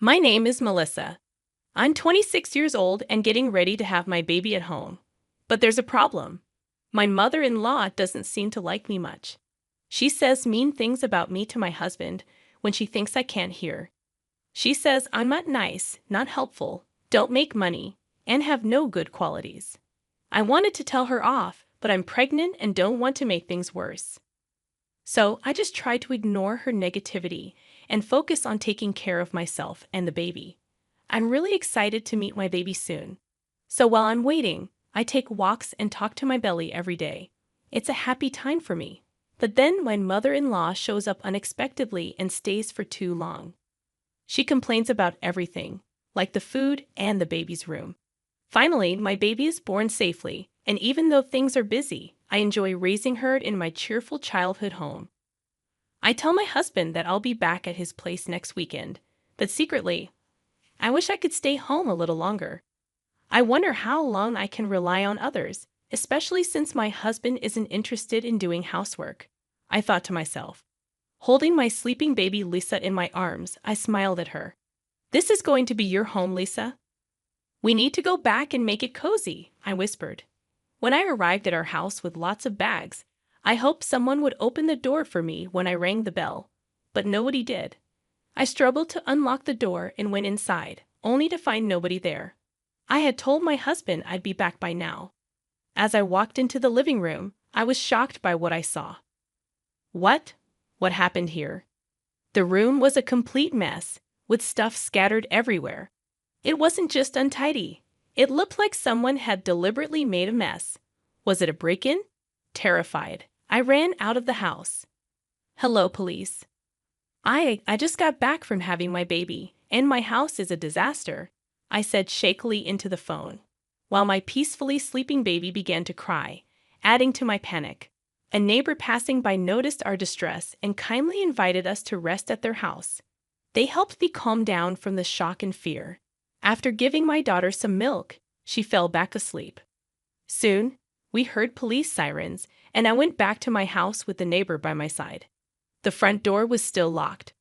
My name is Melissa. I'm 26 years old and getting ready to have my baby at home. But there's a problem. My mother-in-law doesn't seem to like me much. She says mean things about me to my husband when she thinks I can't hear. She says I'm not nice, not helpful, don't make money, and have no good qualities. I wanted to tell her off, but I'm pregnant and don't want to make things worse. So I just try to ignore her negativity and focus on taking care of myself and the baby. I'm really excited to meet my baby soon. So while I'm waiting, I take walks and talk to my belly every day. It's a happy time for me. But then my mother-in-law shows up unexpectedly and stays for too long. She complains about everything, like the food and the baby's room. Finally, my baby is born safely, and even though things are busy, I enjoy raising her in my cheerful childhood home. I tell my husband that I'll be back at his place next weekend, but secretly, I wish I could stay home a little longer. I wonder how long I can rely on others, especially since my husband isn't interested in doing housework. I thought to myself. Holding my sleeping baby Lisa in my arms, I smiled at her. This is going to be your home, Lisa? We need to go back and make it cozy, I whispered. When I arrived at our house with lots of bags, I hoped someone would open the door for me when I rang the bell, but nobody did. I struggled to unlock the door and went inside, only to find nobody there. I had told my husband I'd be back by now. As I walked into the living room, I was shocked by what I saw. What happened here? The room was a complete mess, with stuff scattered everywhere. It wasn't just untidy. It looked like someone had deliberately made a mess. Was it a break-in? Terrified, I ran out of the house. Hello, police. I just got back from having my baby, and my house is a disaster, I said shakily into the phone, while my peacefully sleeping baby began to cry, adding to my panic. A neighbor passing by noticed our distress and kindly invited us to rest at their house. They helped me calm down from the shock and fear. After giving my daughter some milk, she fell back asleep. Soon, we heard police sirens, and I went back to my house with the neighbor by my side. The front door was still locked.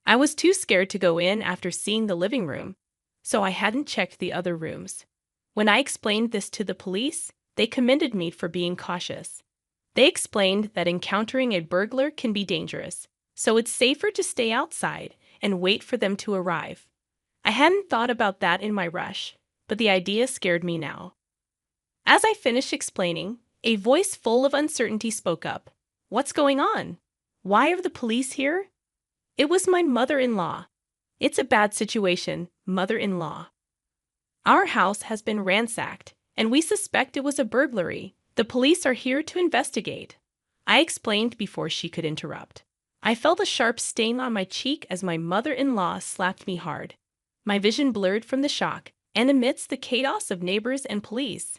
I was too scared to go in after seeing the living room, so I hadn't checked the other rooms. When I explained this to the police, they commended me for being cautious. They explained that encountering a burglar can be dangerous, so it's safer to stay outside and wait for them to arrive. I hadn't thought about that in my rush, but the idea scared me now. As I finished explaining, a voice full of uncertainty spoke up. What's going on? Why are the police here? It was my mother-in-law. It's a bad situation, mother-in-law. Our house has been ransacked, and we suspect it was a burglary. The police are here to investigate, I explained before she could interrupt. I felt a sharp sting on my cheek as my mother-in-law slapped me hard. My vision blurred from the shock, and amidst the chaos of neighbors and police,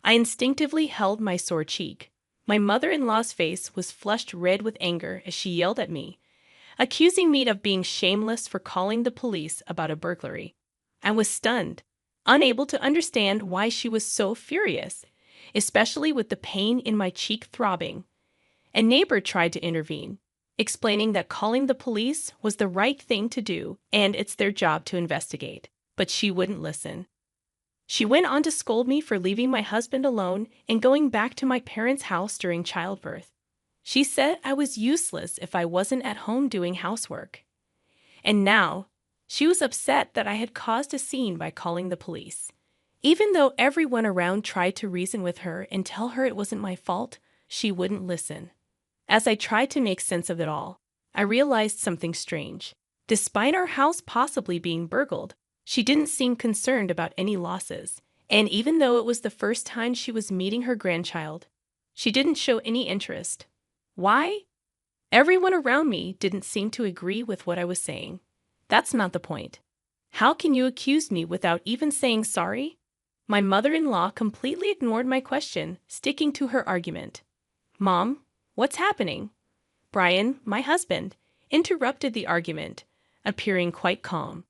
I instinctively held my sore cheek. My mother-in-law's face was flushed red with anger as she yelled at me, accusing me of being shameless for calling the police about a burglary. I was stunned, unable to understand why she was so furious, especially with the pain in my cheek throbbing. A neighbor tried to intervene, explaining that calling the police was the right thing to do and it's their job to investigate, but she wouldn't listen. She went on to scold me for leaving my husband alone and going back to my parents' house during childbirth. She said I was useless if I wasn't at home doing housework. And now, she was upset that I had caused a scene by calling the police. Even though everyone around tried to reason with her and tell her it wasn't my fault, she wouldn't listen. As I tried to make sense of it all, I realized something strange. Despite our house possibly being burgled, she didn't seem concerned about any losses. And even though it was the first time she was meeting her grandchild, she didn't show any interest. Why? Everyone around me didn't seem to agree with what I was saying. That's not the point. How can you accuse me without even saying sorry? My mother-in-law completely ignored my question, sticking to her argument. Mom, what's happening? Brian, my husband, interrupted the argument, appearing quite calm.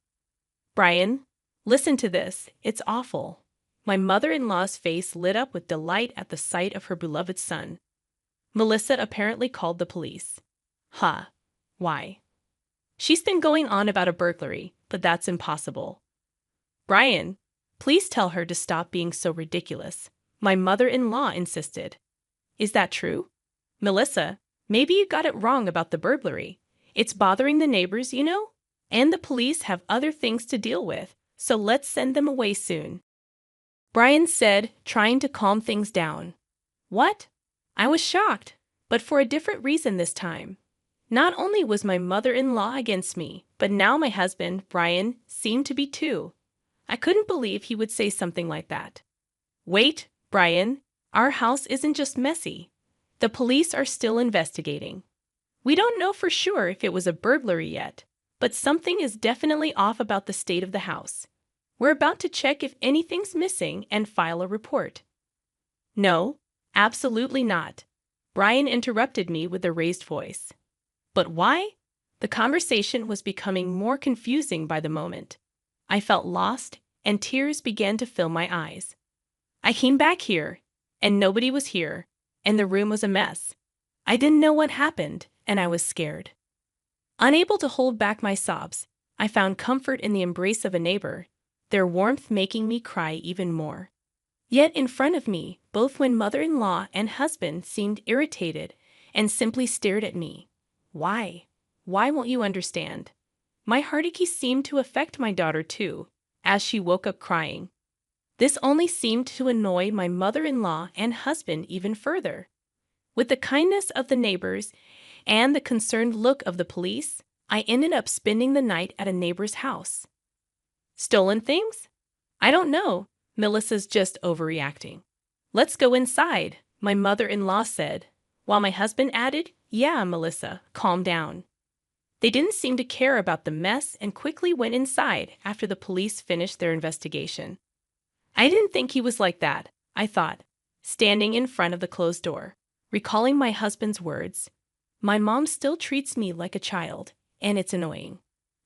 Brian, listen to this. It's awful. My mother-in-law's face lit up with delight at the sight of her beloved son. Melissa apparently called the police. Why? She's been going on about a burglary, but that's impossible. Brian, please tell her to stop being so ridiculous, my mother-in-law insisted. Is that true? Melissa, maybe you got it wrong about the burglary. It's bothering the neighbors, you know? And the police have other things to deal with, so let's send them away soon. Brian said, trying to calm things down. What? I was shocked, but for a different reason this time. Not only was my mother-in-law against me, but now my husband, Brian, seemed to be too. I couldn't believe he would say something like that. Wait, Brian, our house isn't just messy. The police are still investigating. We don't know for sure if it was a burglary yet, but something is definitely off about the state of the house. We're about to check if anything's missing and file a report. No, absolutely not. Brian interrupted me with a raised voice. But why? The conversation was becoming more confusing by the moment. I felt lost, and tears began to fill my eyes. I came back here, and nobody was here, and the room was a mess. I didn't know what happened, and I was scared. Unable to hold back my sobs, I found comfort in the embrace of a neighbor, their warmth making me cry even more. Yet in front of me, both my mother-in-law and husband seemed irritated and simply stared at me. Why? Why won't you understand? My heartache seemed to affect my daughter too, as she woke up crying. This only seemed to annoy my mother-in-law and husband even further. With the kindness of the neighbors and the concerned look of the police, I ended up spending the night at a neighbor's house. Stolen things? I don't know. Melissa's just overreacting. Let's go inside, my mother-in-law said, while my husband added, yeah, Melissa, calm down. They didn't seem to care about the mess and quickly went inside after the police finished their investigation. I didn't think he was like that, I thought, standing in front of the closed door, recalling my husband's words. My mom still treats me like a child, and it's annoying.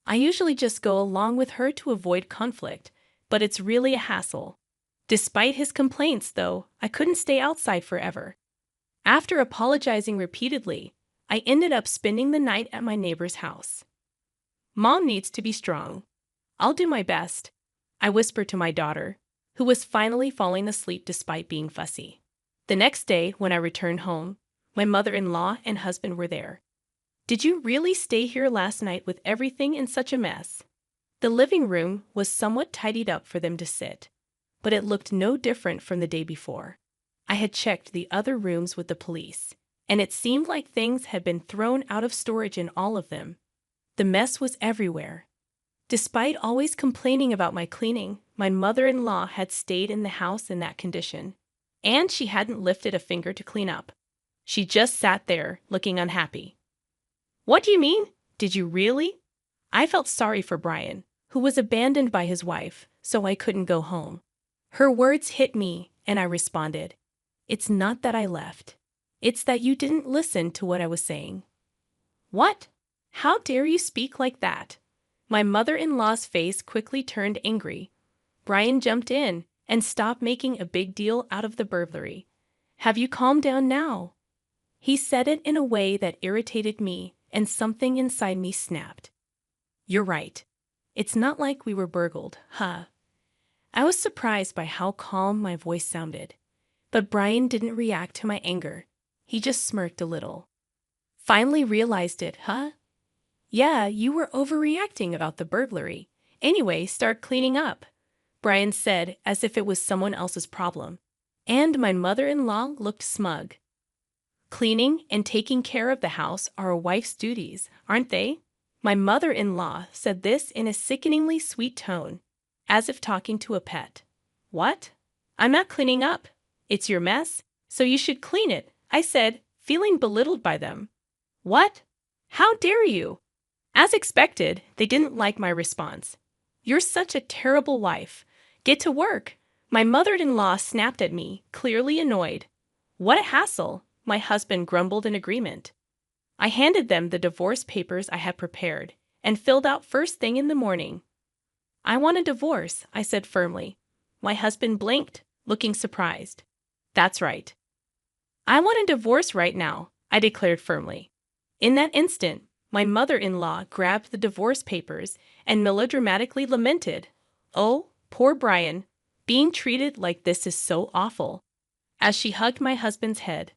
I usually just go along with her to avoid conflict, but it's really a hassle. Despite his complaints, though, I couldn't stay outside forever. After apologizing repeatedly, I ended up spending the night at my neighbor's house. Mom needs to be strong. I'll do my best, I whispered to my daughter, who was finally falling asleep despite being fussy. The next day, when I returned home, my mother-in-law and husband were there. Did you really stay here last night with everything in such a mess? The living room was somewhat tidied up for them to sit, but it looked no different from the day before. I had checked the other rooms with the police, and it seemed like things had been thrown out of storage in all of them. The mess was everywhere. Despite always complaining about my cleaning, my mother-in-law had stayed in the house in that condition, and she hadn't lifted a finger to clean up. She just sat there, looking unhappy. What do you mean? Did you really? I felt sorry for Brian, who was abandoned by his wife, so I couldn't go home. Her words hit me, and I responded, It's not that I left. It's that you didn't listen to what I was saying. What? How dare you speak like that? My mother-in-law's face quickly turned angry. Brian jumped in and stopped making a big deal out of the burglary. Have you calmed down now? He said it in a way that irritated me, and something inside me snapped. You're right. It's not like we were burgled, huh? I was surprised by how calm my voice sounded. But Brian didn't react to my anger. He just smirked a little. Finally realized it, huh? Yeah, you were overreacting about the burglary. Anyway, start cleaning up, Brian said as if it was someone else's problem. And my mother-in-law looked smug. Cleaning and taking care of the house are a wife's duties, aren't they? My mother-in-law said this in a sickeningly sweet tone, as if talking to a pet. What? I'm not cleaning up. It's your mess, so you should clean it, I said, feeling belittled by them. What? How dare you? As expected, they didn't like my response. You're such a terrible wife. Get to work. My mother-in-law snapped at me, clearly annoyed. What a hassle, my husband grumbled in agreement. I handed them the divorce papers I had prepared and filled out first thing in the morning. I want a divorce, I said firmly. My husband blinked, looking surprised. That's right. I want a divorce right now, I declared firmly. In that instant, my mother-in-law grabbed the divorce papers and melodramatically lamented, "Oh, poor Brian. Being treated like this is so awful," as she hugged my husband's head.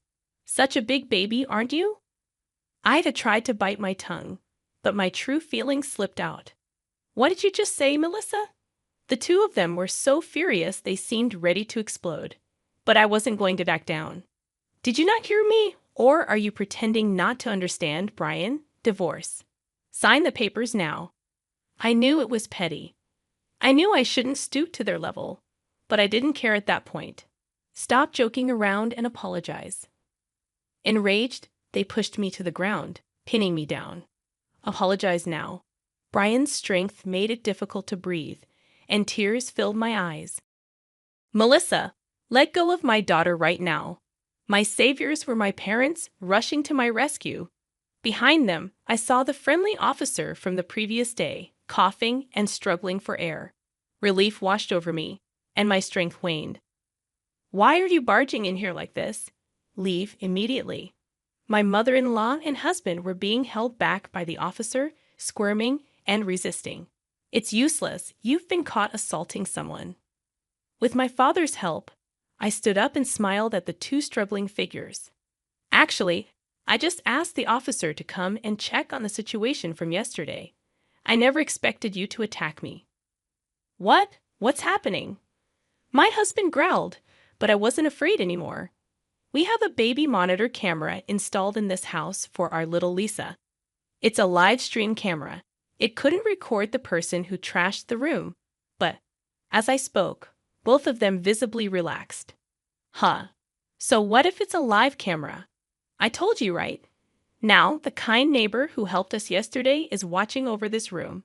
"Such a big baby, aren't you?" Ida tried to bite my tongue, but my true feelings slipped out. "What did you just say, Melissa?" The two of them were so furious they seemed ready to explode. But I wasn't going to back down. "Did you not hear me? Or are you pretending not to understand, Brian? Divorce. Sign the papers now." I knew it was petty. I knew I shouldn't stoop to their level, but I didn't care at that point. "Stop joking around and apologize." Enraged, they pushed me to the ground, pinning me down. "Apologize now." Brian's strength made it difficult to breathe, and tears filled my eyes. "Melissa, let go of my daughter right now." My saviors were my parents rushing to my rescue. Behind them, I saw the friendly officer from the previous day, coughing and struggling for air. Relief washed over me, and my strength waned. "Why are you barging in here like this? Leave immediately." My mother-in-law and husband were being held back by the officer, squirming and resisting. "It's useless. You've been caught assaulting someone." With my father's help, I stood up and smiled at the two struggling figures. "Actually, I just asked the officer to come and check on the situation from yesterday. I never expected you to attack me." "What? What's happening?" My husband growled, but I wasn't afraid anymore. "We have a baby monitor camera installed in this house for our little Lisa. It's a live stream camera. It couldn't record the person who trashed the room, but," as I spoke, both of them visibly relaxed. "Huh. So what if it's a live camera? I told you, right? Now, the kind neighbor who helped us yesterday is watching over this room.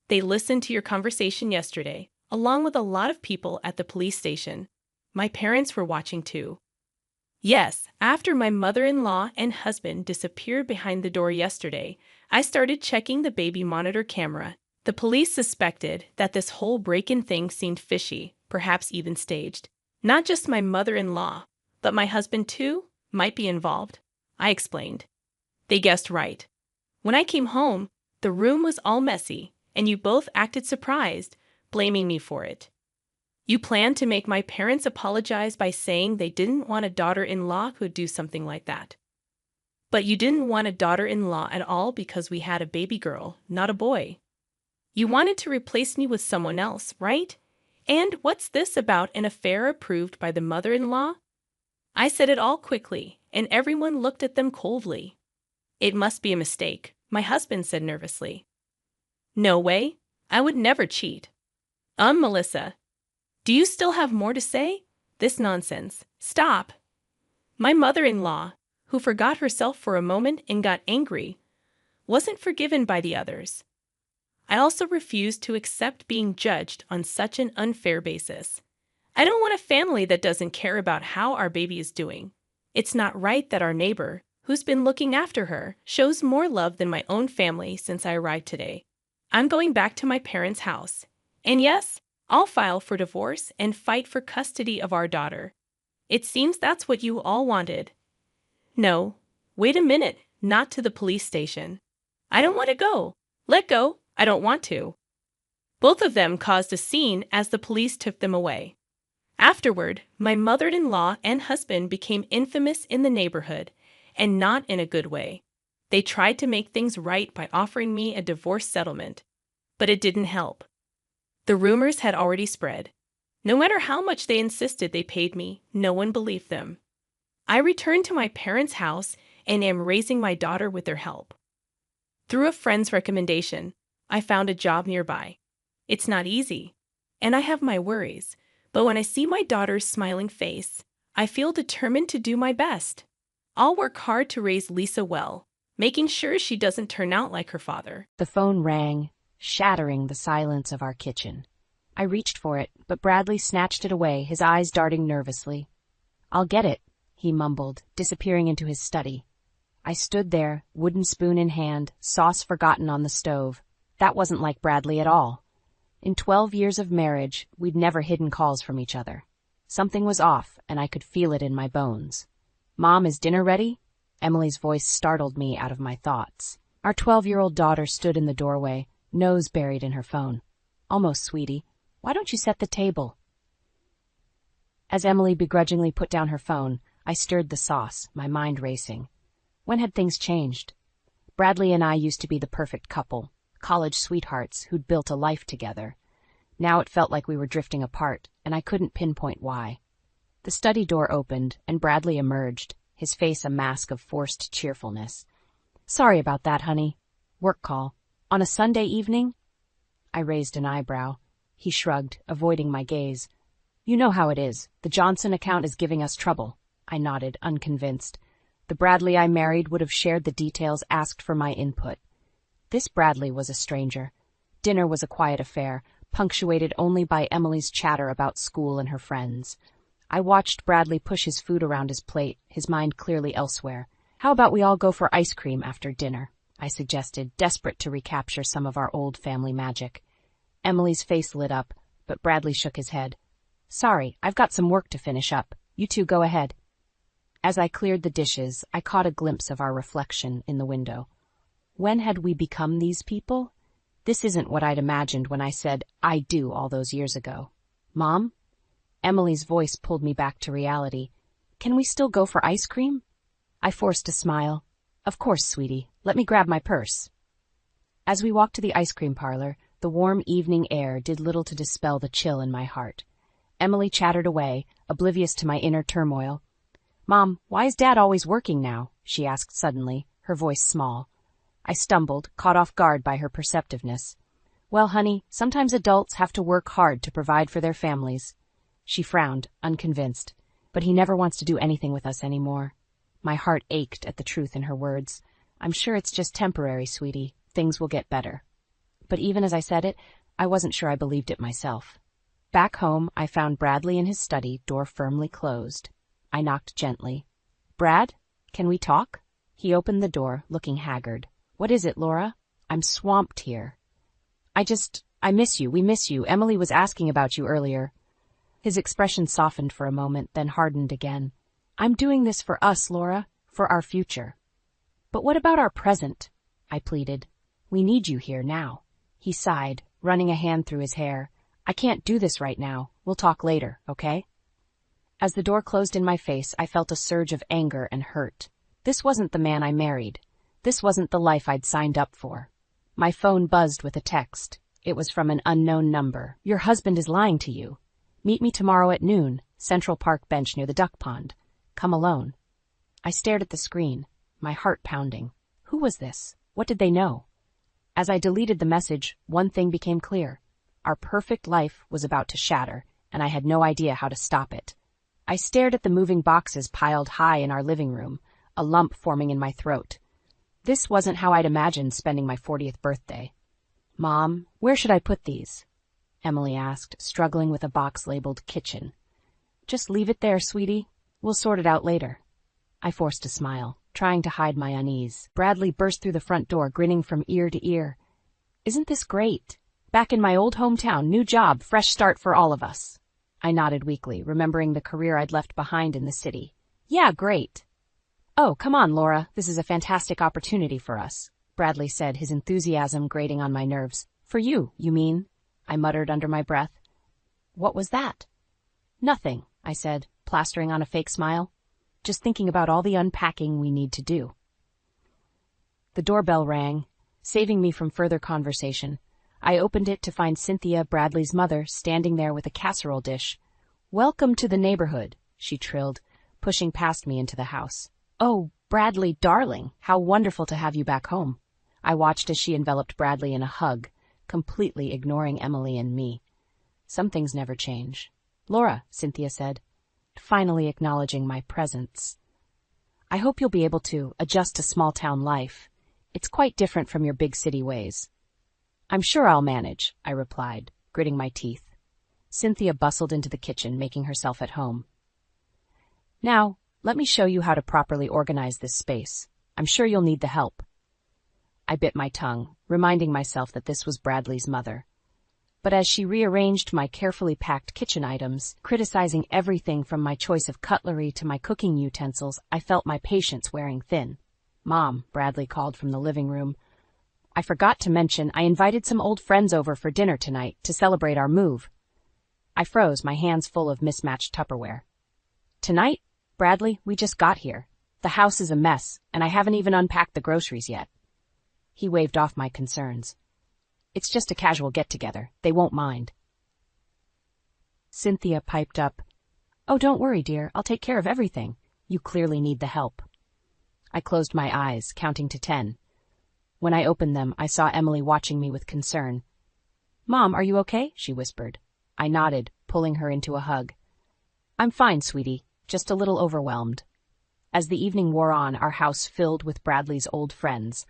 They listened to your conversation yesterday, along with a lot of people at the police station. My parents were watching too." "Yes, after my mother-in-law and husband disappeared behind the door yesterday, I started checking the baby monitor camera. The police suspected that this whole break-in thing seemed fishy, perhaps even staged. Not just my mother-in-law, but my husband too might be involved," I explained. They guessed right. "When I came home, the room was all messy, and you both acted surprised, blaming me for it. You planned to make my parents apologize by saying they didn't want a daughter-in-law who'd do something like that. But you didn't want a daughter-in-law at all because we had a baby girl, not a boy. You wanted to replace me with someone else, right? And what's this about an affair approved by the mother-in-law?" I said it all quickly, and everyone looked at them coldly. "It must be a mistake," my husband said nervously. "No way. I would never cheat." Melissa, do you still have more to say? This nonsense. Stop." My mother-in-law, who forgot herself for a moment and got angry, wasn't forgiven by the others. I also refused to accept being judged on such an unfair basis. I don't want a family that doesn't care about how our baby is doing. It's not right that our neighbor, who's been looking after her, shows more love than my own family since I arrived today. I'm going back to my parents' house. And yes, I'll file for divorce and fight for custody of our daughter. It seems that's what you all wanted." "No, wait a minute, not to the police station. I don't want to go. Let go. I don't want to." Both of them caused a scene as the police took them away. Afterward, my mother-in-law and husband became infamous in the neighborhood, and not in a good way. They tried to make things right by offering me a divorce settlement, but it didn't help. The rumors had already spread. No matter how much they insisted they paid me, no one believed them. I returned to my parents' house and am raising my daughter with their help. Through a friend's recommendation, I found a job nearby. It's not easy, and I have my worries, but when I see my daughter's smiling face, I feel determined to do my best. I'll work hard to raise Lisa well, making sure she doesn't turn out like her father. The phone rang, shattering the silence of our kitchen. I reached for it, but Bradley snatched it away, his eyes darting nervously. "I'll get it," he mumbled, disappearing into his study. I stood there, wooden spoon in hand, sauce forgotten on the stove. That wasn't like Bradley at all. In 12 years of marriage, we'd never hidden calls from each other. Something was off, and I could feel it in my bones. "Mom, is dinner ready?" Emily's voice startled me out of my thoughts. Our 12-year-old daughter stood in the doorway, nose buried in her phone. Almost, sweetie. Why don't you set the table? As Emily begrudgingly put down her phone, I stirred the sauce, my mind racing. When had things changed? Bradley and I used to be the perfect couple, college sweethearts who'd built a life together. Now it felt like we were drifting apart, and I couldn't pinpoint why. The study door opened, and Bradley emerged, his face a mask of forced cheerfulness. "Sorry about that, honey. Work call. On a Sunday evening?" I raised an eyebrow. He shrugged, avoiding my gaze. "You know how it is. The Johnson account is giving us trouble." I nodded, unconvinced. The Bradley I married would have shared the details, asked for my input. This Bradley was a stranger. Dinner was a quiet affair, punctuated only by Emily's chatter about school and her friends. I watched Bradley push his food around his plate, his mind clearly elsewhere. "How about we all go for ice cream after dinner?" I suggested, desperate to recapture some of our old family magic. Emily's face lit up, but Bradley shook his head. "Sorry, I've got some work to finish up. You two go ahead." As I cleared the dishes, I caught a glimpse of our reflection in the window. When had we become these people? This isn't what I'd imagined when I said "I do" all those years ago. "Mom?" Emily's voice pulled me back to reality. "Can we still go for ice cream?" I forced a smile. "Of course, sweetie. Let me grab my purse." As we walked to the ice cream parlor, the warm evening air did little to dispel the chill in my heart. Emily chattered away, oblivious to my inner turmoil. "Mom, why is Dad always working now?" she asked suddenly, her voice small. I stumbled, caught off guard by her perceptiveness. "Well, honey, sometimes adults have to work hard to provide for their families." She frowned, unconvinced. "But he never wants to do anything with us anymore." My heart ached at the truth in her words. "I'm sure it's just temporary, sweetie. Things will get better." But even as I said it, I wasn't sure I believed it myself. Back home, I found Bradley in his study, door firmly closed. I knocked gently. "Brad, can we talk?" He opened the door, looking haggard. "What is it, Laura?" "I'm swamped here." I miss you. We miss you. Emily was asking about you earlier." His expression softened for a moment, then hardened again. "I'm doing this for us, Laura, for our future." "But what about our present?" I pleaded. "We need you here now." He sighed, running a hand through his hair. "I can't do this right now. We'll talk later, okay?" As the door closed in my face, I felt a surge of anger and hurt. This wasn't the man I married. This wasn't the life I'd signed up for. My phone buzzed with a text. It was from an unknown number. "Your husband is lying to you. Meet me tomorrow at noon, Central Park bench near the duck pond. Come alone." I stared at the screen, my heart pounding. Who was this? What did they know? As I deleted the message, one thing became clear. Our perfect life was about to shatter, and I had no idea how to stop it. I stared at the moving boxes piled high in our living room, a lump forming in my throat. This wasn't how I'd imagined spending my 40th birthday. "Mom, where should I put these?" Emily asked, struggling with a box labeled kitchen. "Just leave it there, sweetie. We'll sort it out later." I forced a smile, trying to hide my unease. Bradley burst through the front door, grinning from ear to ear. "Isn't this great? Back in my old hometown, new job, fresh start for all of us." I nodded weakly, remembering the career I'd left behind in the city. "Yeah, great." "Oh, come on, Laura. This is a fantastic opportunity for us," Bradley said, his enthusiasm grating on my nerves. "For you, you mean?" I muttered under my breath. "What was that?" "Nothing," I said, plastering on a fake smile. "Just thinking about all the unpacking we need to do." The doorbell rang, saving me from further conversation. I opened it to find Cynthia, Bradley's mother, standing there with a casserole dish. "Welcome to the neighborhood," she trilled, pushing past me into the house. "Oh, Bradley, darling, how wonderful to have you back home." I watched as she enveloped Bradley in a hug, completely ignoring Emily and me. Some things never change. "Laura," Cynthia said, finally acknowledging my presence. "I hope you'll be able to adjust to small-town life. It's quite different from your big city ways." "I'm sure I'll manage," I replied, gritting my teeth. Cynthia bustled into the kitchen, making herself at home. "Now, let me show you how to properly organize this space. I'm sure you'll need the help." I bit my tongue, reminding myself that this was Bradley's mother. But as she rearranged my carefully packed kitchen items, criticizing everything from my choice of cutlery to my cooking utensils, I felt my patience wearing thin. "Mom," Bradley called from the living room. I forgot to mention I invited some old friends over for dinner tonight to celebrate our move. I froze, my hands full of mismatched Tupperware. Tonight? Bradley, we just got here. The house is a mess, and I haven't even unpacked the groceries yet. He waved off my concerns. It's just a casual get-together. They won't mind. Cynthia piped up. Oh, don't worry, dear. I'll take care of everything. You clearly need the help. I closed my eyes, counting to 10. When I opened them, I saw Emily watching me with concern. Mom, are you okay? She whispered. I nodded, pulling her into a hug. I'm fine, sweetie. Just a little overwhelmed. As the evening wore on, our house filled with Bradley's old friends.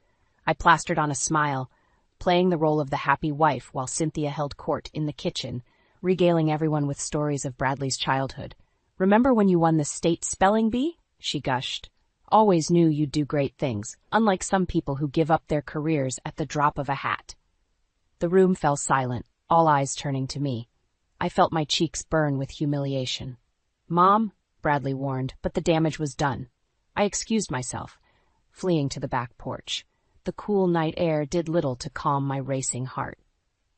I plastered on a smile, playing the role of the happy wife while Cynthia held court in the kitchen, regaling everyone with stories of Bradley's childhood. Remember when you won the state spelling bee? She gushed. Always knew you'd do great things, unlike some people who give up their careers at the drop of a hat. The room fell silent, all eyes turning to me. I felt my cheeks burn with humiliation. Mom, Bradley warned, but the damage was done. I excused myself, fleeing to the back porch. The cool night air did little to calm my racing heart.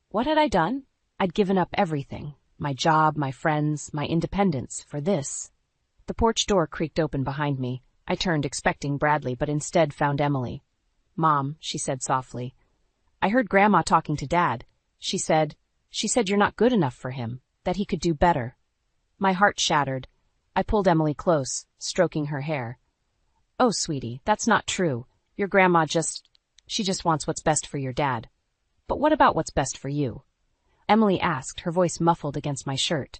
What had I done? I'd given up everything. My job, my friends, my independence, for this. The porch door creaked open behind me. I turned, expecting Bradley, but instead found Emily. Mom, she said softly. I heard Grandma talking to Dad. She said you're not good enough for him, that he could do better. My heart shattered. I pulled Emily close, stroking her hair. Oh, sweetie, that's not true. Your grandma she just wants what's best for your dad. But what about what's best for you? Emily asked, her voice muffled against my shirt.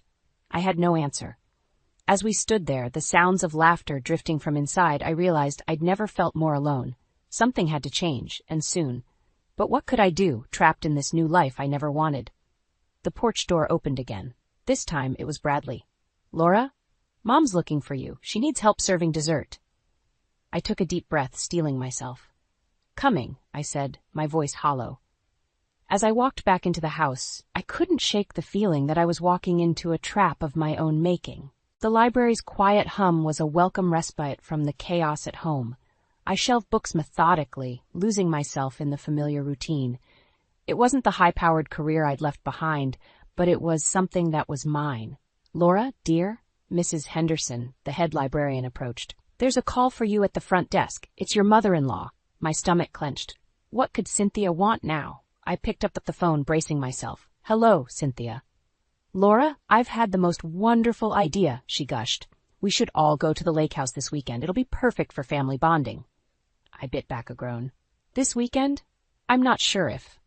I had no answer. As we stood there, the sounds of laughter drifting from inside, I realized I'd never felt more alone. Something had to change, and soon. But what could I do, trapped in this new life I never wanted? The porch door opened again. This time it was Bradley. Laura? Mom's looking for you. She needs help serving dessert. I took a deep breath, steeling myself. Coming, I said, my voice hollow. As I walked back into the house, I couldn't shake the feeling that I was walking into a trap of my own making. The library's quiet hum was a welcome respite from the chaos at home. I shelved books methodically, losing myself in the familiar routine. It wasn't the high-powered career I'd left behind, but it was something that was mine. Laura, dear? Mrs. Henderson, the head librarian, approached. There's a call for you at the front desk. It's your mother-in-law. My stomach clenched. What could Cynthia want now? I picked up the phone, bracing myself. Hello, Cynthia. Laura, I've had the most wonderful idea, she gushed. We should all go to the lake house this weekend. It'll be perfect for family bonding. I bit back a groan. This weekend? I'm not sure if.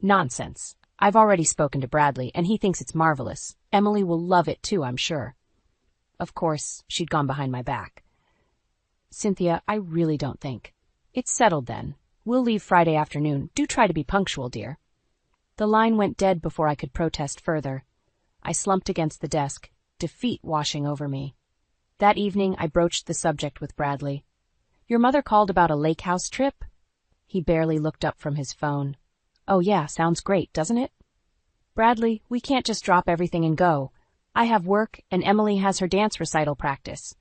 Nonsense. I've already spoken to Bradley, and he thinks it's marvelous. Emily will love it too, I'm sure. Of course, she'd gone behind my back. Cynthia, I really don't think. It's settled then. We'll leave Friday afternoon. Do try to be punctual, dear. The line went dead before I could protest further. I slumped against the desk, defeat washing over me. That evening, I broached the subject with Bradley. Your mother called about a lake house trip? He barely looked up from his phone. Oh yeah, sounds great, doesn't it? Bradley, we can't just drop everything and go. I have work, and Emily has her dance recital practice.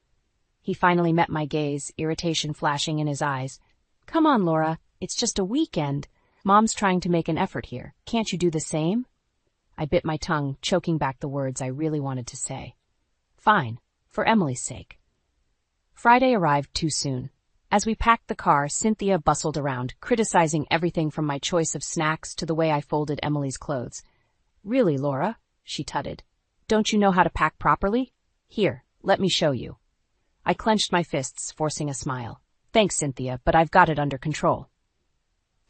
He finally met my gaze, irritation flashing in his eyes. Come on, Laura. It's just a weekend. Mom's trying to make an effort here. Can't you do the same? I bit my tongue, choking back the words I really wanted to say. Fine, for Emily's sake. Friday arrived too soon. As we packed the car, Cynthia bustled around, criticizing everything from my choice of snacks to the way I folded Emily's clothes. Really, Laura? She tutted. Don't you know how to pack properly? Here, let me show you. I clenched my fists, forcing a smile. Thanks, Cynthia, but I've got it under control.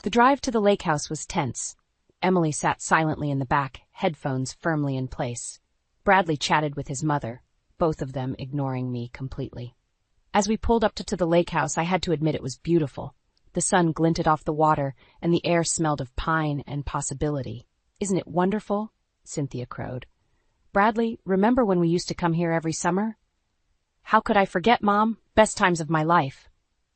The drive to the lake house was tense. Emily sat silently in the back, headphones firmly in place. Bradley chatted with his mother, both of them ignoring me completely. As we pulled up to the lake house, I had to admit it was beautiful. The sun glinted off the water, and the air smelled of pine and possibility. Isn't it wonderful? Cynthia crowed. Bradley, remember when we used to come here every summer? How could I forget, Mom? Best times of my life.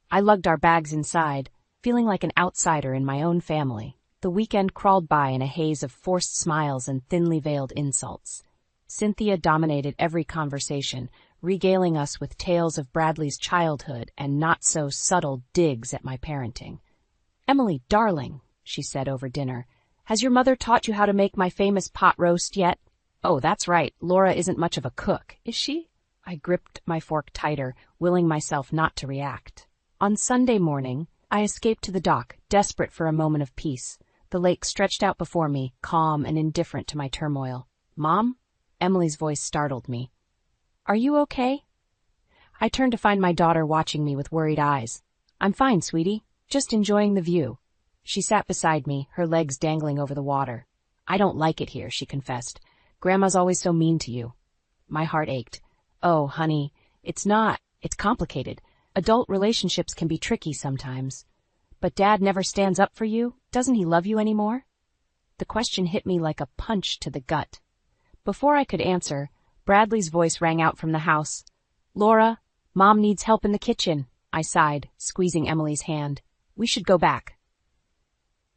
I lugged our bags inside, feeling like an outsider in my own family. The weekend crawled by in a haze of forced smiles and thinly veiled insults. Cynthia dominated every conversation, regaling us with tales of Bradley's childhood and not-so-subtle digs at my parenting. Emily, darling, she said over dinner. "Has your mother taught you how to make my famous pot roast yet?" "Oh, that's right. Laura isn't much of a cook, is she?" I gripped my fork tighter, willing myself not to react. On Sunday morning, I escaped to the dock, desperate for a moment of peace. The lake stretched out before me, calm and indifferent to my turmoil. "Mom?" Emily's voice startled me. "Are you okay?" I turned to find my daughter watching me with worried eyes. "I'm fine, sweetie. Just enjoying the view." She sat beside me, her legs dangling over the water. "I don't like it here," she confessed. "Grandma's always so mean to you." My heart ached. "Oh, honey, it's not. It's complicated. Adult relationships can be tricky sometimes. But Dad never stands up for you? Doesn't he love you anymore?" The question hit me like a punch to the gut. Before I could answer, Bradley's voice rang out from the house. "Laura, Mom needs help in the kitchen," I sighed, squeezing Emily's hand. "We should go back."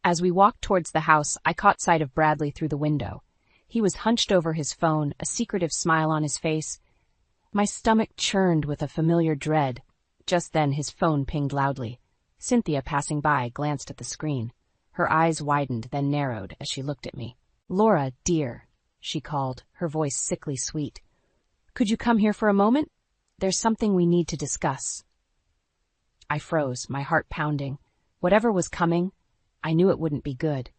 As we walked towards the house, I caught sight of Bradley through the window. He was hunched over his phone, a secretive smile on his face. My stomach churned with a familiar dread. Just then his phone pinged loudly. Cynthia, passing by, glanced at the screen. Her eyes widened, then narrowed as she looked at me. "Laura, dear," she called, her voice sickly sweet. "Could you come here for a moment? There's something we need to discuss." I froze, my heart pounding. Whatever was coming, I knew it wouldn't be good.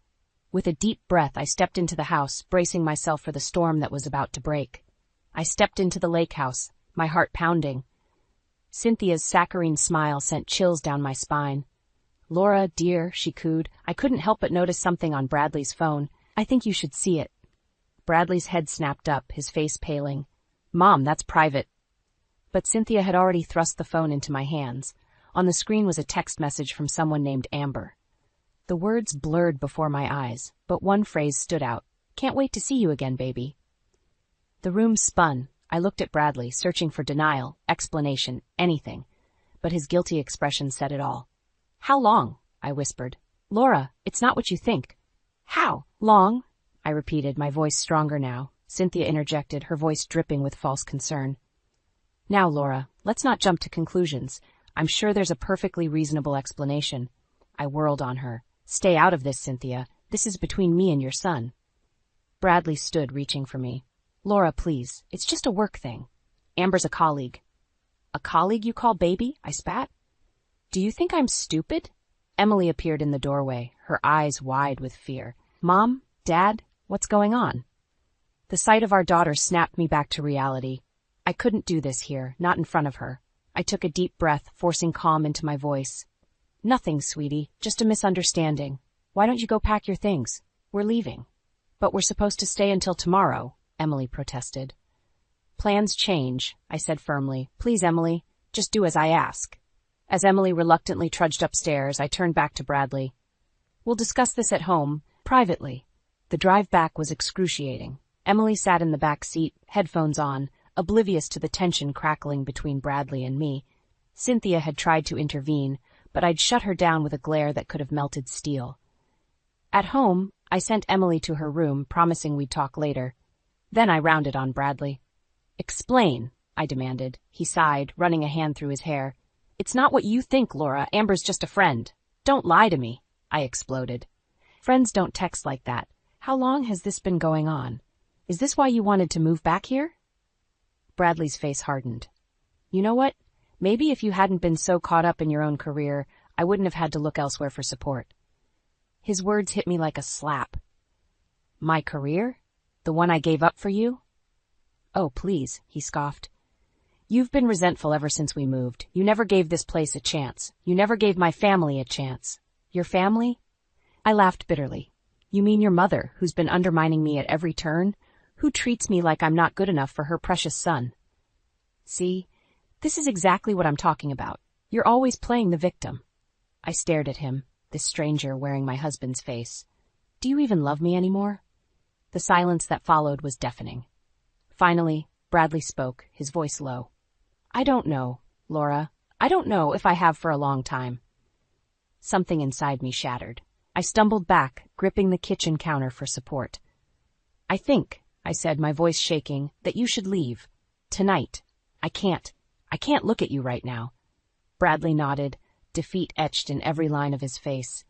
With a deep breath, I stepped into the house, bracing myself for the storm that was about to break. I stepped into the lake house, my heart pounding. Cynthia's saccharine smile sent chills down my spine. "Laura, dear," she cooed. I couldn't help but notice something on Bradley's phone. "I think you should see it." Bradley's head snapped up, his face paling. "Mom, that's private." But Cynthia had already thrust the phone into my hands. On the screen was a text message from someone named Amber. The words blurred before my eyes, but one phrase stood out. "Can't wait to see you again, baby." The room spun. I looked at Bradley, searching for denial, explanation, anything. But his guilty expression said it all. "How long?" I whispered. "Laura, it's not what you think." "How long?" I repeated, my voice stronger now. Cynthia interjected, her voice dripping with false concern. "Now, Laura, let's not jump to conclusions. I'm sure there's a perfectly reasonable explanation." I whirled on her. "Stay out of this, Cynthia. This is between me and your son." Bradley stood, reaching for me. "Laura, please. It's just a work thing. Amber's a colleague." "A colleague you call baby?" I spat. "Do you think I'm stupid?" Emily appeared in the doorway, her eyes wide with fear. "Mom? Dad? What's going on?" The sight of our daughter snapped me back to reality. I couldn't do this here, not in front of her. I took a deep breath, forcing calm into my voice. "Nothing, sweetie. Just a misunderstanding. Why don't you go pack your things? We're leaving." "But we're supposed to stay until tomorrow," Emily protested. "Plans change," I said firmly. "Please, Emily, just do as I ask." As Emily reluctantly trudged upstairs, I turned back to Bradley. "We'll discuss this at home, privately." The drive back was excruciating. Emily sat in the back seat, headphones on, oblivious to the tension crackling between Bradley and me. Cynthia had tried to intervene, but I'd shut her down with a glare that could have melted steel. At home, I sent Emily to her room, promising we'd talk later. Then I rounded on Bradley. "Explain," I demanded. He sighed, running a hand through his hair. "It's not what you think, Laura. Amber's just a friend." "Don't lie to me," I exploded. "Friends don't text like that. How long has this been going on? Is this why you wanted to move back here?" Bradley's face hardened. "You know what? Maybe if you hadn't been so caught up in your own career, I wouldn't have had to look elsewhere for support." His words hit me like a slap. "My career? The one I gave up for you?" "Oh, please," he scoffed. "You've been resentful ever since we moved. You never gave this place a chance. You never gave my family a chance." "Your family?" I laughed bitterly. "You mean your mother, who's been undermining me at every turn? Who treats me like I'm not good enough for her precious son?" "See, this is exactly what I'm talking about. You're always playing the victim." I stared at him, this stranger wearing my husband's face. "Do you even love me anymore?" The silence that followed was deafening. Finally, Bradley spoke, his voice low. "I don't know, Laura. I don't know if I have for a long time." Something inside me shattered. I stumbled back, gripping the kitchen counter for support. "I think," I said, my voice shaking, "that you should leave. Tonight. I can't look at you right now." Bradley nodded, defeat etched in every line of his face.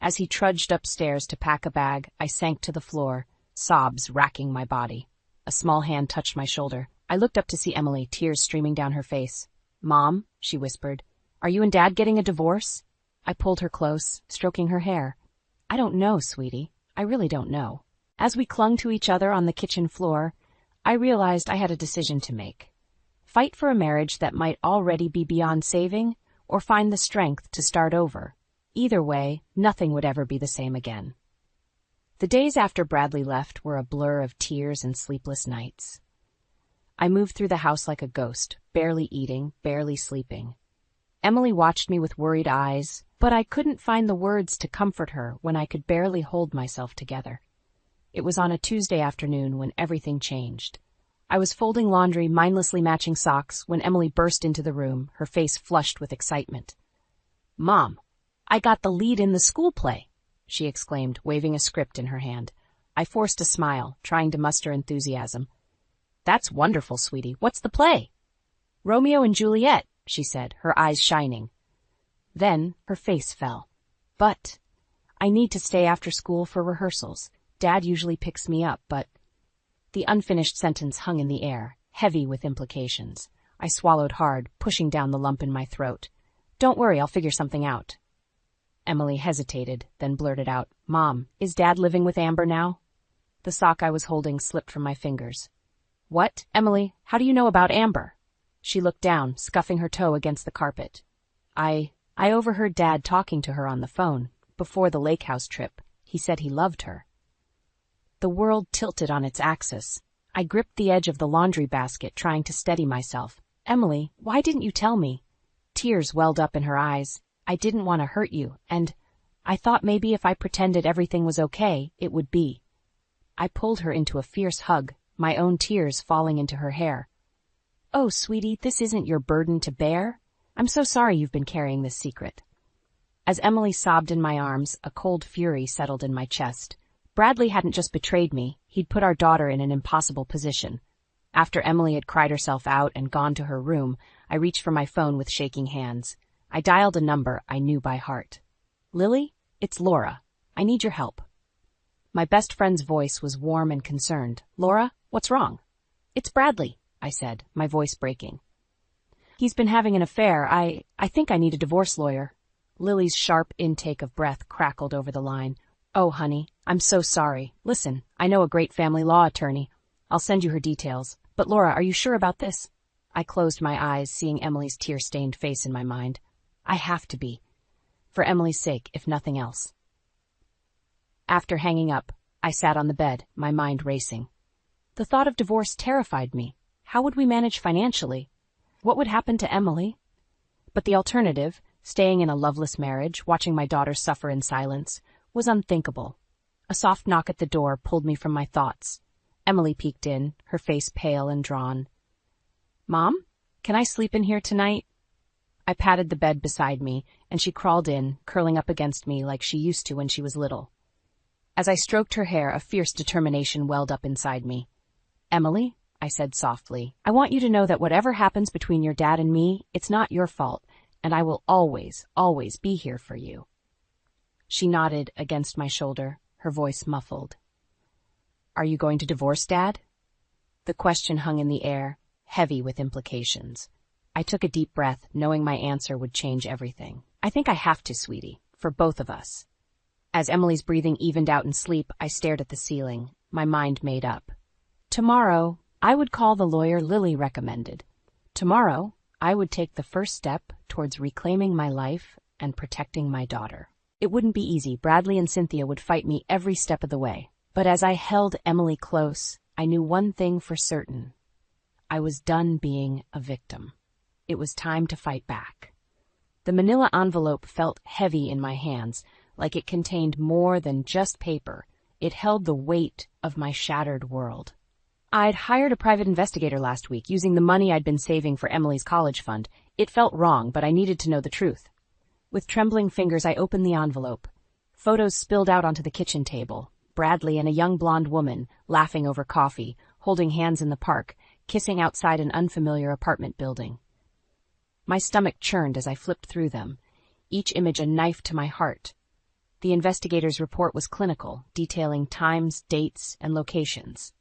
As he trudged upstairs to pack a bag, I sank to the floor, sobs racking my body. A small hand touched my shoulder. I looked up to see Emily, tears streaming down her face. "Mom," she whispered, "are you and Dad getting a divorce?" I pulled her close, stroking her hair. "I don't know, sweetie. I really don't know." As we clung to each other on the kitchen floor, I realized I had a decision to make. Fight for a marriage that might already be beyond saving, or find the strength to start over. Either way, nothing would ever be the same again. The days after Bradley left were a blur of tears and sleepless nights. I moved through the house like a ghost, barely eating, barely sleeping. Emily watched me with worried eyes, but I couldn't find the words to comfort her when I could barely hold myself together. It was on a Tuesday afternoon when everything changed. I was folding laundry, mindlessly matching socks, when Emily burst into the room, her face flushed with excitement. "Mom, I got the lead in the school play," she exclaimed, waving a script in her hand. I forced a smile, trying to muster enthusiasm. "That's wonderful, sweetie. What's the play?" "Romeo and Juliet," she said, her eyes shining. Then her face fell. "But I need to stay after school for rehearsals. Dad usually picks me up, but—" The unfinished sentence hung in the air, heavy with implications. I swallowed hard, pushing down the lump in my throat. "Don't worry, I'll figure something out." Emily hesitated, then blurted out, "Mom, is Dad living with Amber now?" The sock I was holding slipped from my fingers. "What? Emily, how do you know about Amber?" She looked down, scuffing her toe against the carpet. I overheard Dad talking to her on the phone, before the lake house trip. He said he loved her. The world tilted on its axis. I gripped the edge of the laundry basket, trying to steady myself. "Emily, why didn't you tell me?" Tears welled up in her eyes. "I didn't want to hurt you, and I thought maybe if I pretended everything was okay, it would be." I pulled her into a fierce hug, my own tears falling into her hair. "Oh, sweetie, this isn't your burden to bear. I'm so sorry you've been carrying this secret." As Emily sobbed in my arms, a cold fury settled in my chest. Bradley hadn't just betrayed me, he'd put our daughter in an impossible position. After Emily had cried herself out and gone to her room, I reached for my phone with shaking hands. I dialed a number I knew by heart. "Lily, it's Laura. I need your help." My best friend's voice was warm and concerned. "Laura, what's wrong?" "It's Bradley," I said, my voice breaking. "He's been having an affair. I think I need a divorce lawyer." Lily's sharp intake of breath crackled over the line. "Oh, honey, I'm so sorry. Listen, I know a great family law attorney. I'll send you her details. But Laura, are you sure about this?" I closed my eyes, seeing Emily's tear-stained face in my mind. I have to be. For Emily's sake, if nothing else. After hanging up, I sat on the bed, my mind racing. The thought of divorce terrified me. How would we manage financially? What would happen to Emily? But the alternative, staying in a loveless marriage, watching my daughter suffer in silence, was unthinkable. A soft knock at the door pulled me from my thoughts. Emily peeked in, her face pale and drawn. "Mom, can I sleep in here tonight?" I patted the bed beside me, and she crawled in, curling up against me like she used to when she was little. As I stroked her hair, a fierce determination welled up inside me. "Emily," I said softly, "I want you to know that whatever happens between your dad and me, it's not your fault, and I will always, always be here for you." She nodded against my shoulder, her voice muffled. "Are you going to divorce Dad?" The question hung in the air, heavy with implications. I took a deep breath, knowing my answer would change everything. "I think I have to, sweetie, for both of us." As Emily's breathing evened out in sleep, I stared at the ceiling, my mind made up. Tomorrow, I would call the lawyer Lily recommended. Tomorrow, I would take the first step towards reclaiming my life and protecting my daughter. It wouldn't be easy. Bradley and Cynthia would fight me every step of the way. But as I held Emily close, I knew one thing for certain. I was done being a victim. It was time to fight back. The manila envelope felt heavy in my hands, like it contained more than just paper. It held the weight of my shattered world. I'd hired a private investigator last week, using the money I'd been saving for Emily's college fund. It felt wrong, but I needed to know the truth. With trembling fingers, I opened the envelope. Photos spilled out onto the kitchen table. Bradley and a young blonde woman, laughing over coffee, holding hands in the park, kissing outside an unfamiliar apartment building. My stomach churned as I flipped through them, each image a knife to my heart. The investigator's report was clinical, detailing times, dates, and locations.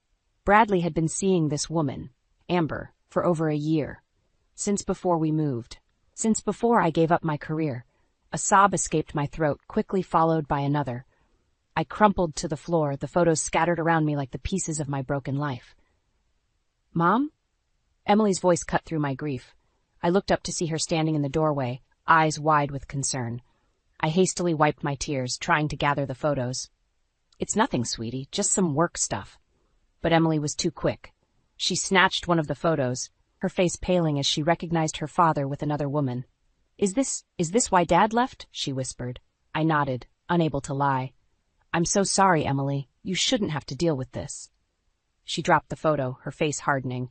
Bradley had been seeing this woman, Amber, for over a year. Since before we moved. Since before I gave up my career. A sob escaped my throat, quickly followed by another. I crumpled to the floor, the photos scattered around me like the pieces of my broken life. "Mom?" Emily's voice cut through my grief. I looked up to see her standing in the doorway, eyes wide with concern. I hastily wiped my tears, trying to gather the photos. "It's nothing, sweetie, just some work stuff." But Emily was too quick. She snatched one of the photos, her face paling as she recognized her father with another woman. Is this why Dad left?" she whispered. I nodded, unable to lie. "I'm so sorry, Emily. You shouldn't have to deal with this." She dropped the photo, her face hardening.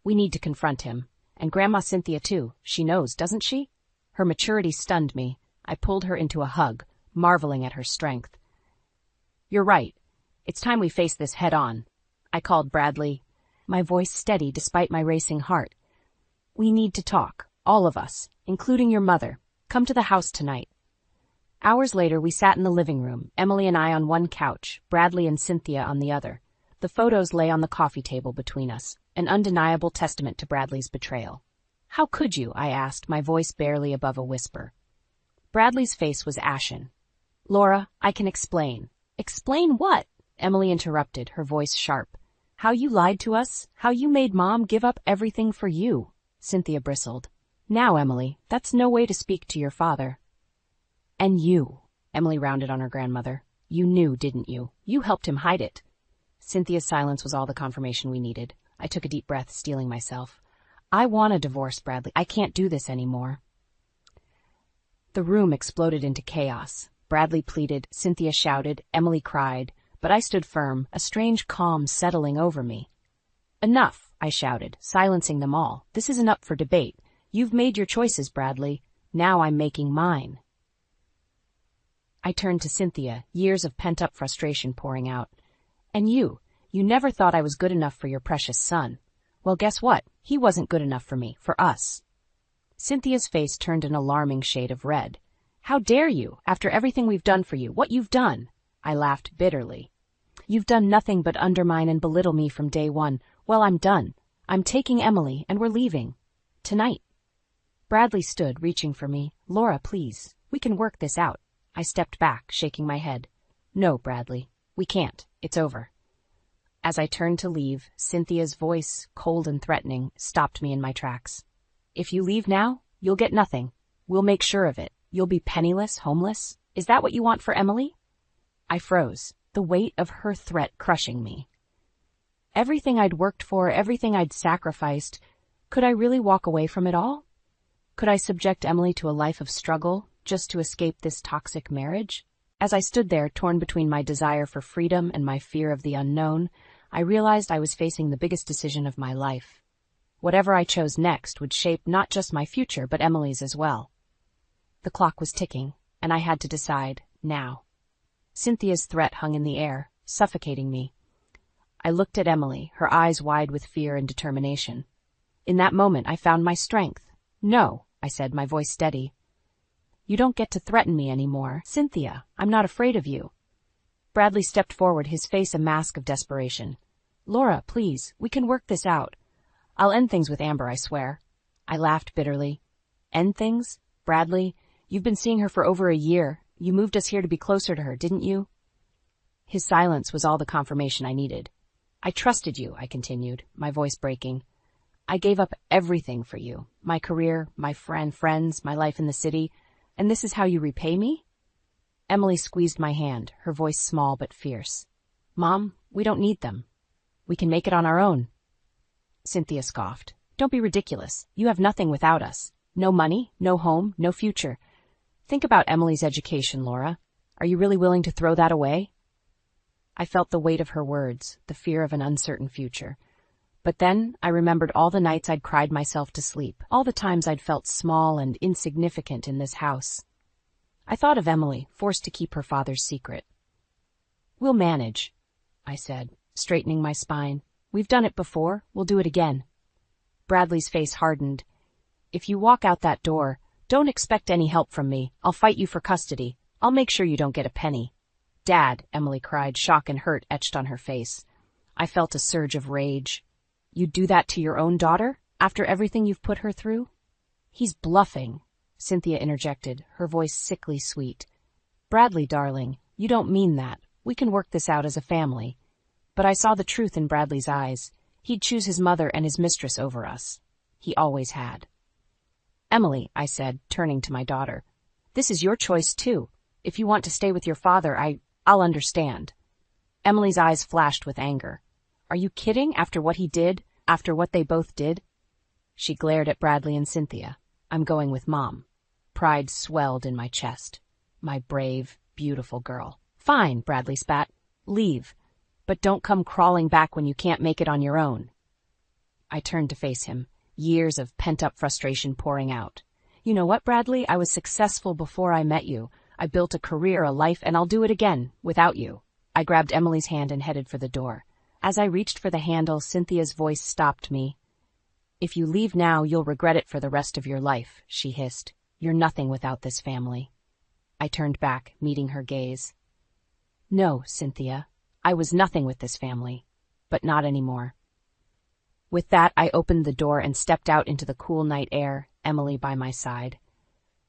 "We need to confront him. And Grandma Cynthia too. She knows, doesn't she?" Her maturity stunned me. I pulled her into a hug, marveling at her strength. "You're right. It's time we face this head on," I called Bradley, my voice steady despite my racing heart. "We need to talk, all of us, including your mother. Come to the house tonight." Hours later, we sat in the living room, Emily and I on one couch, Bradley and Cynthia on the other. The photos lay on the coffee table between us, an undeniable testament to Bradley's betrayal. "How could you?" I asked, my voice barely above a whisper. Bradley's face was ashen. "Laura, I can explain." "Explain what?" Emily interrupted, her voice sharp. "How you lied to us, how you made Mom give up everything for you," Cynthia bristled. "Now, Emily, that's no way to speak to your father." "And you," Emily rounded on her grandmother. "You knew, didn't you? You helped him hide it." Cynthia's silence was all the confirmation we needed. I took a deep breath, steeling myself. "I want a divorce, Bradley. I can't do this anymore." The room exploded into chaos. Bradley pleaded, Cynthia shouted, Emily cried, but I stood firm, a strange calm settling over me. "Enough," I shouted, silencing them all. "This isn't up for debate. You've made your choices, Bradley. Now I'm making mine." I turned to Cynthia, years of pent-up frustration pouring out. "And you never thought I was good enough for your precious son. Well, guess what? He wasn't good enough for me, for us." Cynthia's face turned an alarming shade of red. "How dare you, after everything we've done for you, what you've done?" I laughed bitterly. "You've done nothing but undermine and belittle me from day one. Well, I'm done. I'm taking Emily, and we're leaving. Tonight." Bradley stood, reaching for me. "Laura, please. We can work this out." I stepped back, shaking my head. "No, Bradley. We can't. It's over." As I turned to leave, Cynthia's voice, cold and threatening, stopped me in my tracks. "If you leave now, you'll get nothing. We'll make sure of it. You'll be penniless, homeless. Is that what you want for Emily?" I froze, the weight of her threat crushing me. Everything I'd worked for, everything I'd sacrificed, could I really walk away from it all? Could I subject Emily to a life of struggle just to escape this toxic marriage? As I stood there, torn between my desire for freedom and my fear of the unknown, I realized I was facing the biggest decision of my life. Whatever I chose next would shape not just my future, but Emily's as well. The clock was ticking, and I had to decide, now. Cynthia's threat hung in the air, suffocating me. I looked at Emily, her eyes wide with fear and determination. In that moment, I found my strength. "No," I said, my voice steady. "You don't get to threaten me anymore. Cynthia, I'm not afraid of you." Bradley stepped forward, his face a mask of desperation. "Laura, please, we can work this out. I'll end things with Amber, I swear." I laughed bitterly. "End things? Bradley, you've been seeing her for over a year. You moved us here to be closer to her, didn't you?" His silence was all the confirmation I needed. "I trusted you," I continued, my voice breaking. "I gave up everything for you, my career, my friends, my life in the city, and this is how you repay me?" Emily squeezed my hand, her voice small but fierce. "Mom, we don't need them. We can make it on our own." Cynthia scoffed. "Don't be ridiculous. You have nothing without us. No money, no home, no future. Think about Emily's education, Laura. Are you really willing to throw that away?" I felt the weight of her words, the fear of an uncertain future. But then I remembered all the nights I'd cried myself to sleep, all the times I'd felt small and insignificant in this house. I thought of Emily, forced to keep her father's secret. "We'll manage," I said, straightening my spine. "We've done it before. We'll do it again." Bradley's face hardened. "If you walk out that door, don't expect any help from me. I'll fight you for custody. I'll make sure you don't get a penny." "Dad," Emily cried, shock and hurt etched on her face. I felt a surge of rage. "You'd do that to your own daughter, after everything you've put her through?" "He's bluffing," Cynthia interjected, her voice sickly sweet. "Bradley, darling, you don't mean that. We can work this out as a family." But I saw the truth in Bradley's eyes. He'd choose his mother and his mistress over us. He always had. "Emily," I said, turning to my daughter, "this is your choice, too. If you want to stay with your father, I'll understand." Emily's eyes flashed with anger. "Are you kidding, after what he did, after what they both did?" She glared at Bradley and Cynthia. "I'm going with Mom." Pride swelled in my chest. My brave, beautiful girl. "Fine," Bradley spat. "Leave. But don't come crawling back when you can't make it on your own." I turned to face him, years of pent-up frustration pouring out. "You know what, Bradley? I was successful before I met you. I built a career, a life, and I'll do it again, without you." I grabbed Emily's hand and headed for the door. As I reached for the handle, Cynthia's voice stopped me. "If you leave now, you'll regret it for the rest of your life," she hissed. "You're nothing without this family." I turned back, meeting her gaze. "No, Cynthia. I was nothing with this family, but not anymore." With that, I opened the door and stepped out into the cool night air, Emily by my side.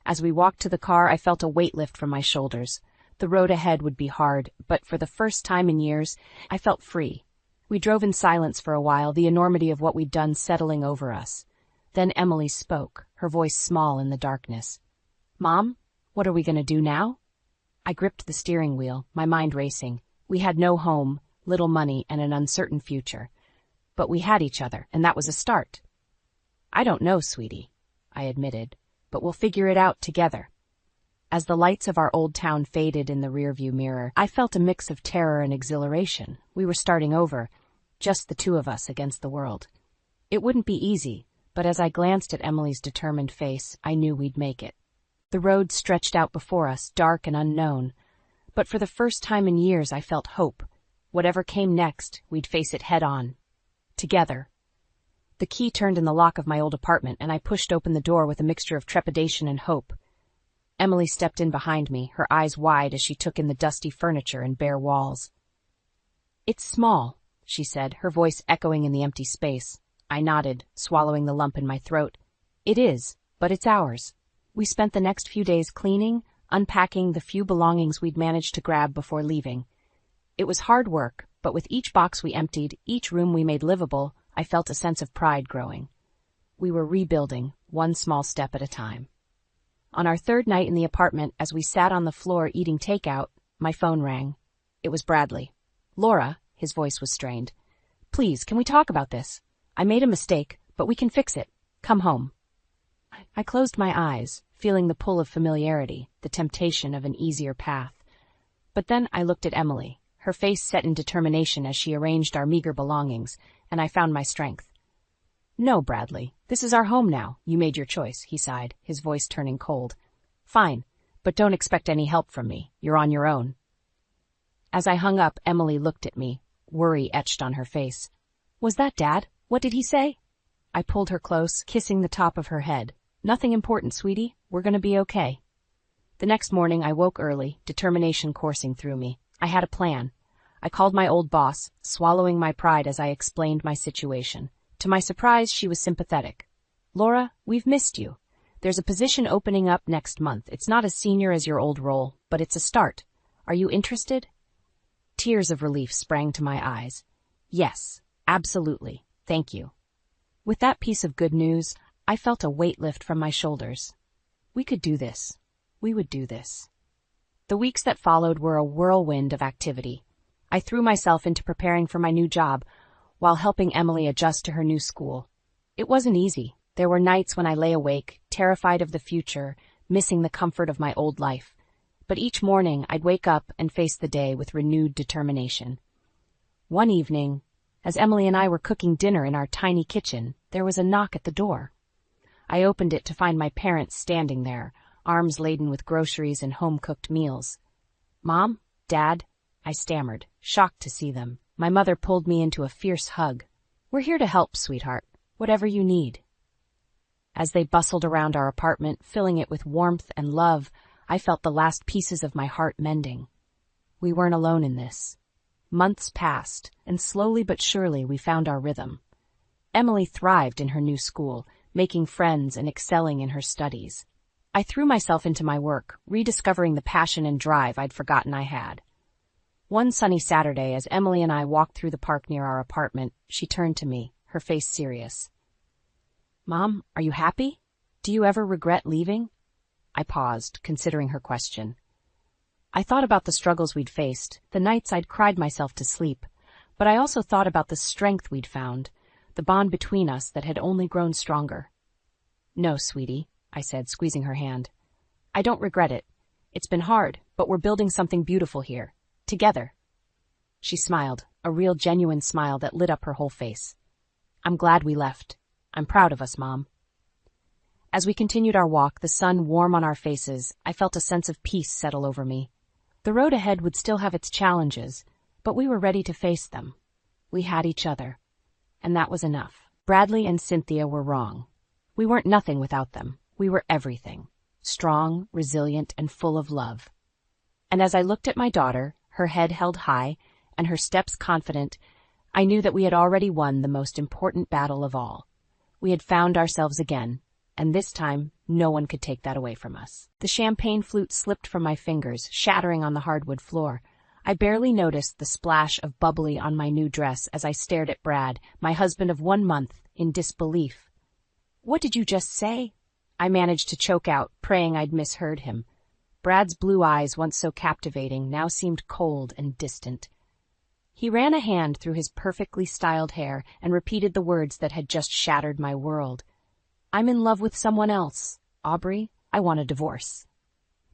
As we walked to the car, I felt a weight lift from my shoulders. The road ahead would be hard, but for the first time in years, I felt free. We drove in silence for a while, the enormity of what we'd done settling over us. Then Emily spoke, her voice small in the darkness. "Mom, what are we going to do now?" I gripped the steering wheel, my mind racing. We had no home, little money, and an uncertain future. But we had each other, and that was a start. "I don't know, sweetie," I admitted, "but we'll figure it out together." As the lights of our old town faded in the rearview mirror, I felt a mix of terror and exhilaration. We were starting over, just the two of us against the world. It wouldn't be easy, but as I glanced at Emily's determined face, I knew we'd make it. The road stretched out before us, dark and unknown. But for the first time in years, I felt hope. Whatever came next, we'd face it head on. Together. The key turned in the lock of my old apartment, and I pushed open the door with a mixture of trepidation and hope. Emily stepped in behind me, her eyes wide as she took in the dusty furniture and bare walls. "It's small," she said, her voice echoing in the empty space. I nodded, swallowing the lump in my throat. "It is, but it's ours." We spent the next few days cleaning, unpacking the few belongings we'd managed to grab before leaving. It was hard work, but with each box we emptied, each room we made livable, I felt a sense of pride growing. We were rebuilding, one small step at a time. On our third night in the apartment, as we sat on the floor eating takeout, my phone rang. It was Bradley. "Laura," his voice was strained. "Please, can we talk about this? I made a mistake, but we can fix it. Come home." I closed my eyes, feeling the pull of familiarity, the temptation of an easier path. But then I looked at Emily, her face set in determination as she arranged our meager belongings, and I found my strength. "No, Bradley, this is our home now. You made your choice," he sighed, his voice turning cold. "Fine, but don't expect any help from me. You're on your own." As I hung up, Emily looked at me, worry etched on her face. "Was that Dad? What did he say?" I pulled her close, kissing the top of her head. "Nothing important, sweetie. We're going to be okay." The next morning I woke early, determination coursing through me. I had a plan. I called my old boss, swallowing my pride as I explained my situation. To my surprise, she was sympathetic. "Laura, we've missed you. There's a position opening up next month. It's not as senior as your old role, but it's a start. Are you interested?" Tears of relief sprang to my eyes. "Yes, absolutely. Thank you." With that piece of good news, I felt a weight lift from my shoulders. We could do this. We would do this. The weeks that followed were a whirlwind of activity. I threw myself into preparing for my new job, while helping Emily adjust to her new school. It wasn't easy. There were nights when I lay awake, terrified of the future, missing the comfort of my old life. But each morning I'd wake up and face the day with renewed determination. One evening, as Emily and I were cooking dinner in our tiny kitchen, there was a knock at the door. I opened it to find my parents standing there, arms laden with groceries and home-cooked meals. "Mom? Dad?" I stammered, shocked to see them. My mother pulled me into a fierce hug. "We're here to help, sweetheart. Whatever you need." As they bustled around our apartment, filling it with warmth and love, I felt the last pieces of my heart mending. We weren't alone in this. Months passed, and slowly but surely we found our rhythm. Emily thrived in her new school, making friends and excelling in her studies. I threw myself into my work, rediscovering the passion and drive I'd forgotten I had. One sunny Saturday, as Emily and I walked through the park near our apartment, she turned to me, her face serious. "Mom, are you happy? Do you ever regret leaving?" I paused, considering her question. I thought about the struggles we'd faced, the nights I'd cried myself to sleep, but I also thought about the strength we'd found, the bond between us that had only grown stronger. "No, sweetie," I said, squeezing her hand. "I don't regret it. It's been hard, but we're building something beautiful here. Together." She smiled, a real genuine smile that lit up her whole face. "I'm glad we left. I'm proud of us, Mom." As we continued our walk, the sun warm on our faces, I felt a sense of peace settle over me. The road ahead would still have its challenges, but we were ready to face them. We had each other, and that was enough. Bradley and Cynthia were wrong. We weren't nothing without them. We were everything, strong, resilient, and full of love. And as I looked at my daughter, her head held high, and her steps confident, I knew that we had already won the most important battle of all. We had found ourselves again, and this time, no one could take that away from us. The champagne flute slipped from my fingers, shattering on the hardwood floor. I barely noticed the splash of bubbly on my new dress as I stared at Brad, my husband of 1 month, in disbelief. "What did you just say?" I managed to choke out, praying I'd misheard him. Brad's blue eyes, once so captivating, now seemed cold and distant. He ran a hand through his perfectly styled hair and repeated the words that had just shattered my world. "I'm in love with someone else. Aubrey, I want a divorce."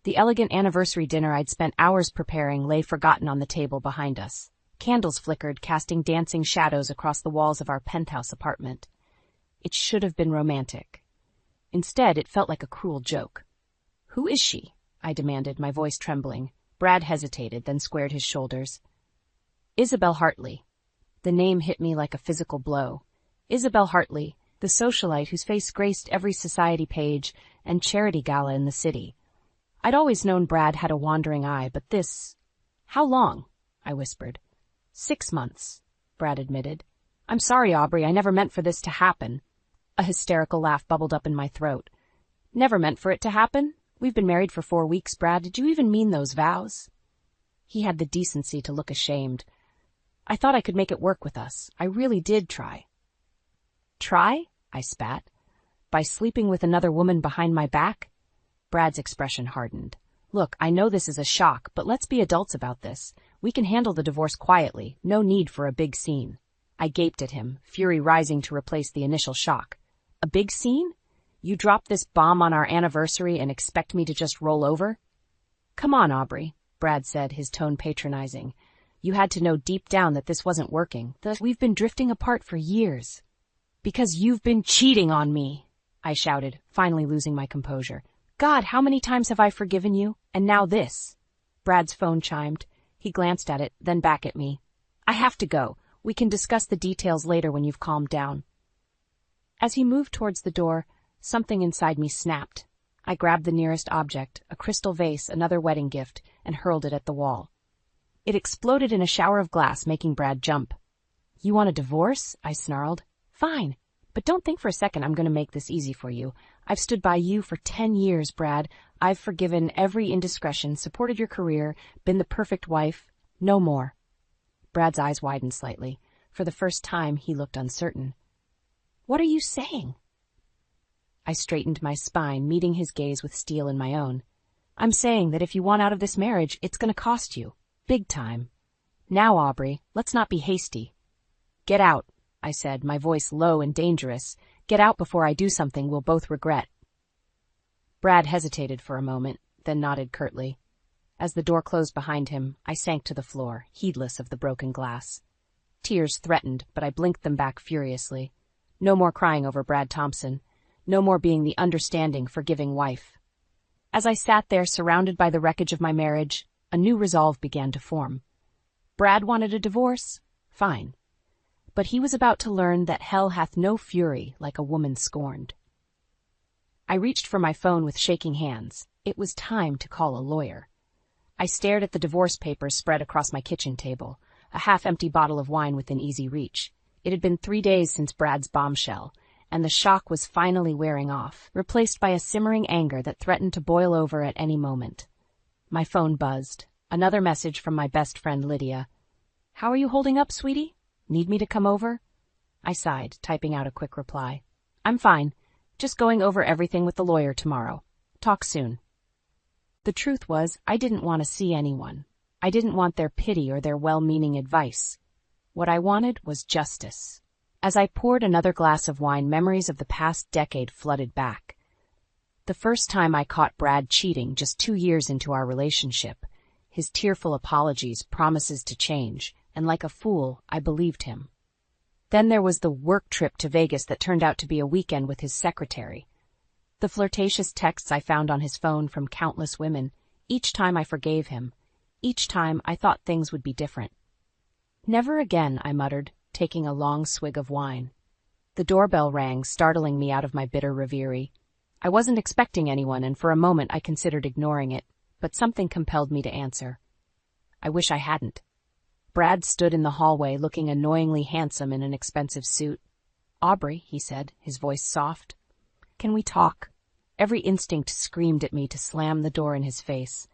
The elegant anniversary dinner I'd spent hours preparing lay forgotten on the table behind us. Candles flickered, casting dancing shadows across the walls of our penthouse apartment. It should have been romantic. Instead, it felt like a cruel joke. "Who is she?" I demanded, my voice trembling. Brad hesitated, then squared his shoulders. "Isabel Hartley." The name hit me like a physical blow. Isabel Hartley, the socialite whose face graced every society page and charity gala in the city. I'd always known Brad had a wandering eye, but this... "How long?" I whispered. 6 months, Brad admitted. "I'm sorry, Aubrey, I never meant for this to happen." A hysterical laugh bubbled up in my throat. "Never meant for it to happen? We've been married for 4 weeks, Brad. Did you even mean those vows?" He had the decency to look ashamed. "I thought I could make it work with us. I really did try." "Try?" I spat. "By sleeping with another woman behind my back?" Brad's expression hardened. "Look, I know this is a shock, but let's be adults about this. We can handle the divorce quietly. No need for a big scene." I gaped at him, fury rising to replace the initial shock. "A big scene? You dropped this bomb on our anniversary and expect me to just roll over?" "Come on, Aubrey," Brad said, his tone patronizing. "You had to know deep down that this wasn't working. We've been drifting apart for years." "Because you've been cheating on me," I shouted, finally losing my composure. "God, how many times have I forgiven you? And now this." Brad's phone chimed. He glanced at it, then back at me. "I have to go. We can discuss the details later when you've calmed down." As he moved towards the door, something inside me snapped. I grabbed the nearest object, a crystal vase, another wedding gift, and hurled it at the wall. It exploded in a shower of glass, making Brad jump. "You want a divorce?" I snarled. "Fine. But don't think for a second I'm going to make this easy for you. I've stood by you for 10 years, Brad. I've forgiven every indiscretion, supported your career, been the perfect wife. No more." Brad's eyes widened slightly. For the first time, he looked uncertain. "What are you saying?" I straightened my spine, meeting his gaze with steel in my own. "I'm saying that if you want out of this marriage, it's going to cost you. Big time. Now, Aubrey, let's not be hasty." "Get out," I said, my voice low and dangerous. "Get out before I do something we'll both regret." Brad hesitated for a moment, then nodded curtly. As the door closed behind him, I sank to the floor, heedless of the broken glass. Tears threatened, but I blinked them back furiously. No more crying over Brad Thompson. No more being the understanding, forgiving wife. As I sat there, surrounded by the wreckage of my marriage, a new resolve began to form. Brad wanted a divorce? Fine. But he was about to learn that hell hath no fury like a woman scorned. I reached for my phone with shaking hands. It was time to call a lawyer. I stared at the divorce papers spread across my kitchen table, a half-empty bottle of wine within easy reach. It had been 3 days since Brad's bombshell, and the shock was finally wearing off, replaced by a simmering anger that threatened to boil over at any moment. My phone buzzed. Another message from my best friend Lydia. "How are you holding up, sweetie? Need me to come over?" I sighed, typing out a quick reply. "I'm fine. Just going over everything with the lawyer tomorrow. Talk soon." The truth was, I didn't want to see anyone. I didn't want their pity or their well-meaning advice. What I wanted was justice. As I poured another glass of wine, memories of the past decade flooded back. The first time I caught Brad cheating, just 2 years into our relationship. His tearful apologies, promises to change, and like a fool, I believed him. Then there was the work trip to Vegas that turned out to be a weekend with his secretary. The flirtatious texts I found on his phone from countless women. Each time I forgave him. Each time I thought things would be different. "Never again," I muttered, taking a long swig of wine. The doorbell rang, startling me out of my bitter reverie. I wasn't expecting anyone, and for a moment I considered ignoring it, but something compelled me to answer. I wish I hadn't. Brad stood in the hallway, looking annoyingly handsome in an expensive suit. "Aubrey," he said, his voice soft. "Can we talk?" Every instinct screamed at me to slam the door in his face.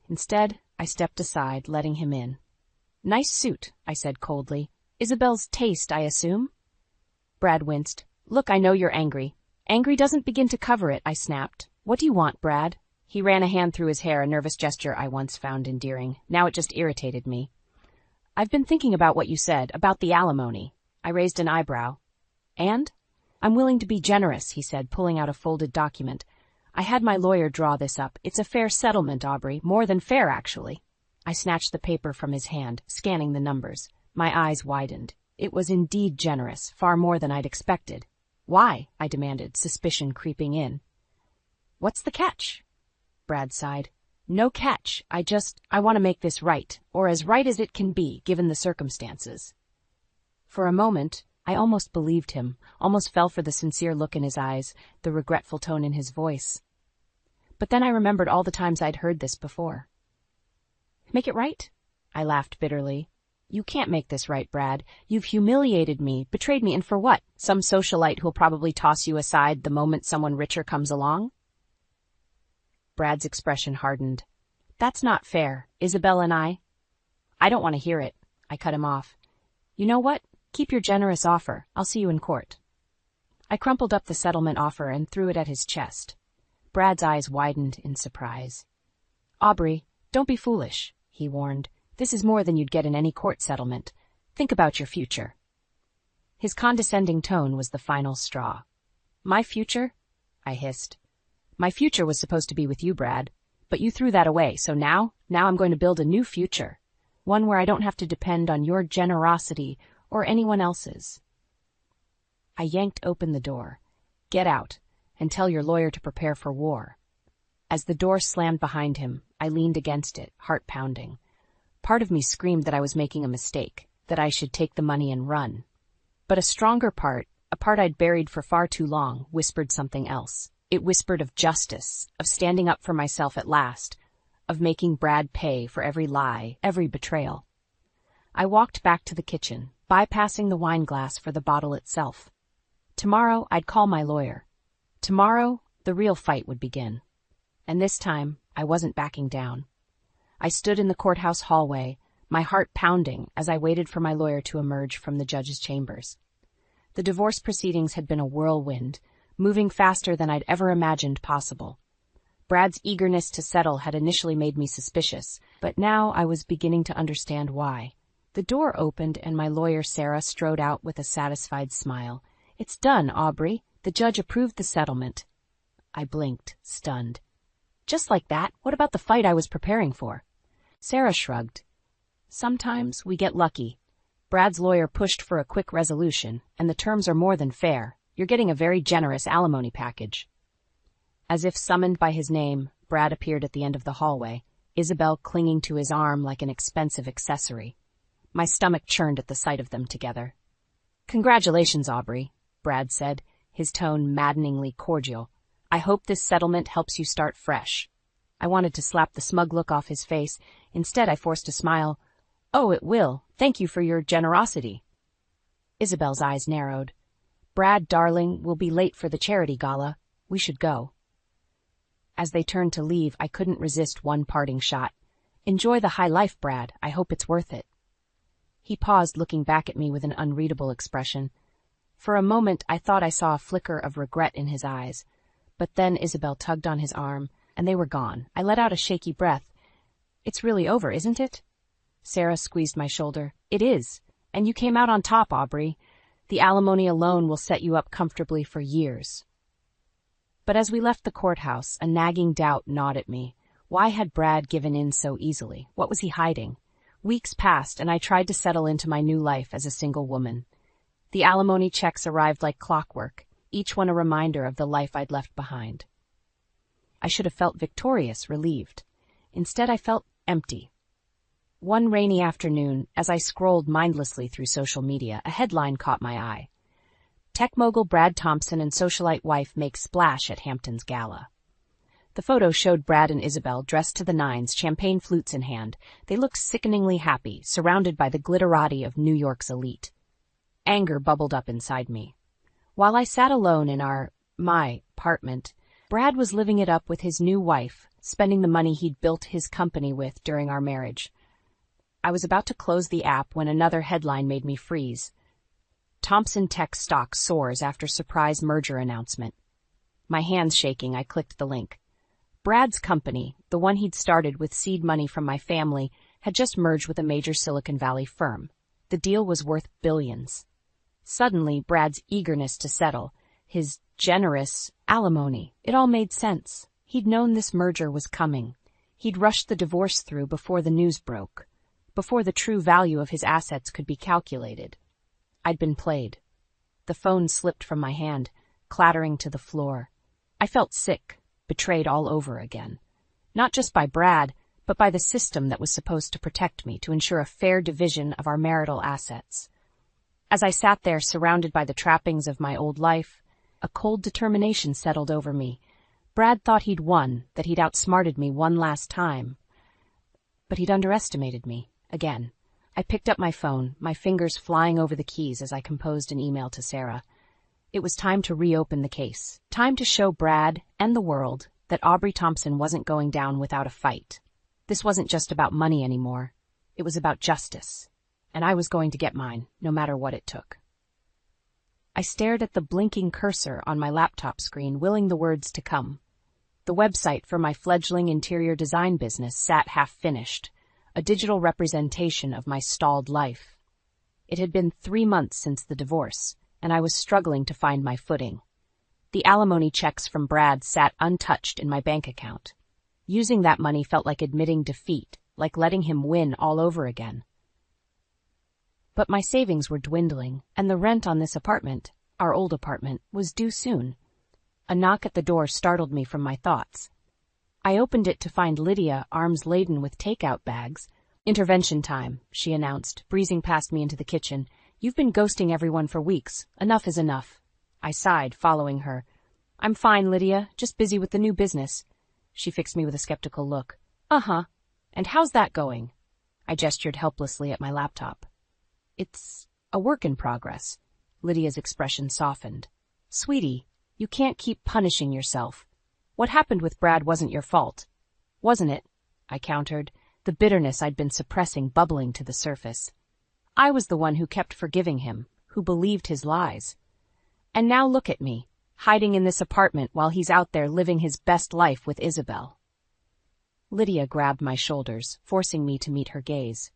Instead, I stepped aside, letting him in. "Nice suit," I said coldly. "Isabel's taste, I assume?" Brad winced. "Look, I know you're angry." "Angry doesn't begin to cover it," I snapped. "What do you want, Brad?" He ran a hand through his hair, a nervous gesture I once found endearing. Now it just irritated me. "I've been thinking about what you said, about the alimony." I raised an eyebrow. "And?" "I'm willing to be generous," he said, pulling out a folded document. "I had my lawyer draw this up. It's a fair settlement, Aubrey. More than fair, actually." I snatched the paper from his hand, scanning the numbers. My eyes widened. It was indeed generous, far more than I'd expected. "Why?" I demanded, suspicion creeping in. "What's the catch?" Brad sighed. "No catch. I want to make this right, or as right as it can be, given the circumstances." For a moment, I almost believed him, almost fell for the sincere look in his eyes, the regretful tone in his voice. But then I remembered all the times I'd heard this before. "Make it right?" I laughed bitterly. "You can't make this right, Brad. You've humiliated me, betrayed me, and for what? Some socialite who'll probably toss you aside the moment someone richer comes along?" Brad's expression hardened. "That's not fair. Isabel and I—" "I don't want to hear it." I cut him off. "You know what? Keep your generous offer. I'll see you in court." I crumpled up the settlement offer and threw it at his chest. Brad's eyes widened in surprise. "Aubrey, don't be foolish," he warned. "This is more than you'd get in any court settlement. Think about your future." His condescending tone was the final straw. "My future?" I hissed. "My future was supposed to be with you, Brad. But you threw that away, so now I'm going to build a new future. One where I don't have to depend on your generosity or anyone else's." I yanked open the door. "Get out, and tell your lawyer to prepare for war." As the door slammed behind him, I leaned against it, heart pounding. Part of me screamed that I was making a mistake, that I should take the money and run. But a stronger part, a part I'd buried for far too long, whispered something else. It whispered of justice, of standing up for myself at last, of making Brad pay for every lie, every betrayal. I walked back to the kitchen, bypassing the wine glass for the bottle itself. Tomorrow I'd call my lawyer. Tomorrow the real fight would begin. And this time I wasn't backing down. I stood in the courthouse hallway, my heart pounding as I waited for my lawyer to emerge from the judge's chambers. The divorce proceedings had been a whirlwind, moving faster than I'd ever imagined possible. Brad's eagerness to settle had initially made me suspicious, but now I was beginning to understand why. The door opened and my lawyer Sarah strode out with a satisfied smile. "It's done, Aubrey. The judge approved the settlement." I blinked, stunned. "Just like that? What about the fight I was preparing for?" Sarah shrugged. "Sometimes we get lucky. Brad's lawyer pushed for a quick resolution, and the terms are more than fair. You're getting a very generous alimony package." As if summoned by his name, Brad appeared at the end of the hallway, Isabel clinging to his arm like an expensive accessory. My stomach churned at the sight of them together. "Congratulations, Aubrey," Brad said, his tone maddeningly cordial. "I hope this settlement helps you start fresh." I wanted to slap the smug look off his face. Instead, I forced a smile. "Oh, it will. Thank you for your generosity." Isabel's eyes narrowed. "Brad, darling, we'll be late for the charity gala. We should go." As they turned to leave, I couldn't resist one parting shot. "Enjoy the high life, Brad. I hope it's worth it." He paused, looking back at me with an unreadable expression. For a moment, I thought I saw a flicker of regret in his eyes. But then Isabel tugged on his arm, and they were gone. I let out a shaky breath. "It's really over, isn't it?" Sarah squeezed my shoulder. "It is. And you came out on top, Aubrey. The alimony alone will set you up comfortably for years." But as we left the courthouse, a nagging doubt gnawed at me. Why had Brad given in so easily? What was he hiding? Weeks passed, and I tried to settle into my new life as a single woman. The alimony checks arrived like clockwork, each one a reminder of the life I'd left behind. I should have felt victorious, relieved. Instead, I felt empty. One rainy afternoon, as I scrolled mindlessly through social media, a headline caught my eye. "Tech mogul Brad Thompson and socialite wife make splash at Hampton's gala." The photo showed Brad and Isabel dressed to the nines, champagne flutes in hand. They looked sickeningly happy, surrounded by the glitterati of New York's elite. Anger bubbled up inside me. While I sat alone in my apartment, Brad was living it up with his new wife, spending the money he'd built his company with during our marriage. I was about to close the app when another headline made me freeze. "Thompson Tech stock soars after surprise merger announcement." My hands shaking, I clicked the link. Brad's company, the one he'd started with seed money from my family, had just merged with a major Silicon Valley firm. The deal was worth billions. Suddenly, Brad's eagerness to settle, his generous alimony, it all made sense. He'd known this merger was coming. He'd rushed the divorce through before the news broke, before the true value of his assets could be calculated. I'd been played. The phone slipped from my hand, clattering to the floor. I felt sick, betrayed all over again. Not just by Brad, but by the system that was supposed to protect me, to ensure a fair division of our marital assets. As I sat there, surrounded by the trappings of my old life, a cold determination settled over me. Brad thought he'd won, that he'd outsmarted me one last time. But he'd underestimated me, again. I picked up my phone, my fingers flying over the keys as I composed an email to Sarah. It was time to reopen the case. Time to show Brad and the world that Aubrey Thompson wasn't going down without a fight. This wasn't just about money anymore. It was about justice. And I was going to get mine, no matter what it took. I stared at the blinking cursor on my laptop screen, willing the words to come. The website for my fledgling interior design business sat half-finished, a digital representation of my stalled life. It had been 3 months since the divorce, and I was struggling to find my footing. The alimony checks from Brad sat untouched in my bank account. Using that money felt like admitting defeat, like letting him win all over again. But my savings were dwindling, and the rent on this apartment, our old apartment, was due soon. A knock at the door startled me from my thoughts. I opened it to find Lydia, arms laden with takeout bags. "Intervention time," she announced, breezing past me into the kitchen. "You've been ghosting everyone for weeks. Enough is enough." I sighed, following her. "I'm fine, Lydia, just busy with the new business." She fixed me with a skeptical look. "Uh-huh. And how's that going?" I gestured helplessly at my laptop. "It's a work in progress." Lydia's expression softened. "Sweetie, you can't keep punishing yourself. What happened with Brad wasn't your fault." "Wasn't it?" I countered, the bitterness I'd been suppressing bubbling to the surface. I was the one who kept forgiving him, who believed his lies. And now look at me, hiding in this apartment while he's out there living his best life with Isabel. Lydia grabbed my shoulders, forcing me to meet her gaze.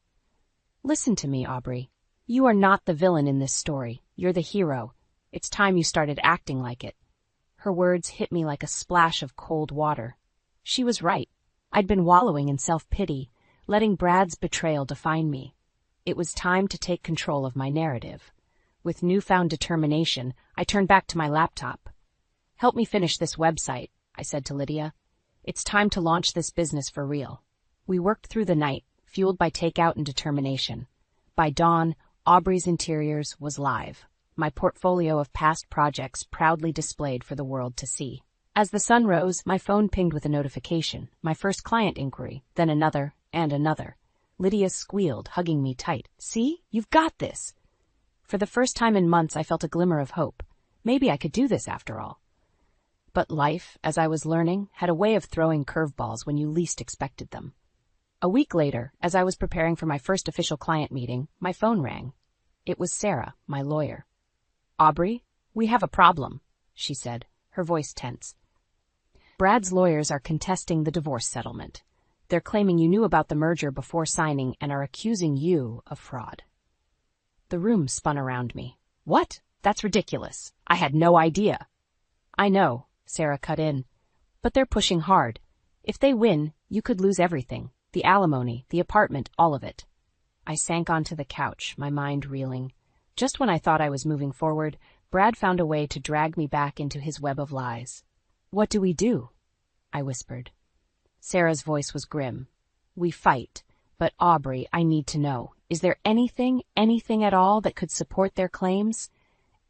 "Listen to me, Aubrey. You are not the villain in this story. You're the hero. It's time you started acting like it." Her words hit me like a splash of cold water. She was right. I'd been wallowing in self-pity, letting Brad's betrayal define me. It was time to take control of my narrative. With newfound determination, I turned back to my laptop. "Help me finish this website," I said to Lydia. "It's time to launch this business for real." We worked through the night, fueled by takeout and determination. By dawn, Aubrey's Interiors was live, my portfolio of past projects proudly displayed for the world to see. As the sun rose, my phone pinged with a notification, my first client inquiry, then another and another. Lydia squealed, hugging me tight. "See? You've got this!" For the first time in months, I felt a glimmer of hope. Maybe I could do this after all. But life, as I was learning, had a way of throwing curveballs when you least expected them. A week later, as I was preparing for my first official client meeting, my phone rang. It was Sarah, my lawyer. "Aubrey, we have a problem," she said, her voice tense. "Brad's lawyers are contesting the divorce settlement. They're claiming you knew about the merger before signing and are accusing you of fraud." The room spun around me. "What? That's ridiculous. I had no idea." "I know," Sarah cut in, "but they're pushing hard. If they win, you could lose everything. The alimony, the apartment, all of it." I sank onto the couch, my mind reeling. Just when I thought I was moving forward, Brad found a way to drag me back into his web of lies. "What do we do?" I whispered. Sarah's voice was grim. "We fight. But Aubrey, I need to know. Is there anything at all that could support their claims?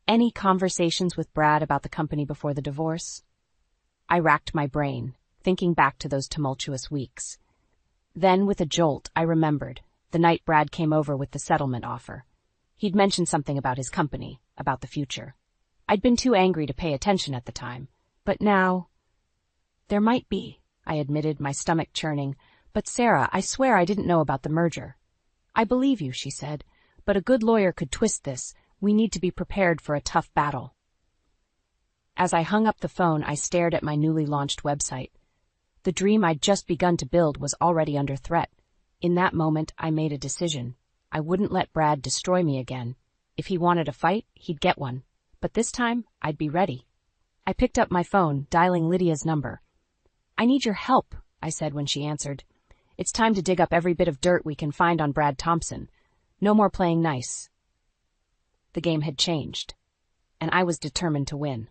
Any conversations with Brad about the company before the divorce?" I racked my brain, thinking back to those tumultuous weeks. Then, with a jolt, I remembered, the night Brad came over with the settlement offer. He'd mentioned something about his company, about the future. I'd been too angry to pay attention at the time, but now... "There might be," I admitted, my stomach churning, "but Sarah, I swear I didn't know about the merger." "I believe you," she said, "but a good lawyer could twist this. We need to be prepared for a tough battle." As I hung up the phone, I stared at my newly launched website. The dream I'd just begun to build was already under threat. In that moment, I made a decision. I wouldn't let Brad destroy me again. If he wanted a fight, he'd get one. But this time, I'd be ready. I picked up my phone, dialing Lydia's number. "I need your help," I said when she answered. "It's time to dig up every bit of dirt we can find on Brad Thompson. No more playing nice." The game had changed, and I was determined to win.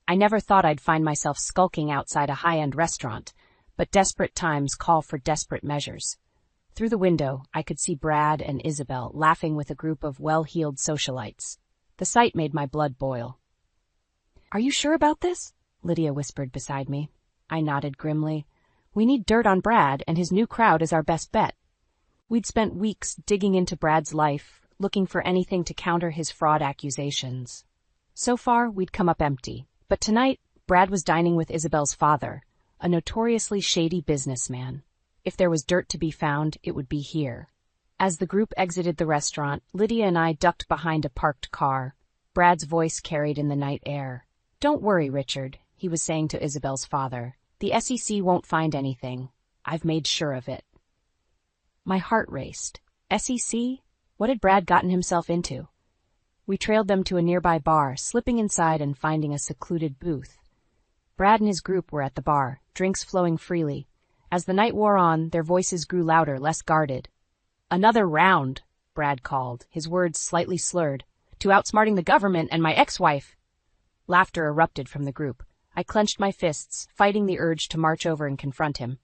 I never thought I'd find myself skulking outside a high-end restaurant, but desperate times call for desperate measures. Through the window, I could see Brad and Isabel laughing with a group of well-heeled socialites. The sight made my blood boil. "Are you sure about this?" Lydia whispered beside me. I nodded grimly. "We need dirt on Brad, and his new crowd is our best bet." We'd spent weeks digging into Brad's life, looking for anything to counter his fraud accusations. So far, we'd come up empty. But tonight, Brad was dining with Isabel's father, a notoriously shady businessman. If there was dirt to be found, it would be here. As the group exited the restaurant, Lydia and I ducked behind a parked car. Brad's voice carried in the night air. "Don't worry, Richard," he was saying to Isabel's father. "The SEC won't find anything. I've made sure of it." My heart raced. SEC? What had Brad gotten himself into? We trailed them to a nearby bar, slipping inside and finding a secluded booth. Brad and his group were at the bar, drinks flowing freely. As the night wore on, their voices grew louder, less guarded. "Another round," Brad called, his words slightly slurred, "to outsmarting the government and my ex-wife." Laughter erupted from the group. I clenched my fists, fighting the urge to march over and confront him.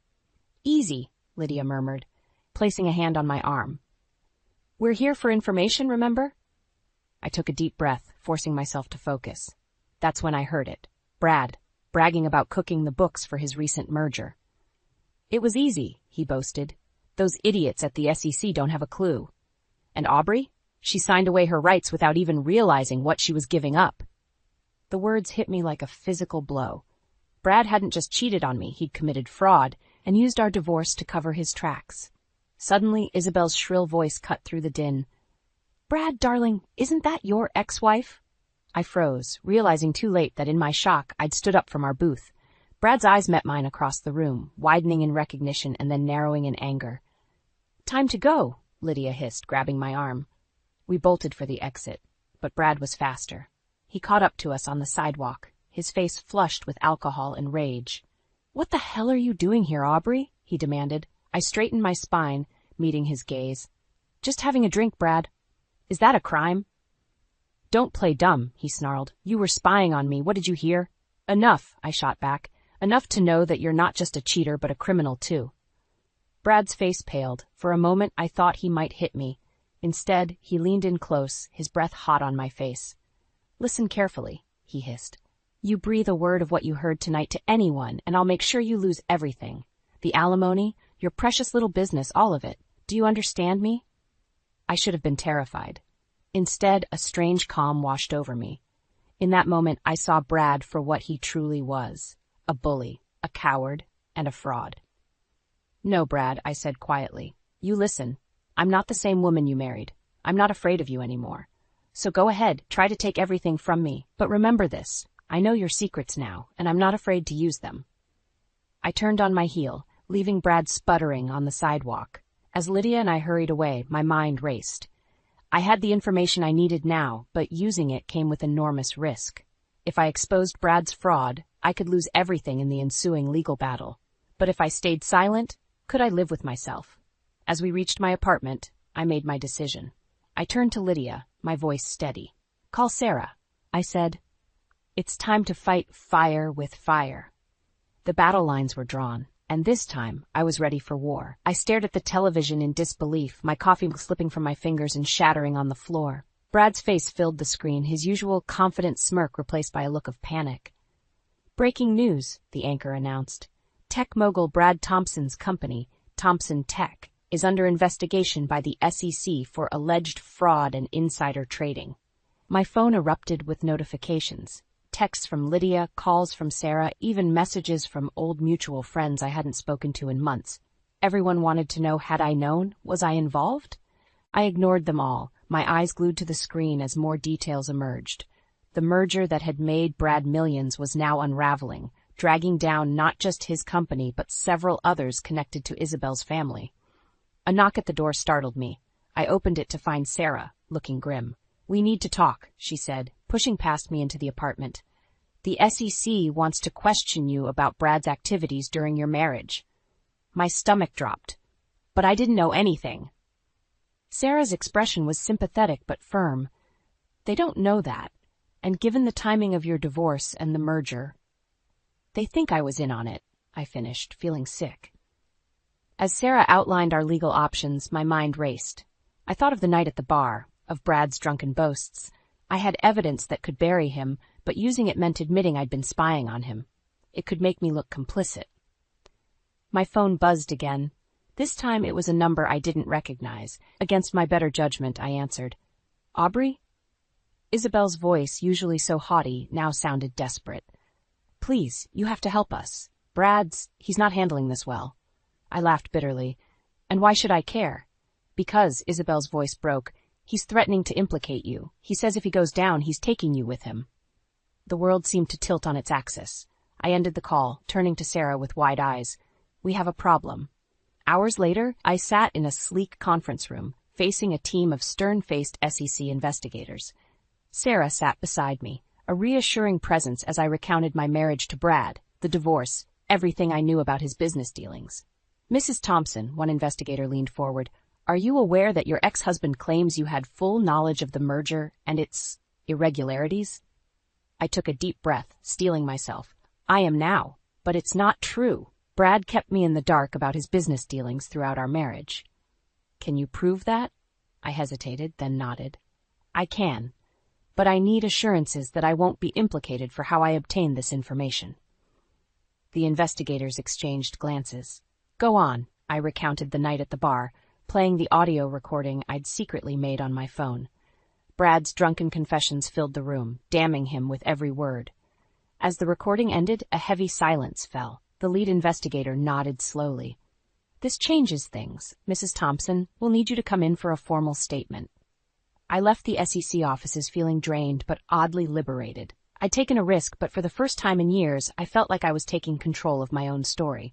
"Easy," Lydia murmured, placing a hand on my arm. "We're here for information, remember?" I took a deep breath, forcing myself to focus. That's when I heard it. Brad, bragging about cooking the books for his recent merger. "It was easy," he boasted. "Those idiots at the SEC don't have a clue. And Aubrey? She signed away her rights without even realizing what she was giving up." The words hit me like a physical blow. Brad hadn't just cheated on me, he'd committed fraud and used our divorce to cover his tracks. Suddenly, Isabel's shrill voice cut through the din. "Brad, darling, isn't that your ex-wife?" I froze, realizing too late that in my shock I'd stood up from our booth. Brad's eyes met mine across the room, widening in recognition and then narrowing in anger. "Time to go," Lydia hissed, grabbing my arm. We bolted for the exit, but Brad was faster. He caught up to us on the sidewalk, his face flushed with alcohol and rage. "What the hell are you doing here, Aubrey?" he demanded. I straightened my spine, meeting his gaze. "Just having a drink, Brad." "Is that a crime?" "Don't play dumb," he snarled. "You were spying on me. What did you hear?" "Enough," I shot back. "Enough to know that you're not just a cheater, but a criminal, too." Brad's face paled. For a moment, I thought he might hit me. Instead, he leaned in close, his breath hot on my face. "Listen carefully," he hissed. You breathe a word of what you heard tonight to anyone, and I'll make sure you lose everything. The alimony, your precious little business, all of it. Do you understand me? I should have been terrified. Instead, a strange calm washed over me. In that moment, I saw Brad for what he truly was. A bully, a coward, and a fraud. No, Brad, I said quietly. You listen. I'm not the same woman you married. I'm not afraid of you anymore. So go ahead, try to take everything from me. But remember this. I know your secrets now, and I'm not afraid to use them. I turned on my heel, leaving Brad sputtering on the sidewalk. As Lydia and I hurried away, my mind raced. I had the information I needed now, but using it came with enormous risk. If I exposed Brad's fraud, I could lose everything in the ensuing legal battle. But if I stayed silent, could I live with myself? As we reached my apartment, I made my decision. I turned to Lydia, my voice steady. Call Sarah, I said. It's time to fight fire with fire. The battle lines were drawn, and this time I was ready for war. I stared at the television in disbelief, my coffee slipping from my fingers and shattering on the floor. Brad's face filled the screen, his usual confident smirk replaced by a look of panic. Breaking news, the anchor announced. Tech mogul Brad Thompson's company, Thompson Tech, is under investigation by the SEC for alleged fraud and insider trading. My phone erupted with notifications. Texts from Lydia, calls from Sarah, even messages from old mutual friends I hadn't spoken to in months. Everyone wanted to know, had I known? Was I involved? I ignored them all, my eyes glued to the screen as more details emerged. The merger that had made Brad millions was now unraveling, dragging down not just his company but several others connected to Isabel's family. A knock at the door startled me. I opened it to find Sarah, looking grim. We need to talk, she said, pushing past me into the apartment. The SEC wants to question you about Brad's activities during your marriage. My stomach dropped. But I didn't know anything. Sarah's expression was sympathetic but firm. They don't know that, and given the timing of your divorce and the merger, they think I was in on it, I finished, feeling sick. As Sarah outlined our legal options, my mind raced. I thought of the night at the bar, of Brad's drunken boasts. I had evidence that could bury him, but using it meant admitting I'd been spying on him. It could make me look complicit. My phone buzzed again. This time it was a number I didn't recognize. Against my better judgment, I answered. Aubrey? Isabel's voice, usually so haughty, now sounded desperate. Please, you have to help us. He's not handling this well. I laughed bitterly. And why should I care? Because, Isabel's voice broke, he's threatening to implicate you. He says if he goes down, he's taking you with him. The world seemed to tilt on its axis. I ended the call, turning to Sarah with wide eyes. We have a problem. Hours later, I sat in a sleek conference room, facing a team of stern-faced SEC investigators. Sarah sat beside me, a reassuring presence as I recounted my marriage to Brad, the divorce, everything I knew about his business dealings. Mrs. Thompson, one investigator leaned forward, are you aware that your ex-husband claims you had full knowledge of the merger and its irregularities? I took a deep breath, steeling myself. I am now, but it's not true. Brad kept me in the dark about his business dealings throughout our marriage. Can you prove that? I hesitated, then nodded. I can, but I need assurances that I won't be implicated for how I obtained this information. The investigators exchanged glances. Go on, I recounted the night at the bar, playing the audio recording I'd secretly made on my phone. Brad's drunken confessions filled the room, damning him with every word. As the recording ended, a heavy silence fell. The lead investigator nodded slowly. This changes things. Mrs. Thompson, we'll need you to come in for a formal statement. I left the SEC offices feeling drained but oddly liberated. I'd taken a risk, but for the first time in years, I felt like I was taking control of my own story.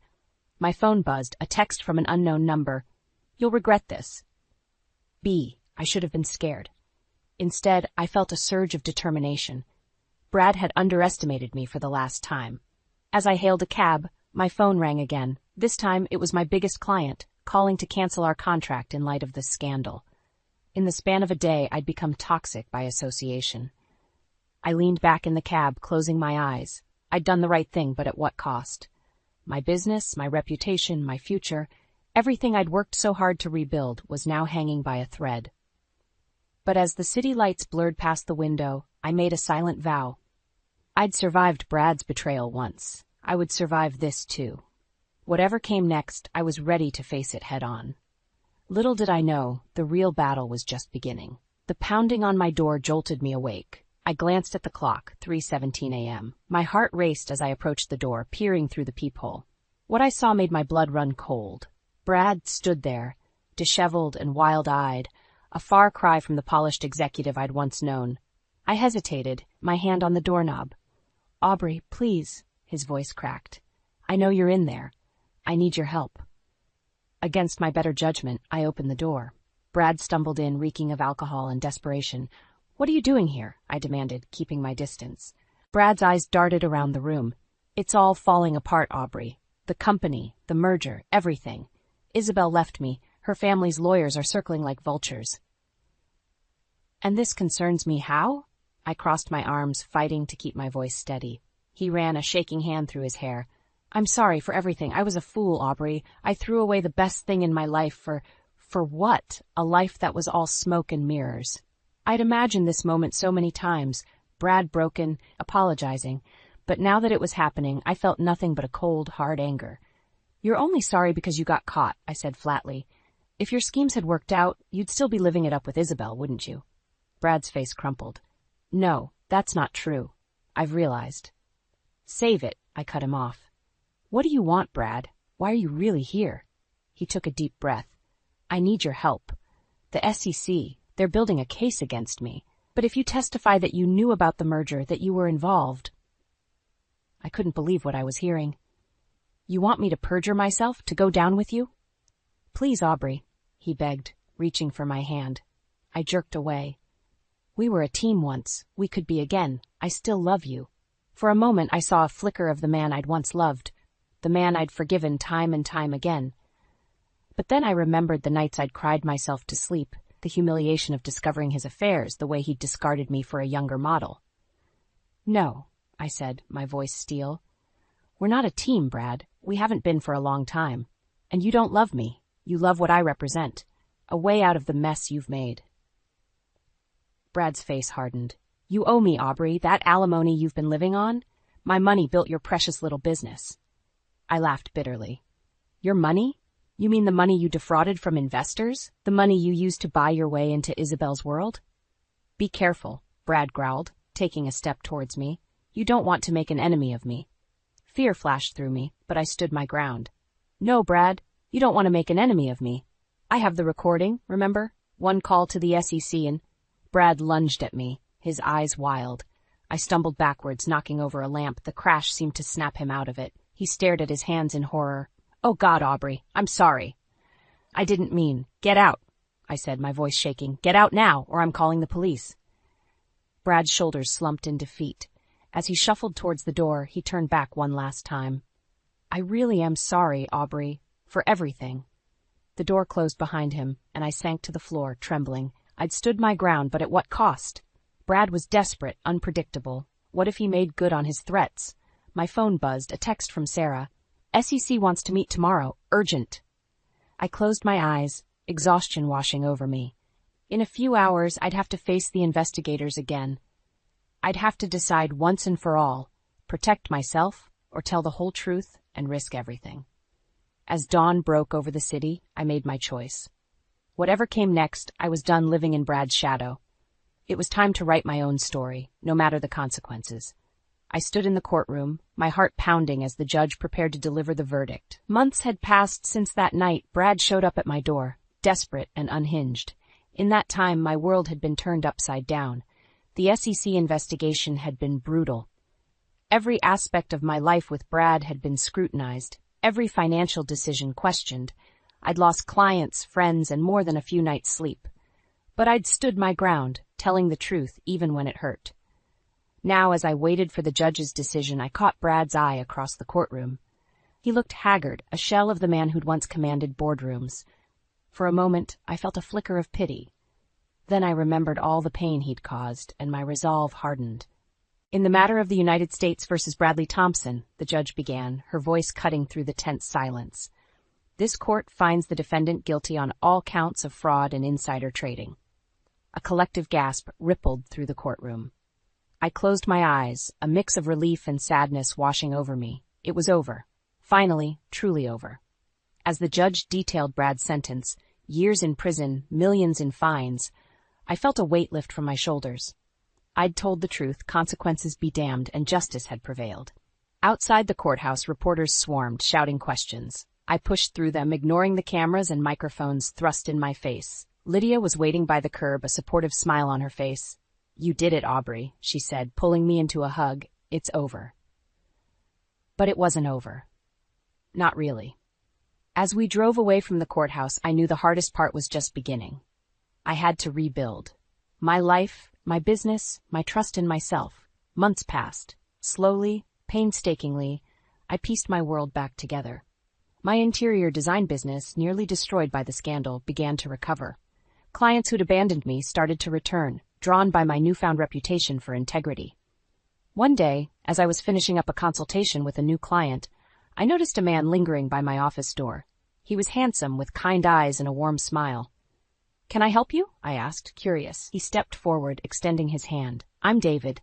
My phone buzzed, a text from an unknown number. You'll regret this. I should have been scared. Instead, I felt a surge of determination. Brad had underestimated me for the last time. As I hailed a cab, my phone rang again. This time, it was my biggest client, calling to cancel our contract in light of the scandal. In the span of a day, I'd become toxic by association. I leaned back in the cab, closing my eyes. I'd done the right thing, but at what cost? My business, my reputation, my future, everything I'd worked so hard to rebuild was now hanging by a thread. But as the city lights blurred past the window, I made a silent vow. I'd survived Brad's betrayal once. I would survive this too. Whatever came next, I was ready to face it head on. Little did I know, the real battle was just beginning. The pounding on my door jolted me awake. I glanced at the clock, 3:17 a.m. My heart raced as I approached the door, peering through the peephole. What I saw made my blood run cold. Brad stood there, disheveled and wild-eyed, a far cry from the polished executive I'd once known. I hesitated, my hand on the doorknob. "Aubrey, please," his voice cracked. "I know you're in there. I need your help." Against my better judgment, I opened the door. Brad stumbled in, reeking of alcohol and desperation. "What are you doing here?" I demanded, keeping my distance. Brad's eyes darted around the room. "It's all falling apart, Aubrey. The company, the merger, everything. Isabel left me. Her family's lawyers are circling like vultures." "And this concerns me how?" I crossed my arms, fighting to keep my voice steady. He ran a shaking hand through his hair. "I'm sorry for everything. I was a fool, Aubrey. I threw away the best thing in my life for what? A life that was all smoke and mirrors." I'd imagined this moment so many times, Brad broken, apologizing, but now that it was happening, I felt nothing but a cold, hard anger. "You're only sorry because you got caught," I said flatly. "If your schemes had worked out, you'd still be living it up with Isabel, wouldn't you?" Brad's face crumpled. "No, that's not true. I've realized." "Save it," I cut him off. "What do you want, Brad? Why are you really here?" He took a deep breath. "I need your help. The SEC, they're building a case against me. But if you testify that you knew about the merger, that you were involved..." I couldn't believe what I was hearing. "You want me to perjure myself, to go down with you?" "Please, Aubrey," he begged, reaching for my hand. I jerked away. "We were a team once. We could be again. I still love you." For a moment I saw a flicker of the man I'd once loved, the man I'd forgiven time and time again. But then I remembered the nights I'd cried myself to sleep, the humiliation of discovering his affairs, the way he'd discarded me for a younger model. "No," I said, my voice steel. "We're not a team, Brad. We haven't been for a long time. And you don't love me. You love what I represent. A way out of the mess you've made." Brad's face hardened. "You owe me, Aubrey, that alimony you've been living on. My money built your precious little business." I laughed bitterly. "Your money? You mean the money you defrauded from investors? The money you used to buy your way into Isabel's world?" "Be careful," Brad growled, taking a step towards me. "You don't want to make an enemy of me." Fear flashed through me, but I stood my ground. "No, Brad, you don't want to make an enemy of me. I have the recording, remember? One call to the SEC and..." Brad lunged at me, his eyes wild. I stumbled backwards, knocking over a lamp. The crash seemed to snap him out of it. He stared at his hands in horror. "Oh God, Aubrey, I'm sorry." "I didn't mean..." "Get out," I said, my voice shaking. "Get out now, or I'm calling the police." Brad's shoulders slumped in defeat. As he shuffled towards the door, he turned back one last time. "I really am sorry, Aubrey, for everything." The door closed behind him, and I sank to the floor, trembling. I'd stood my ground, but at what cost? Brad was desperate, unpredictable. What if he made good on his threats? My phone buzzed, a text from Sarah. "SEC wants to meet tomorrow. Urgent." I closed my eyes, exhaustion washing over me. In a few hours, I'd have to face the investigators again. I'd have to decide once and for all, protect myself or tell the whole truth and risk everything. As dawn broke over the city, I made my choice. Whatever came next, I was done living in Brad's shadow. It was time to write my own story, no matter the consequences. I stood in the courtroom, my heart pounding as the judge prepared to deliver the verdict. Months had passed since that night Brad showed up at my door, desperate and unhinged. In that time, my world had been turned upside down. The SEC investigation had been brutal. Every aspect of my life with Brad had been scrutinized, every financial decision questioned. I'd lost clients, friends, and more than a few nights' sleep. But I'd stood my ground, telling the truth even when it hurt. Now, as I waited for the judge's decision, I caught Brad's eye across the courtroom. He looked haggard, a shell of the man who'd once commanded boardrooms. For a moment, I felt a flicker of pity. Then I remembered all the pain he'd caused, and my resolve hardened. "In the matter of the United States versus Bradley Thompson," the judge began, her voice cutting through the tense silence. "This court finds the defendant guilty on all counts of fraud and insider trading." A collective gasp rippled through the courtroom. I closed my eyes, a mix of relief and sadness washing over me. It was over. Finally, truly over. As the judge detailed Brad's sentence, years in prison, millions in fines, I felt a weight lift from my shoulders. I'd told the truth, consequences be damned, and justice had prevailed. Outside the courthouse, reporters swarmed, shouting questions. I pushed through them, ignoring the cameras and microphones thrust in my face. Lydia was waiting by the curb, a supportive smile on her face. "You did it, Aubrey," she said, pulling me into a hug. "It's over." But it wasn't over. Not really. As we drove away from the courthouse, I knew the hardest part was just beginning. I had to rebuild. My life, my business, my trust in myself. Months passed. Slowly, painstakingly, I pieced my world back together. My interior design business, nearly destroyed by the scandal, began to recover. Clients who'd abandoned me started to return, drawn by my newfound reputation for integrity. One day, as I was finishing up a consultation with a new client, I noticed a man lingering by my office door. He was handsome, with kind eyes and a warm smile. "Can I help you?" I asked, curious. He stepped forward, extending his hand. "I'm David.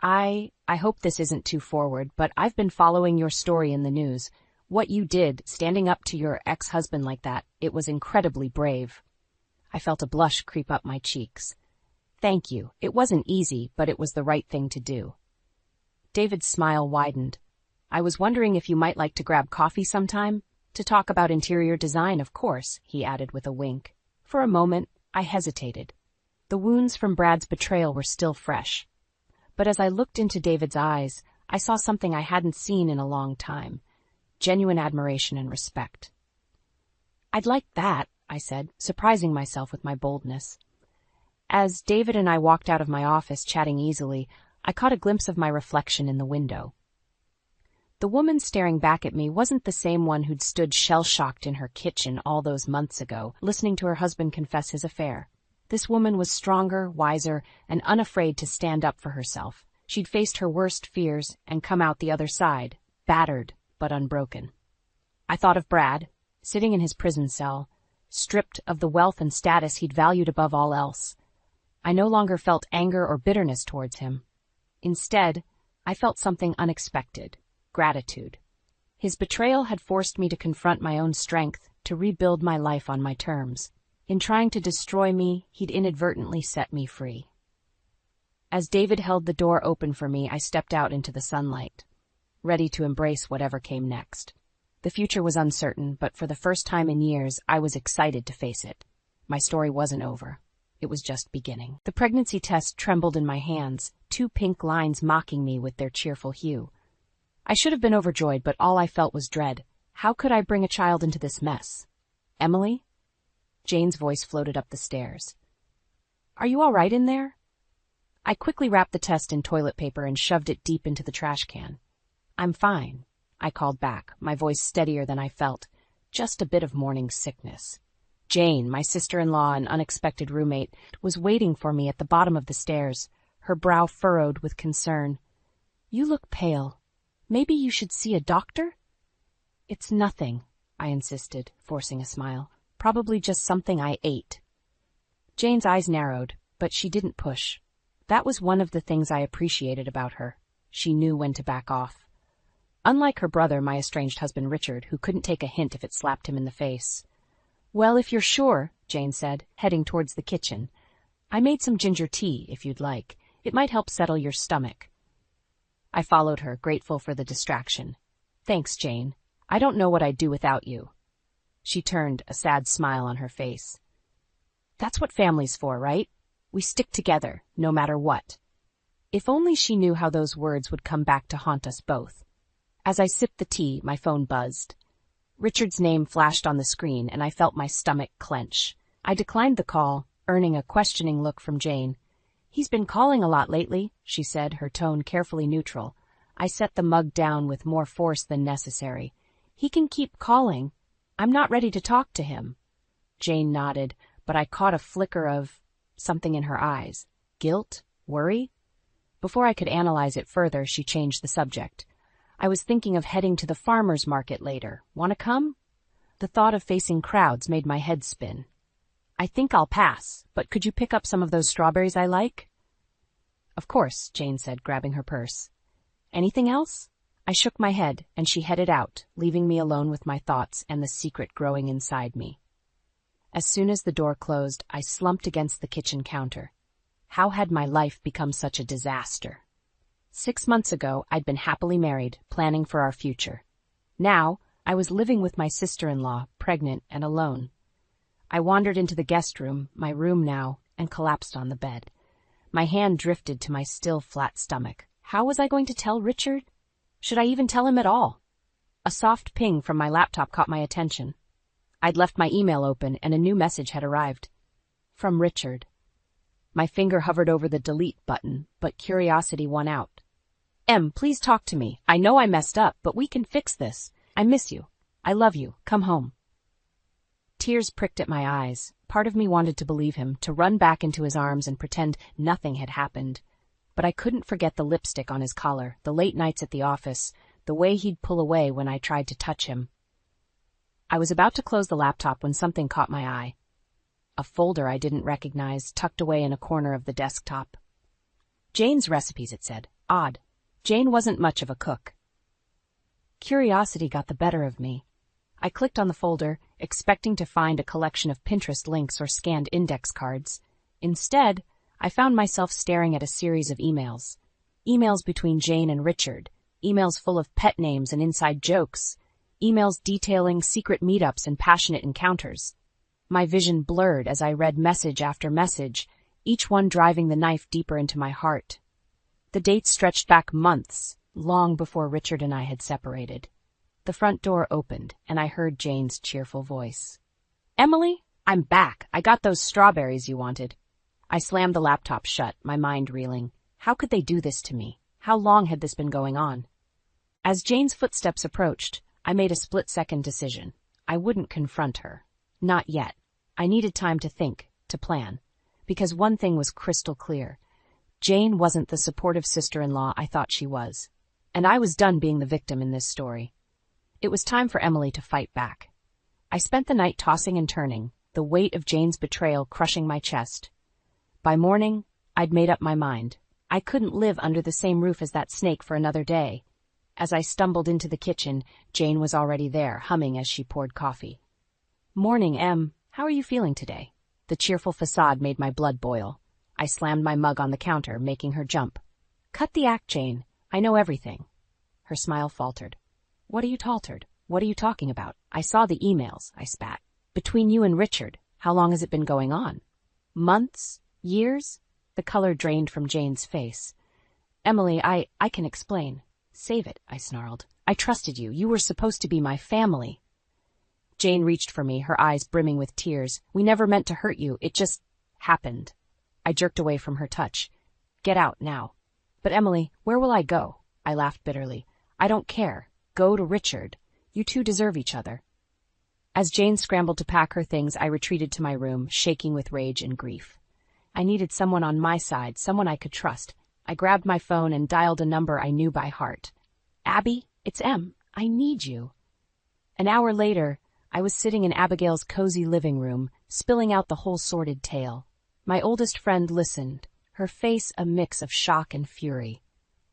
I hope this isn't too forward, but I've been following your story in the news. What you did, standing up to your ex-husband like that, it was incredibly brave." I felt a blush creep up my cheeks. "Thank you. It wasn't easy, but it was the right thing to do." David's smile widened. "I was wondering if you might like to grab coffee sometime? To talk about interior design, of course," he added with a wink. For a moment, I hesitated. The wounds from Brad's betrayal were still fresh. But as I looked into David's eyes, I saw something I hadn't seen in a long time. Genuine admiration and respect. "I'd like that," I said, surprising myself with my boldness. As David and I walked out of my office chatting easily, I caught a glimpse of my reflection in the window. The woman staring back at me wasn't the same one who'd stood shell-shocked in her kitchen all those months ago, listening to her husband confess his affair. This woman was stronger, wiser, and unafraid to stand up for herself. She'd faced her worst fears and come out the other side, battered but unbroken. I thought of Brad, sitting in his prison cell, stripped of the wealth and status he'd valued above all else. I no longer felt anger or bitterness towards him. Instead, I felt something unexpected. Gratitude. His betrayal had forced me to confront my own strength, to rebuild my life on my terms. In trying to destroy me, he'd inadvertently set me free. As David held the door open for me, I stepped out into the sunlight, ready to embrace whatever came next. The future was uncertain, but for the first time in years, I was excited to face it. My story wasn't over. It was just beginning. The pregnancy test trembled in my hands, 2 pink lines mocking me with their cheerful hue. I should have been overjoyed, but all I felt was dread. How could I bring a child into this mess? "Emily?" Jane's voice floated up the stairs. "Are you all right in there?" I quickly wrapped the test in toilet paper and shoved it deep into the trash can. "I'm fine," I called back, my voice steadier than I felt. Just a bit of morning sickness. Jane, my sister-in-law and unexpected roommate, was waiting for me at the bottom of the stairs, her brow furrowed with concern. "You look pale. Maybe you should see a doctor?" "It's nothing," I insisted, forcing a smile. "Probably just something I ate." Jane's eyes narrowed, but she didn't push. That was one of the things I appreciated about her. She knew when to back off. Unlike her brother, my estranged husband Richard, who couldn't take a hint if it slapped him in the face. "Well, if you're sure," Jane said, heading towards the kitchen. "I made some ginger tea, if you'd like. It might help settle your stomach." I followed her, grateful for the distraction. "Thanks, Jane. I don't know what I'd do without you." She turned, a sad smile on her face. "That's what family's for, right? We stick together, no matter what." If only she knew how those words would come back to haunt us both. As I sipped the tea, my phone buzzed. Richard's name flashed on the screen, and I felt my stomach clench. I declined the call, earning a questioning look from Jane. "He's been calling a lot lately," she said, her tone carefully neutral. I set the mug down with more force than necessary. "He can keep calling. I'm not ready to talk to him." Jane nodded, but I caught a flicker of something in her eyes. Guilt? Worry? Before I could analyze it further, she changed the subject. "I was thinking of heading to the farmer's market later. Want to come?" The thought of facing crowds made my head spin. "I think I'll pass, but could you pick up some of those strawberries I like?" Of course, Jane said, grabbing her purse. Anything else? I shook my head, and she headed out, leaving me alone with my thoughts and the secret growing inside me. As soon as the door closed, I slumped against the kitchen counter. How had my life become such a disaster? 6 months ago, I'd been happily married, planning for our future. Now, I was living with my sister-in-law, pregnant and alone. I wandered into the guest room, my room now, and collapsed on the bed. My hand drifted to my still flat stomach. How was I going to tell Richard? Should I even tell him at all? A soft ping from my laptop caught my attention. I'd left my email open and a new message had arrived. From Richard. My finger hovered over the delete button, but curiosity won out. Please talk to me. I know I messed up, but we can fix this. I miss you. I love you. Come home. Tears pricked at my eyes. Part of me wanted to believe him, to run back into his arms and pretend nothing had happened. But I couldn't forget the lipstick on his collar, the late nights at the office, the way he'd pull away when I tried to touch him. I was about to close the laptop when something caught my eye. A folder I didn't recognize, tucked away in a corner of the desktop. Jane's recipes, it said. Odd. Jane wasn't much of a cook. Curiosity got the better of me. I clicked on the folder, expecting to find a collection of Pinterest links or scanned index cards. Instead, I found myself staring at a series of emails. Emails between Jane and Richard. Emails full of pet names and inside jokes. Emails detailing secret meetups and passionate encounters. My vision blurred as I read message after message, each one driving the knife deeper into my heart. The dates stretched back months, long before Richard and I had separated. The front door opened, and I heard Jane's cheerful voice. Emily, I'm back. I got those strawberries you wanted. I slammed the laptop shut, my mind reeling. How could they do this to me? How long had this been going on? As Jane's footsteps approached, I made a split-second decision. I wouldn't confront her. Not yet. I needed time to think, to plan. Because one thing was crystal clear. Jane wasn't the supportive sister-in-law I thought she was. And I was done being the victim in this story. It was time for Emily to fight back. I spent the night tossing and turning, the weight of Jane's betrayal crushing my chest. By morning, I'd made up my mind. I couldn't live under the same roof as that snake for another day. As I stumbled into the kitchen, Jane was already there, humming as she poured coffee. Morning, Em. How are you feeling today? The cheerful facade made my blood boil. I slammed my mug on the counter, making her jump. Cut the act, Jane. I know everything. Her smile faltered. What are you taltered? What are you talking about? I saw the emails, I spat. Between you and Richard, how long has it been going on? Months? Years? The color drained from Jane's face. Emily, I can explain. Save it, I snarled. I trusted you. You were supposed to be my family. Jane reached for me, her eyes brimming with tears. We never meant to hurt you. It just happened. I jerked away from her touch. Get out now. But Emily, where will I go? I laughed bitterly. I don't care. Go to Richard. You two deserve each other. As Jane scrambled to pack her things, I retreated to my room, shaking with rage and grief. I needed someone on my side, someone I could trust. I grabbed my phone and dialed a number I knew by heart. Abby, it's Em. I need you. An hour later, I was sitting in Abigail's cozy living room, spilling out the whole sordid tale. My oldest friend listened, her face a mix of shock and fury.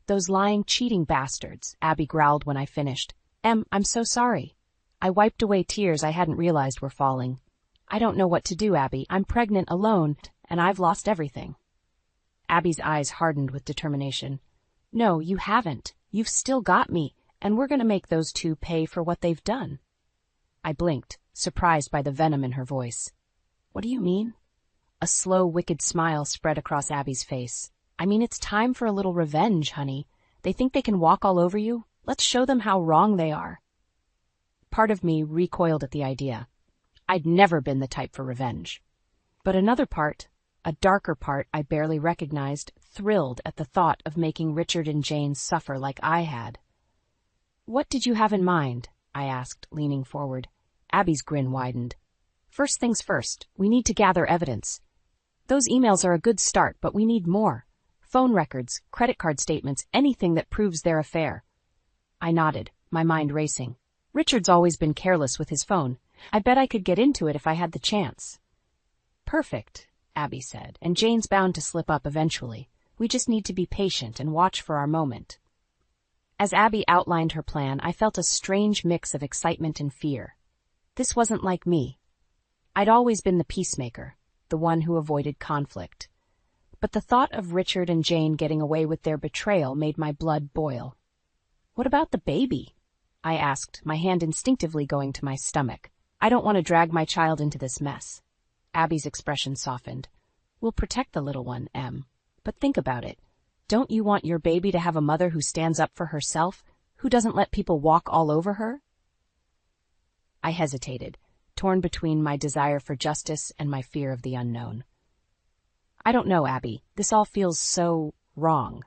Those lying, cheating bastards, Abby growled when I finished. Em, I'm so sorry. I wiped away tears I hadn't realized were falling. I don't know what to do, Abby. I'm pregnant, alone, and I've lost everything. Abby's eyes hardened with determination. No, you haven't. You've still got me, and we're going to make those two pay for what they've done. I blinked, surprised by the venom in her voice. What do you mean? A slow, wicked smile spread across Abby's face. I mean, it's time for a little revenge, honey. They think they can walk all over you? Let's show them how wrong they are. Part of me recoiled at the idea. I'd never been the type for revenge. But another part, a darker part I barely recognized, thrilled at the thought of making Richard and Jane suffer like I had. What did you have in mind? I asked, leaning forward. Abby's grin widened. First things first, we need to gather evidence. Those emails are a good start, but we need more. Phone records, credit card statements, anything that proves their affair. I nodded, my mind racing. Richard's always been careless with his phone. I bet I could get into it if I had the chance. Perfect, Abby said, and Jane's bound to slip up eventually. We just need to be patient and watch for our moment. As Abby outlined her plan, I felt a strange mix of excitement and fear. This wasn't like me. I'd always been the peacemaker, the one who avoided conflict. But the thought of Richard and Jane getting away with their betrayal made my blood boil. "What about the baby?" I asked, my hand instinctively going to my stomach. "I don't want to drag my child into this mess." Abby's expression softened. "We'll protect the little one, Em. But think about it. Don't you want your baby to have a mother who stands up for herself, who doesn't let people walk all over her?" I hesitated, torn between my desire for justice and my fear of the unknown. "I don't know, Abby. This all feels so wrong."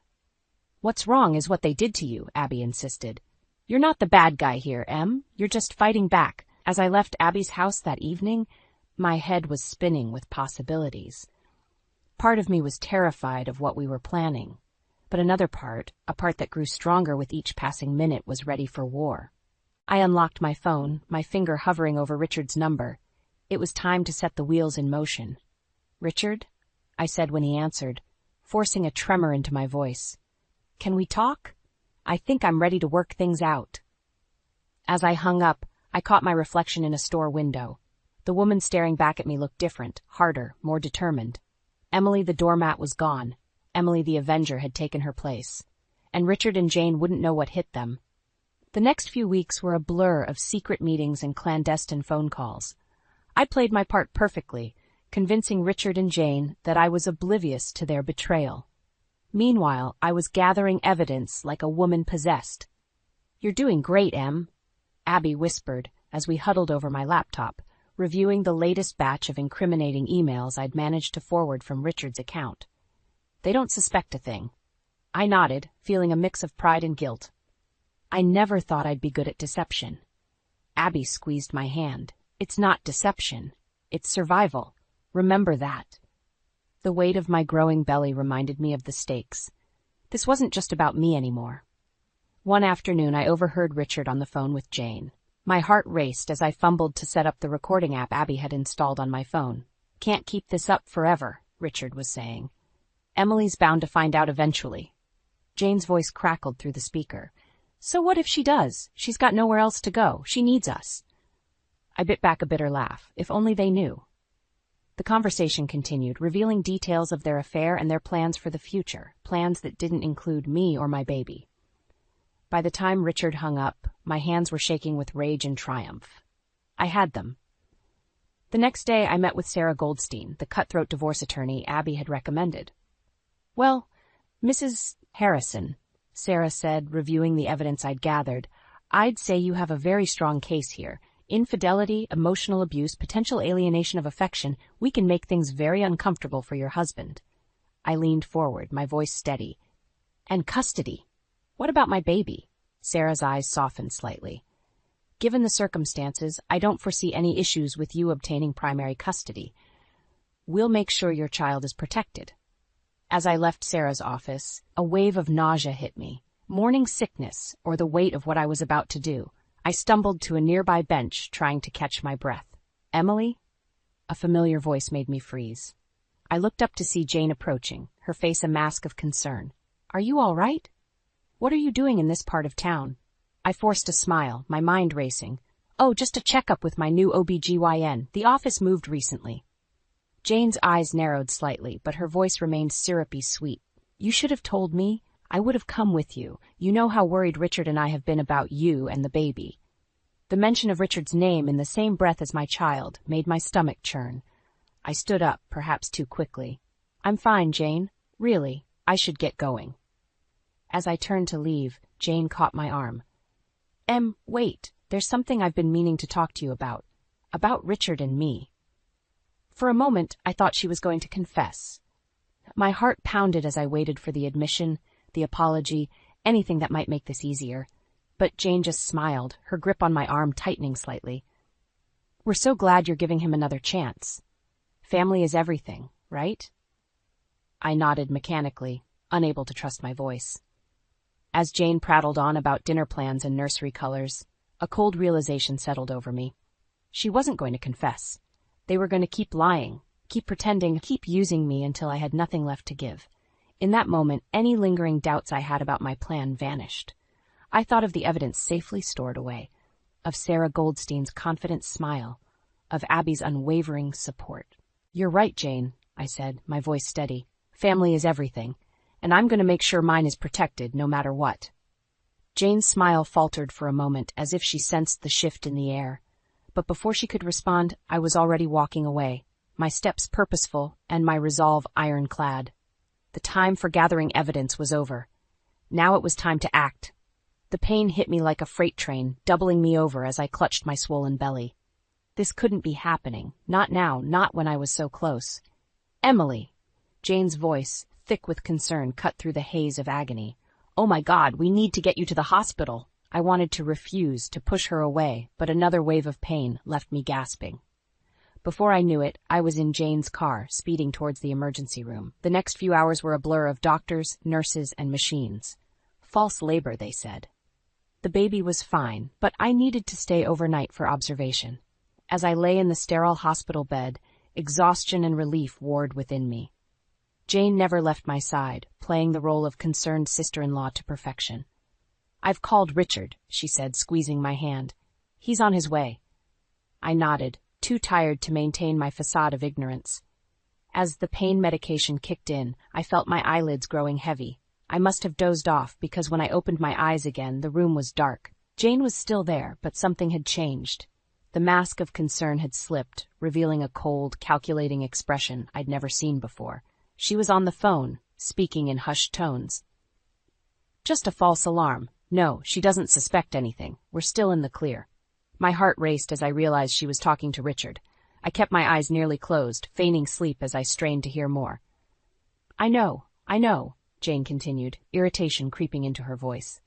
"What's wrong is what they did to you," Abby insisted. "You're not the bad guy here, Em. You're just fighting back." As I left Abby's house that evening, my head was spinning with possibilities. Part of me was terrified of what we were planning, but another part, a part that grew stronger with each passing minute, was ready for war. I unlocked my phone, my finger hovering over Richard's number. It was time to set the wheels in motion. "Richard?" I said when he answered, forcing a tremor into my voice. "Can we talk? I think I'm ready to work things out." As I hung up, I caught my reflection in a store window. The woman staring back at me looked different, harder, more determined. Emily the doormat was gone. Emily the Avenger had taken her place. And Richard and Jane wouldn't know what hit them. The next few weeks were a blur of secret meetings and clandestine phone calls. I played my part perfectly, convincing Richard and Jane that I was oblivious to their betrayal. Meanwhile, I was gathering evidence like a woman possessed. "You're doing great, Em," Abby whispered as we huddled over my laptop, reviewing the latest batch of incriminating emails I'd managed to forward from Richard's account. "They don't suspect a thing." I nodded, feeling a mix of pride and guilt. I never thought I'd be good at deception. Abby squeezed my hand. "It's not deception. It's survival. Remember that." The weight of my growing belly reminded me of the stakes. This wasn't just about me anymore. One afternoon, I overheard Richard on the phone with Jane. My heart raced as I fumbled to set up the recording app Abby had installed on my phone. "Can't keep this up forever," Richard was saying. "Emily's bound to find out eventually." Jane's voice crackled through the speaker. "So what if she does? She's got nowhere else to go. She needs us." I bit back a bitter laugh. If only they knew. The conversation continued, revealing details of their affair and their plans for the future, plans that didn't include me or my baby. By the time Richard hung up, my hands were shaking with rage and triumph. I had them. The next day, I met with Sarah Goldstein, the cutthroat divorce attorney Abby had recommended. "Well, Mrs. Harrison," Sarah said, reviewing the evidence I'd gathered, "I'd say you have a very strong case here. Infidelity, emotional abuse, potential alienation of affection. We can make things very uncomfortable for your husband." I leaned forward, my voice steady. "And custody. What about my baby?" Sarah's eyes softened slightly. "Given the circumstances, I don't foresee any issues with you obtaining primary custody. We'll make sure your child is protected." As I left Sarah's office, a wave of nausea hit me. Morning sickness, or the weight of what I was about to do. I stumbled to a nearby bench, trying to catch my breath. "Emily?" A familiar voice made me freeze. I looked up to see Jane approaching, her face a mask of concern. "Are you all right? What are you doing in this part of town?" I forced a smile, my mind racing. "Oh, just a checkup with my new OB/GYN. The office moved recently." Jane's eyes narrowed slightly, but her voice remained syrupy sweet. "You should have told me. I would have come with you. You know how worried Richard and I have been about you and the baby." The mention of Richard's name in the same breath as my child made my stomach churn. I stood up, perhaps too quickly. "I'm fine, Jane. Really, I should get going." As I turned to leave, Jane caught my arm. Wait, there's something I've been meaning to talk to you about. About Richard and me." For a moment, I thought she was going to confess. My heart pounded as I waited for the admission, the apology, anything that might make this easier. But Jane just smiled, her grip on my arm tightening slightly. "We're so glad you're giving him another chance. Family is everything, right?" I nodded mechanically, unable to trust my voice. As Jane prattled on about dinner plans and nursery colors, a cold realization settled over me. She wasn't going to confess. They were going to keep lying, keep pretending, keep using me until I had nothing left to give. In that moment, any lingering doubts I had about my plan vanished. I thought of the evidence safely stored away, of Sarah Goldstein's confident smile, of Abby's unwavering support. "You're right, Jane," I said, my voice steady. "Family is everything, and I'm going to make sure mine is protected no matter what." Jane's smile faltered for a moment as if she sensed the shift in the air. But before she could respond, I was already walking away, my steps purposeful and my resolve ironclad. The time for gathering evidence was over. Now it was time to act. The pain hit me like a freight train, doubling me over as I clutched my swollen belly. This couldn't be happening. Not now, not when I was so close. "Emily!" Jane's voice, thick with concern, cut through the haze of agony. "Oh my God, we need to get you to the hospital." I wanted to refuse, to push her away, but another wave of pain left me gasping. Before I knew it, I was in Jane's car, speeding towards the emergency room. The next few hours were a blur of doctors, nurses, and machines. False labor, they said. The baby was fine, but I needed to stay overnight for observation. As I lay in the sterile hospital bed, exhaustion and relief warred within me. Jane never left my side, playing the role of concerned sister-in-law to perfection. "I've called Richard," she said, squeezing my hand. "He's on his way." I nodded, too tired to maintain my facade of ignorance. As the pain medication kicked in, I felt my eyelids growing heavy. I must have dozed off because when I opened my eyes again, the room was dark. Jane was still there, but something had changed. The mask of concern had slipped, revealing a cold, calculating expression I'd never seen before. She was on the phone, speaking in hushed tones. "Just a false alarm. No, she doesn't suspect anything. We're still in the clear." My heart raced as I realized she was talking to Richard. I kept my eyes nearly closed, feigning sleep as I strained to hear more. I know, Jane continued, irritation creeping into her voice.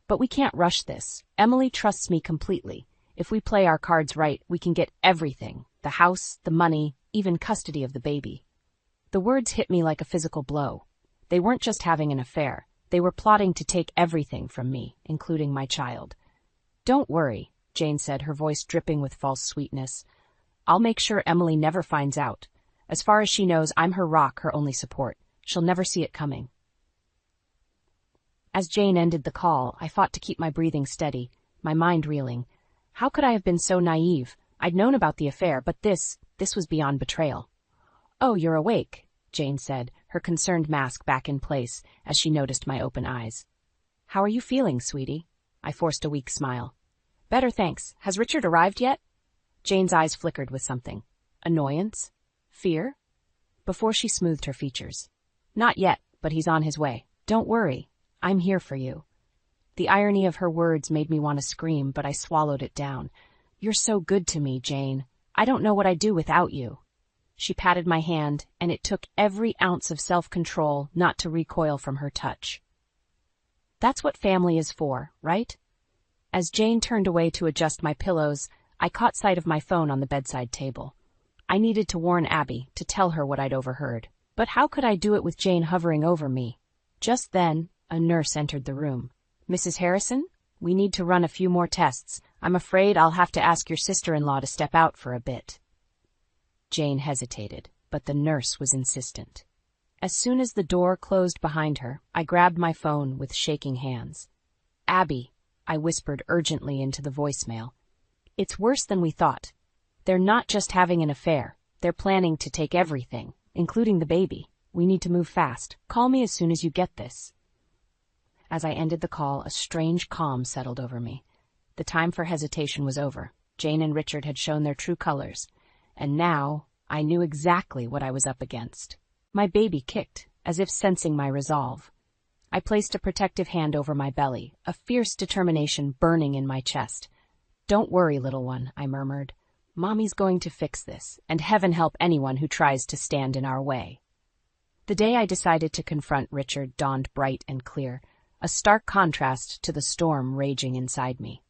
"But we can't rush this. Emily trusts me completely. If we play our cards right, we can get everything. The house, the money, even custody of the baby." The words hit me like a physical blow. They weren't just having an affair. They were plotting to take everything from me, including my child. "Don't worry," Jane said, her voice dripping with false sweetness. "I'll make sure Emily never finds out. As far as she knows, I'm her rock, her only support. She'll never see it coming." As Jane ended the call, I fought to keep my breathing steady, my mind reeling. How could I have been so naive? I'd known about the affair, but this was beyond betrayal. "Oh, you're awake," Jane said, her concerned mask back in place as she noticed my open eyes. "How are you feeling, sweetie?" I forced a weak smile. "Better, thanks. Has Richard arrived yet?" Jane's eyes flickered with something. Annoyance? Fear? Before she smoothed her features. "Not yet, but he's on his way. Don't worry. I'm here for you." The irony of her words made me want to scream, but I swallowed it down. "You're so good to me, Jane. I don't know what I'd do without you." She patted my hand, and it took every ounce of self-control not to recoil from her touch. That's what family is for, right? As Jane turned away to adjust my pillows, I caught sight of my phone on the bedside table. I needed to warn Abby, to tell her what I'd overheard. But how could I do it with Jane hovering over me? Just then, a nurse entered the room. "Mrs. Harrison, we need to run a few more tests. I'm afraid I'll have to ask your sister-in-law to step out for a bit." Jane hesitated, but the nurse was insistent. As soon as the door closed behind her, I grabbed my phone with shaking hands. "Abby," I whispered urgently into the voicemail. "It's worse than we thought. They're not just having an affair. They're planning to take everything, including the baby. We need to move fast. Call me as soon as you get this." As I ended the call, a strange calm settled over me. The time for hesitation was over. Jane and Richard had shown their true colors, and now I knew exactly what I was up against. My baby kicked, as if sensing my resolve. I placed a protective hand over my belly, a fierce determination burning in my chest. "Don't worry, little one," I murmured. "Mommy's going to fix this, and heaven help anyone who tries to stand in our way." The day I decided to confront Richard dawned bright and clear, a stark contrast to the storm raging inside me.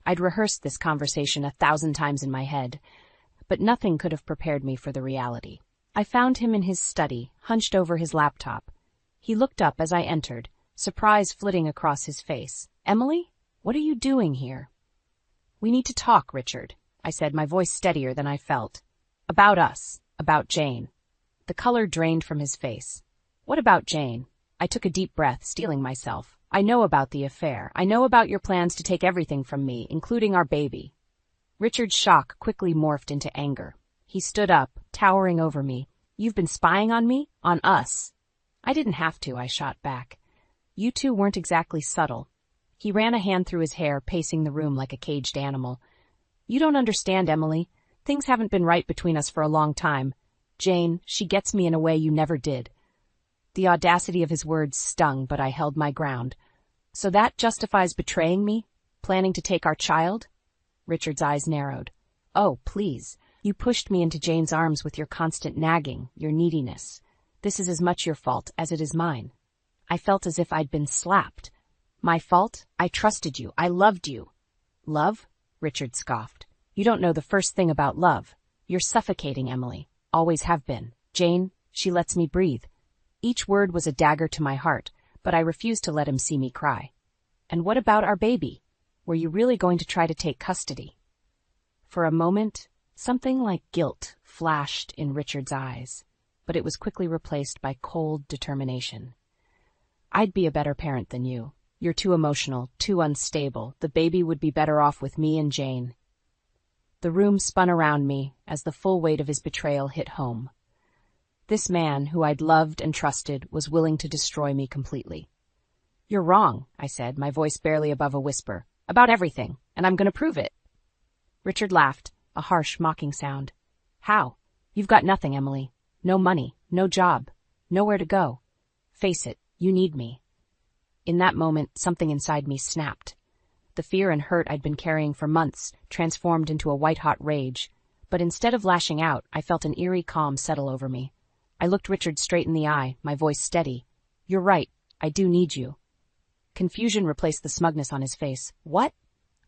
I'd rehearsed this conversation 1,000 times in my head, but nothing could have prepared me for the reality. I found him in his study, hunched over his laptop. He looked up as I entered, surprise flitting across his face. "Emily, what are you doing here?" "We need to talk, Richard," I said, my voice steadier than I felt. "About us, about Jane." The color drained from his face. What about Jane? I took a deep breath, steeling myself. I know about the affair. I know about your plans to take everything from me, including our baby. Richard's shock quickly morphed into anger. He stood up, towering over me. You've been spying on me? On us? I didn't have to, I shot back. You two weren't exactly subtle. He ran a hand through his hair, pacing the room like a caged animal. You don't understand, Emily. Things haven't been right between us for a long time. Jane, she gets me in a way you never did. The audacity of his words stung, but I held my ground. So that justifies betraying me? Planning to take our child? Richard's eyes narrowed. Oh, please. You pushed me into Jane's arms with your constant nagging, your neediness. This is as much your fault as it is mine. I felt as if I'd been slapped. My fault? I trusted you. I loved you. Love? Richard scoffed. You don't know the first thing about love. You're suffocating, Emily. Always have been. Jane, she lets me breathe. Each word was a dagger to my heart, but I refused to let him see me cry. And what about our baby? Were you really going to try to take custody? For a moment, something like guilt flashed in Richard's eyes, but it was quickly replaced by cold determination. I'd be a better parent than you. You're too emotional, too unstable. The baby would be better off with me and Jane. The room spun around me as the full weight of his betrayal hit home. This man, who I'd loved and trusted, was willing to destroy me completely. You're wrong, I said, my voice barely above a whisper. About everything, and I'm going to prove it. Richard laughed, a harsh, mocking sound. How? You've got nothing, Emily. No money, no job, nowhere to go. Face it, you need me. In that moment, something inside me snapped. The fear and hurt I'd been carrying for months transformed into a white-hot rage, but instead of lashing out, I felt an eerie calm settle over me. I looked Richard straight in the eye, my voice steady. You're right, I do need you. Confusion replaced the smugness on his face. What?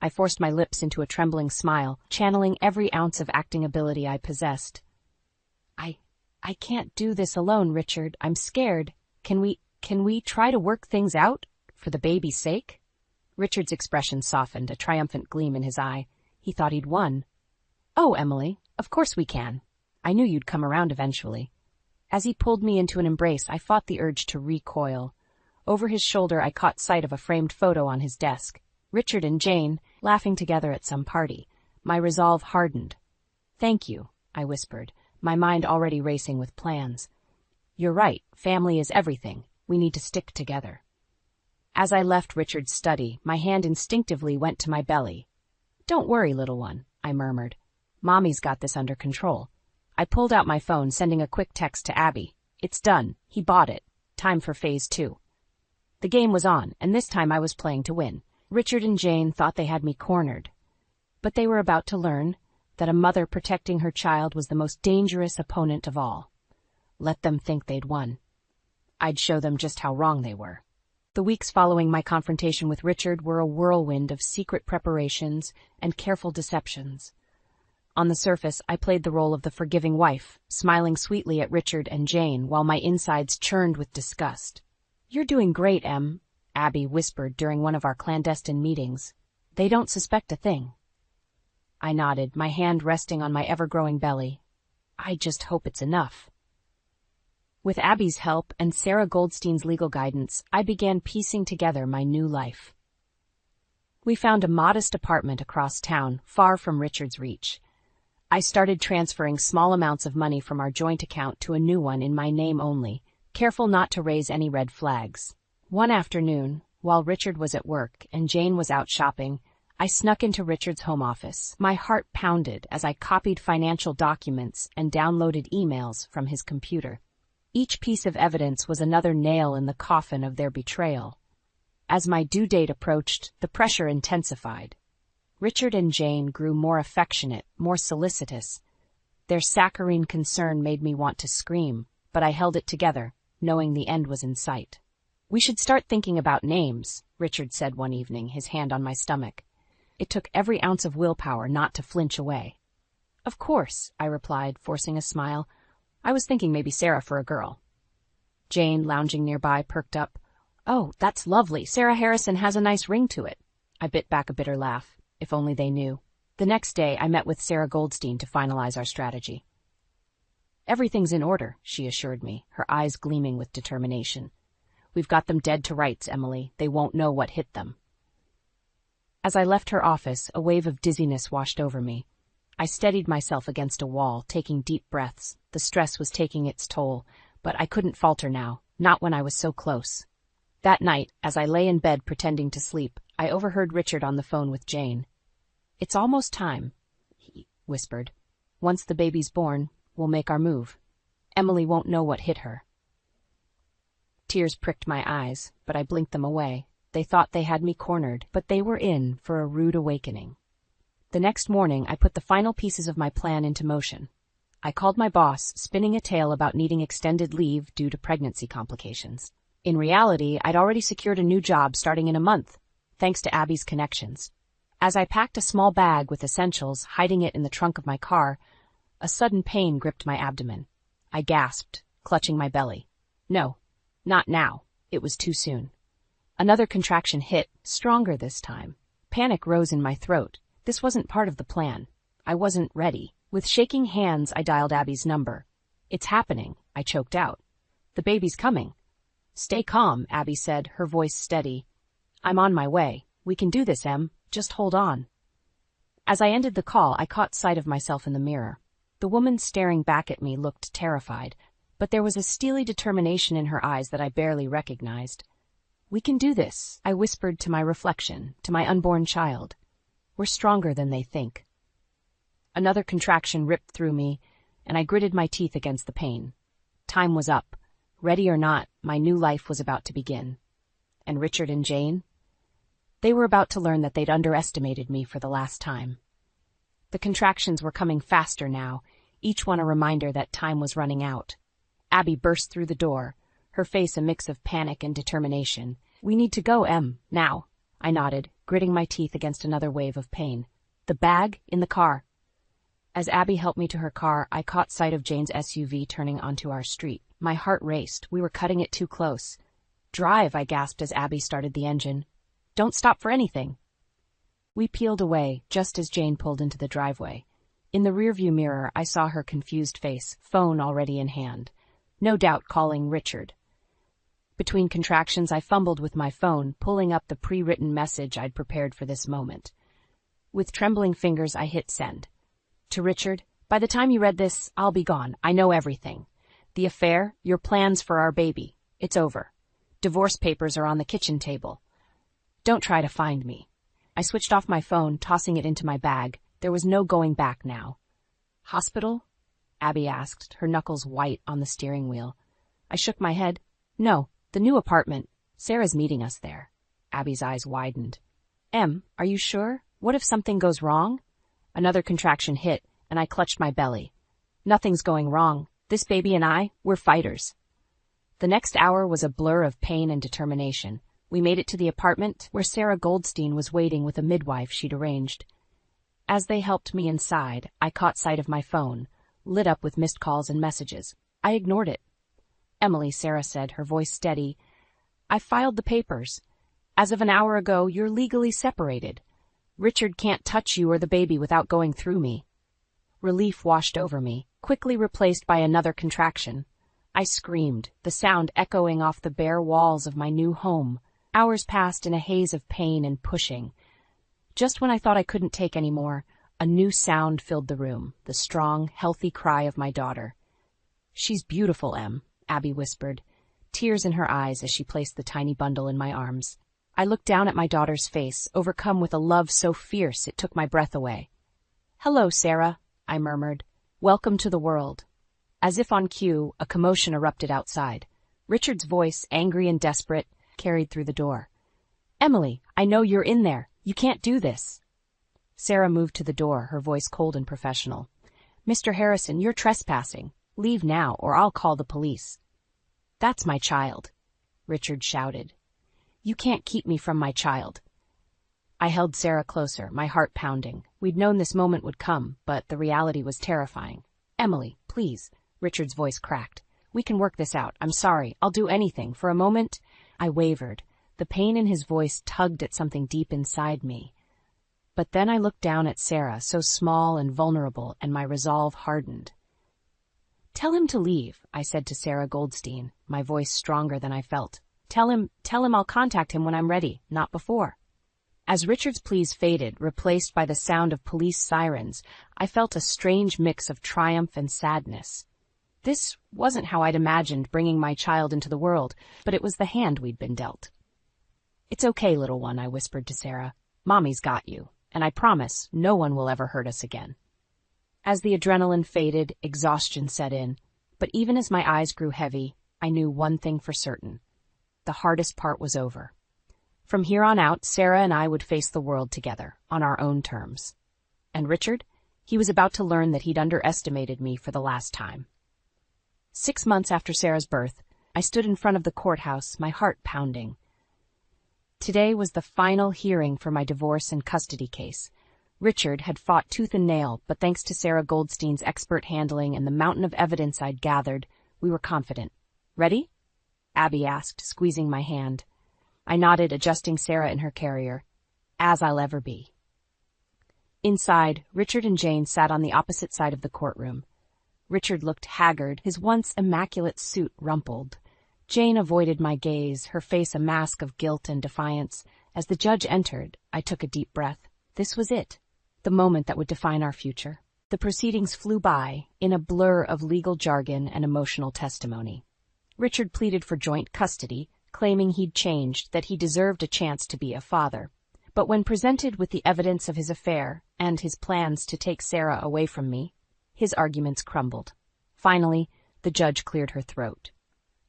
I forced my lips into a trembling smile, channeling every ounce of acting ability I possessed. I can't do this alone, Richard. I'm scared. Can we try to work things out? For the baby's sake? Richard's expression softened, a triumphant gleam in his eye. He thought he'd won. Oh, Emily, of course we can. I knew you'd come around eventually. As he pulled me into an embrace, I fought the urge to recoil. Over his shoulder, I caught sight of a framed photo on his desk. Richard and Jane, laughing together at some party. My resolve hardened. Thank you, I whispered, my mind already racing with plans. You're right, family is everything. We need to stick together. As I left Richard's study, my hand instinctively went to my belly. Don't worry, little one, I murmured. Mommy's got this under control. I pulled out my phone, sending a quick text to Abby. It's done. He bought it. Time for phase 2. The game was on, and this time I was playing to win. Richard and Jane thought they had me cornered. But they were about to learn that a mother protecting her child was the most dangerous opponent of all. Let them think they'd won. I'd show them just how wrong they were. The weeks following my confrontation with Richard were a whirlwind of secret preparations and careful deceptions. On the surface, I played the role of the forgiving wife, smiling sweetly at Richard and Jane while my insides churned with disgust. You're doing great, Em, Abby whispered during one of our clandestine meetings. They don't suspect a thing. I nodded, my hand resting on my ever-growing belly. I just hope it's enough. With Abby's help and Sarah Goldstein's legal guidance, I began piecing together my new life. We found a modest apartment across town, far from Richard's reach. I started transferring small amounts of money from our joint account to a new one in my name only, careful not to raise any red flags. One afternoon, while Richard was at work and Jane was out shopping, I snuck into Richard's home office. My heart pounded as I copied financial documents and downloaded emails from his computer. Each piece of evidence was another nail in the coffin of their betrayal. As my due date approached, the pressure intensified. Richard and Jane grew more affectionate, more solicitous. Their saccharine concern made me want to scream, but I held it together, knowing the end was in sight. We should start thinking about names, Richard said one evening, his hand on my stomach. It took every ounce of willpower not to flinch away. Of course, I replied, forcing a smile. I was thinking maybe Sarah for a girl. Jane, lounging nearby, perked up. Oh, that's lovely. Sarah Harrison has a nice ring to it. I bit back a bitter laugh. If only they knew. The next day, I met with Sarah Goldstein to finalize our strategy. Everything's in order, she assured me, her eyes gleaming with determination. We've got them dead to rights, Emily. They won't know what hit them. As I left her office, a wave of dizziness washed over me. I steadied myself against a wall, taking deep breaths. The stress was taking its toll, but I couldn't falter now, not when I was so close. That night, as I lay in bed pretending to sleep, I overheard Richard on the phone with Jane. "It's almost time," he whispered. "Once the baby's born, we'll make our move. Emily won't know what hit her." Tears pricked my eyes, but I blinked them away. They thought they had me cornered, but they were in for a rude awakening. The next morning, I put the final pieces of my plan into motion. I called my boss, spinning a tale about needing extended leave due to pregnancy complications. In reality, I'd already secured a new job starting in a month, thanks to Abby's connections. As I packed a small bag with essentials, hiding it in the trunk of my car, a sudden pain gripped my abdomen. I gasped, clutching my belly. No, not now. It was too soon. Another contraction hit, stronger this time. Panic rose in my throat. This wasn't part of the plan. I wasn't ready. With shaking hands, I dialed Abby's number. "It's happening," I choked out. "The baby's coming." "Stay calm," Abby said, her voice steady. "I'm on my way. We can do this, Em. Just hold on." As I ended the call, I caught sight of myself in the mirror. The woman staring back at me looked terrified, but there was a steely determination in her eyes that I barely recognized. "We can do this," I whispered to my reflection, to my unborn child. "We're stronger than they think." Another contraction ripped through me, and I gritted my teeth against the pain. Time was up. Ready or not, my new life was about to begin. And Richard and Jane? They were about to learn that they'd underestimated me for the last time. The contractions were coming faster now, each one a reminder that time was running out. Abby burst through the door, her face a mix of panic and determination. "We need to go, Em, now." I nodded, gritting my teeth against another wave of pain. "The bag? In the car." As Abby helped me to her car, I caught sight of Jane's SUV turning onto our street. My heart raced. We were cutting it too close. "Drive," I gasped as Abby started the engine. "Don't stop for anything." We peeled away, just as Jane pulled into the driveway. In the rearview mirror, I saw her confused face, phone already in hand. No doubt calling Richard. Between contractions, I fumbled with my phone, pulling up the pre-written message I'd prepared for this moment. With trembling fingers, I hit send. To Richard, "By the time you read this, I'll be gone. I know everything. The affair, your plans for our baby. It's over. Divorce papers are on the kitchen table. Don't try to find me." I switched off my phone, tossing it into my bag. There was no going back now. "Hospital?" Abby asked, her knuckles white on the steering wheel. I shook my head. "No, the new apartment. Sarah's meeting us there." Abby's eyes widened. "Em, are you sure? What if something goes wrong?" Another contraction hit, and I clutched my belly. "Nothing's going wrong. This baby and I, we're fighters." The next hour was a blur of pain and determination. We made it to the apartment, where Sarah Goldstein was waiting with a midwife she'd arranged. As they helped me inside, I caught sight of my phone, lit up with missed calls and messages. I ignored it. "Emily," Sarah said, her voice steady, "I filed the papers. As of an hour ago, you're legally separated. Richard can't touch you or the baby without going through me." Relief washed over me, quickly replaced by another contraction. I screamed, the sound echoing off the bare walls of my new home. Hours passed in a haze of pain and pushing. Just when I thought I couldn't take any more, a new sound filled the room, the strong, healthy cry of my daughter. "She's beautiful, Em," Abby whispered, tears in her eyes as she placed the tiny bundle in my arms. I looked down at my daughter's face, overcome with a love so fierce it took my breath away. "Hello, Sarah," I murmured. "Welcome to the world." As if on cue, a commotion erupted outside. Richard's voice, angry and desperate, carried through the door. "Emily, I know you're in there. You can't do this." Sarah moved to the door, her voice cold and professional. "Mr. Harrison, you're trespassing. Leave now, or I'll call the police." "That's my child," Richard shouted. "You can't keep me from my child." I held Sarah closer, my heart pounding. We'd known this moment would come, but the reality was terrifying. "Emily, please," Richard's voice cracked. "We can work this out. I'm sorry. I'll do anything." For a moment, I wavered. The pain in his voice tugged at something deep inside me. But then I looked down at Sarah, so small and vulnerable, and my resolve hardened. Tell him to leave, I said to Sarah Goldstein, my voice stronger than I felt. Tell him I'll contact him when I'm ready, not before. As Richard's pleas faded, replaced by the sound of police sirens, I felt a strange mix of triumph and sadness. This wasn't how I'd imagined bringing my child into the world, but it was the hand we'd been dealt. It's okay, little one, I whispered to Sarah. Mommy's got you, and I promise no one will ever hurt us again. As the adrenaline faded, exhaustion set in, but even as my eyes grew heavy, I knew one thing for certain. The hardest part was over. From here on out, Sarah and I would face the world together, on our own terms. And Richard? He was about to learn that he'd underestimated me for the last time. 6 months after Sarah's birth, I stood in front of the courthouse, my heart pounding. Today was the final hearing for my divorce and custody case. Richard had fought tooth and nail, but thanks to Sarah Goldstein's expert handling and the mountain of evidence I'd gathered, we were confident. Ready? Abby asked, squeezing my hand. I nodded, adjusting Sarah in her carrier. As I'll ever be. Inside, Richard and Jane sat on the opposite side of the courtroom. Richard looked haggard, his once immaculate suit rumpled. Jane avoided my gaze, her face a mask of guilt and defiance. As the judge entered, I took a deep breath. This was it, the moment that would define our future. The proceedings flew by, in a blur of legal jargon and emotional testimony. Richard pleaded for joint custody, claiming he'd changed, that he deserved a chance to be a father. But when presented with the evidence of his affair and his plans to take Sarah away from me, his arguments crumbled. Finally, the judge cleared her throat.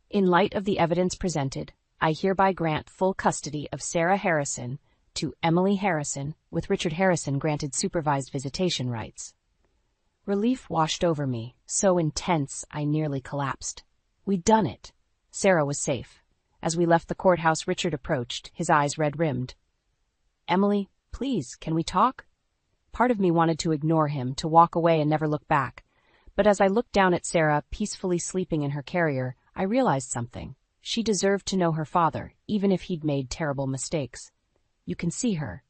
In light of the evidence presented, I hereby grant full custody of Sarah Harrison to Emily Harrison, with Richard Harrison granted supervised visitation rights. Relief washed over me, so intense I nearly collapsed. We'd done it. Sarah was safe. As we left the courthouse, Richard approached, his eyes red-rimmed. Emily, please, can we talk? Part of me wanted to ignore him, to walk away and never look back. But as I looked down at Sarah, peacefully sleeping in her carrier, I realized something. She deserved to know her father, even if he'd made terrible mistakes. You can see her,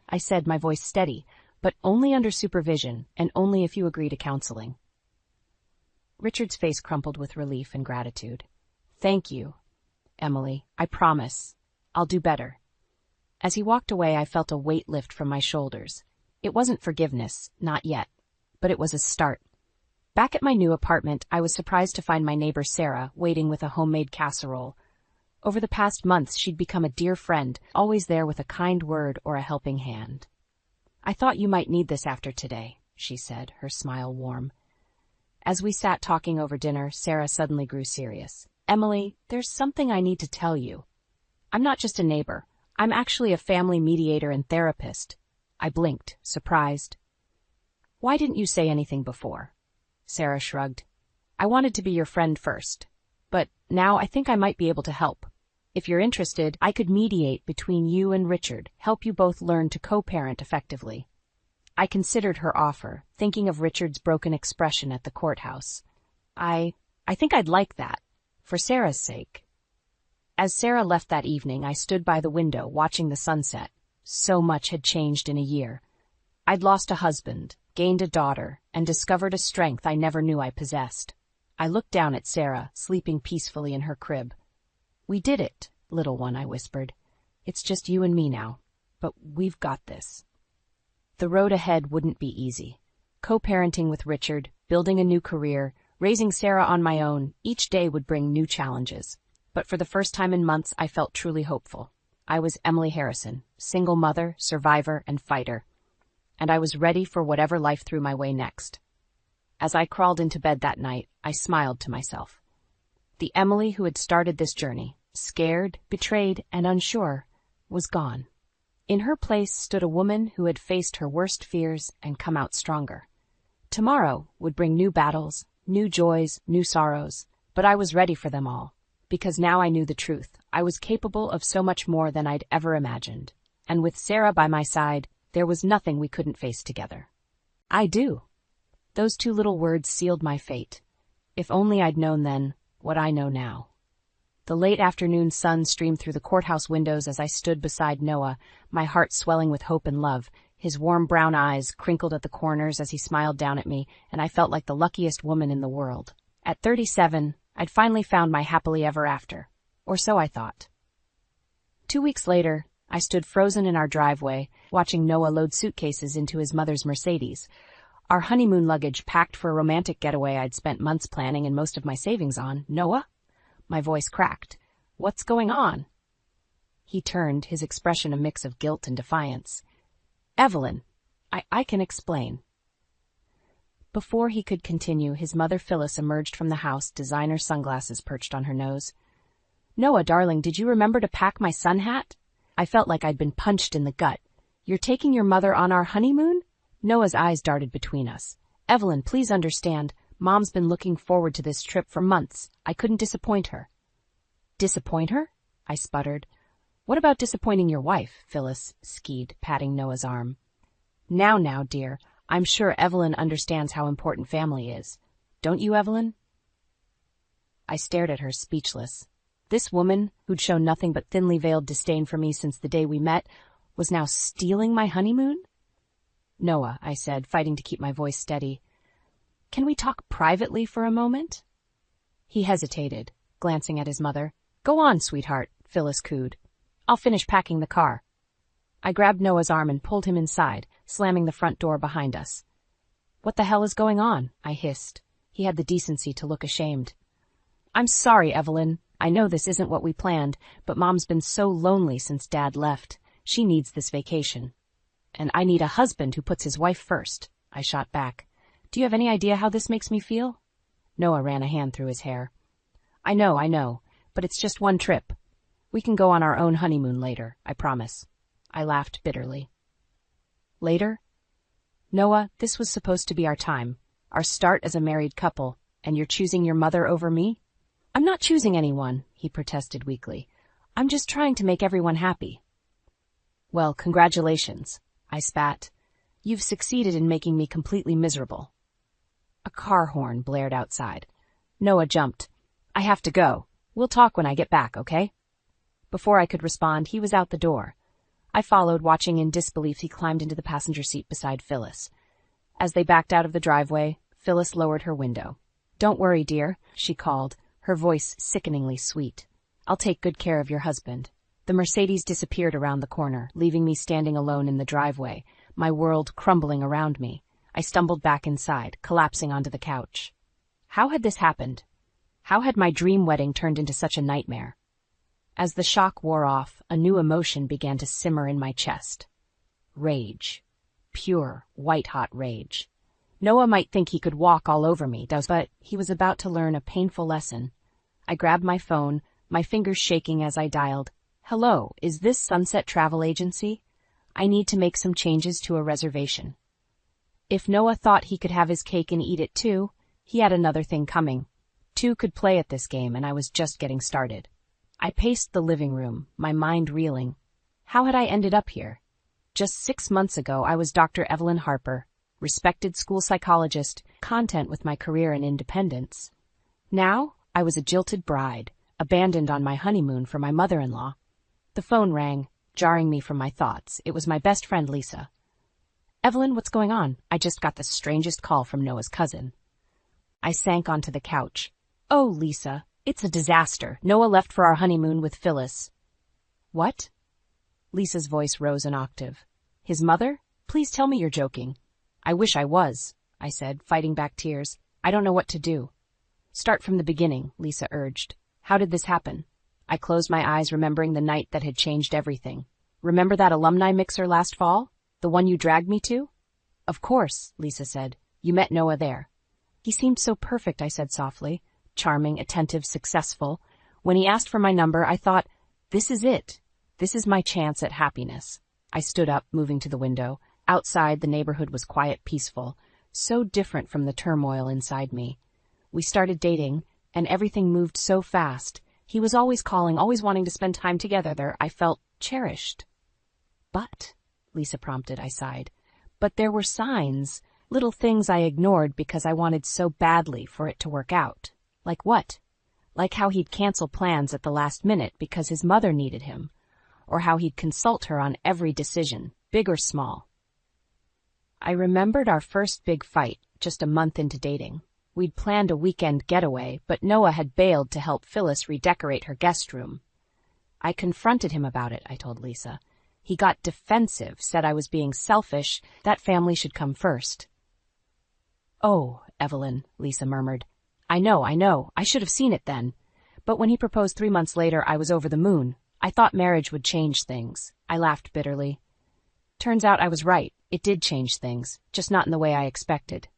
I said, my voice steady, but only under supervision, and only if you agree to counseling. Richard's face crumpled with relief and gratitude. Thank you, Emily. I promise. I'll do better. As he walked away, I felt a weight lift from my shoulders. It wasn't forgiveness, not yet, but it was a start. Back at my new apartment, I was surprised to find my neighbor Sarah waiting with a homemade casserole. Over the past months, she'd become a dear friend, always there with a kind word or a helping hand. I thought you might need this after today, she said, her smile warm. As we sat talking over dinner, Sarah suddenly grew serious. Emily, there's something I need to tell you. I'm not just a neighbor. I'm actually a family mediator and therapist. I blinked, surprised. Why didn't you say anything before? Sarah shrugged. I wanted to be your friend first, but now I think I might be able to help. If you're interested, I could mediate between you and Richard, help you both learn to co-parent effectively. I considered her offer, thinking of Richard's broken expression at the courthouse. I think I'd like that, for Sarah's sake. As Sarah left that evening, I stood by the window watching the sunset. So much had changed in a year. I'd lost a husband, gained a daughter, and discovered a strength I never knew I possessed. I looked down at Sarah, sleeping peacefully in her crib. We did it, little one, I whispered. It's just you and me now, but we've got this. The road ahead wouldn't be easy. Co-parenting with Richard, building a new career, raising Sarah on my own, each day would bring new challenges. But for the first time in months, I felt truly hopeful. I was Emily Harrison, single mother, survivor, and fighter. And I was ready for whatever life threw my way next. As I crawled into bed that night, I smiled to myself. The Emily who had started this journey, scared, betrayed, and unsure, was gone. In her place stood a woman who had faced her worst fears and come out stronger. Tomorrow would bring new battles, new joys, new sorrows, but I was ready for them all. Because now I knew the truth. I was capable of so much more than I'd ever imagined. And with Sarah by my side, there was nothing we couldn't face together. I do. Those two little words sealed my fate. If only I'd known then what I know now. The late afternoon sun streamed through the courthouse windows as I stood beside Noah, my heart swelling with hope and love. His warm brown eyes crinkled at the corners as he smiled down at me, and I felt like the luckiest woman in the world. At 37, I'd finally found my happily ever after. Or so I thought. 2 weeks later, I stood frozen in our driveway, watching Noah load suitcases into his mother's Mercedes, our honeymoon luggage packed for a romantic getaway I'd spent months planning and most of my savings on. "Noah?" My voice cracked. "What's going on?" He turned, his expression a mix of guilt and defiance. "Evelyn, I can explain." Before he could continue, his mother Phyllis emerged from the house, designer sunglasses perched on her nose. "Noah, darling, did you remember to pack my sun hat?" I felt like I'd been punched in the gut. "You're taking your mother on our honeymoon?" Noah's eyes darted between us. "Evelyn, please understand. Mom's been looking forward to this trip for months. I couldn't disappoint her." "Disappoint her?" I sputtered. "What about disappointing your wife?" Phyllis skied, patting Noah's arm. Now, dear, I'm sure Evelyn understands how important family is. Don't you, Evelyn?" I stared at her, speechless. This woman, who'd shown nothing but thinly veiled disdain for me since the day we met, was now stealing my honeymoon? "Noah," I said, fighting to keep my voice steady, "can we talk privately for a moment?" He hesitated, glancing at his mother. "Go on, sweetheart," Phyllis cooed. "I'll finish packing the car." I grabbed Noah's arm and pulled him inside, slamming the front door behind us. "What the hell is going on?" I hissed. He had the decency to look ashamed. "I'm sorry, Evelyn. I know this isn't what we planned, but Mom's been so lonely since Dad left. She needs this vacation. And I need a husband who puts his wife first," I shot back. "Do you have any idea how this makes me feel?" Noah ran a hand through his hair. I know, but it's just one trip. We can go on our own honeymoon later, I promise." I laughed bitterly. "Later? Noah, this was supposed to be our time, our start as a married couple, and you're choosing your mother over me?" "I'm not choosing anyone," he protested weakly. "I'm just trying to make everyone happy." "Well, congratulations," I spat. "You've succeeded in making me completely miserable." A car horn blared outside. Noah jumped. "I have to go. We'll talk when I get back, okay?" Before I could respond, he was out the door. I followed, watching in disbelief. He climbed into the passenger seat beside Phyllis. As they backed out of the driveway, Phyllis lowered her window. "Don't worry, dear," she called, her voice sickeningly sweet. "I'll take good care of your husband." The Mercedes disappeared around the corner, leaving me standing alone in the driveway, my world crumbling around me. I stumbled back inside, collapsing onto the couch. How had this happened? How had my dream wedding turned into such a nightmare? As the shock wore off, a new emotion began to simmer in my chest. Rage. Pure, white-hot rage. Noah might think he could walk all over me, but he was about to learn a painful lesson. I grabbed my phone, my fingers shaking as I dialed. "Hello, is this Sunset Travel Agency? I need to make some changes to a reservation." If Noah thought he could have his cake and eat it too, he had another thing coming. Two could play at this game, and I was just getting started. I paced the living room, my mind reeling. How had I ended up here? Just 6 months ago, I was Dr. Evelyn Harper, respected school psychologist, content with my career and independence. Now, I was a jilted bride, abandoned on my honeymoon for my mother-in-law. The phone rang, jarring me from my thoughts. It was my best friend, Lisa. "Evelyn, what's going on? I just got the strangest call from Noah's cousin." I sank onto the couch. "Oh, Lisa, it's a disaster. Noah left for our honeymoon with Phyllis." "What?" Lisa's voice rose an octave. "His mother? Please tell me you're joking." "I wish I was," I said, fighting back tears. "I don't know what to do." "Start from the beginning," Lisa urged. "How did this happen?" I closed my eyes, remembering the night that had changed everything. "Remember that alumni mixer last fall? The one you dragged me to?" "Of course," Lisa said. "You met Noah there." "He seemed so perfect," I said softly. "Charming, attentive, successful. When he asked for my number, I thought, this is it. This is my chance at happiness." I stood up, moving to the window. Outside, the neighborhood was quiet, peaceful, so different from the turmoil inside me. We started dating, and everything moved so fast. He was always calling, always wanting to spend time together. I felt cherished. "But," Lisa prompted, I sighed. "But there were signs, little things I ignored because I wanted so badly for it to work out." "Like what?" "Like how he'd cancel plans at the last minute because his mother needed him, or how he'd consult her on every decision, big or small." I remembered our first big fight, just a month into dating. We'd planned a weekend getaway, but Noah had bailed to help Phyllis redecorate her guest room. I confronted him about it, I told Lisa. He got defensive, said I was being selfish, that family should come first. Oh, Evelyn, Lisa murmured. I know, I should have seen it then. But when he proposed 3 months later, I was over the moon. I thought marriage would change things. I laughed bitterly. Turns out I was right. It did change things, just not in the way I expected.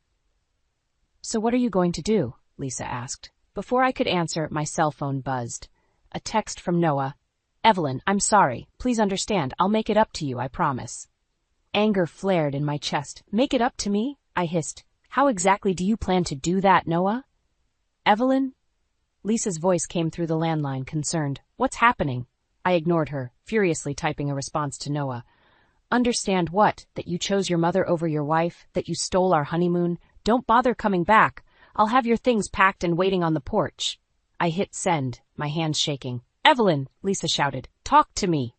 So what are you going to do? Lisa asked. Before I could answer, my cell phone buzzed. A text from Noah. Evelyn, I'm sorry. Please understand. I'll make it up to you, I promise. Anger flared in my chest. Make it up to me? I hissed. How exactly do you plan to do that, Noah? Evelyn? Lisa's voice came through the landline, concerned. What's happening? I ignored her, furiously typing a response to Noah. Understand what? That you chose your mother over your wife? That you stole our honeymoon? Don't bother coming back. I'll have your things packed and waiting on the porch. I hit send, my hands shaking. Evelyn, Lisa shouted. Talk to me.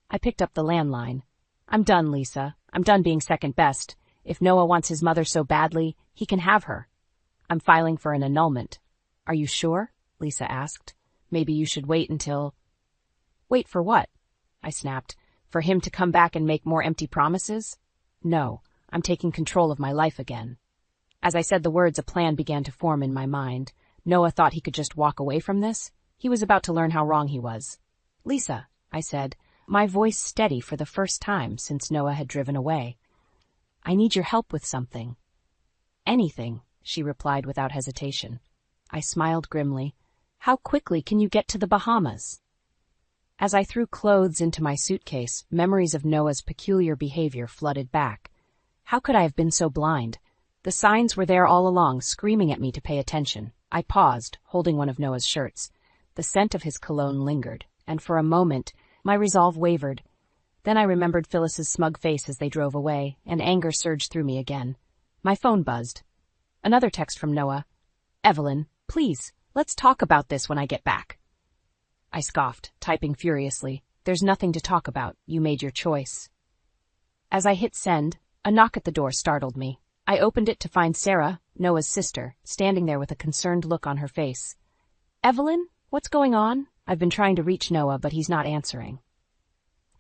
I picked up the landline. I'm done, Lisa. I'm done being second best. If Noah wants his mother so badly, he can have her. I'm filing for an annulment. Are you sure? Lisa asked. Maybe you should wait until... Wait for what? I snapped. For him to come back and make more empty promises? No, I'm taking control of my life again. As I said the words, a plan began to form in my mind. Noah thought he could just walk away from this. He was about to learn how wrong he was. Lisa, I said, my voice steady for the first time since Noah had driven away. I need your help with something. Anything, she replied without hesitation. I smiled grimly. How quickly can you get to the Bahamas? As I threw clothes into my suitcase, memories of Noah's peculiar behavior flooded back. How could I have been so blind? The signs were there all along, screaming at me to pay attention. I paused, holding one of Noah's shirts. The scent of his cologne lingered, and for a moment, my resolve wavered. Then I remembered Phyllis's smug face as they drove away, and anger surged through me again. My phone buzzed. Another text from Noah. Evelyn, please, let's talk about this when I get back. I scoffed, typing furiously. There's nothing to talk about. You made your choice. As I hit send, a knock at the door startled me. I opened it to find Sarah, Noah's sister, standing there with a concerned look on her face. Evelyn, what's going on? I've been trying to reach Noah, but he's not answering.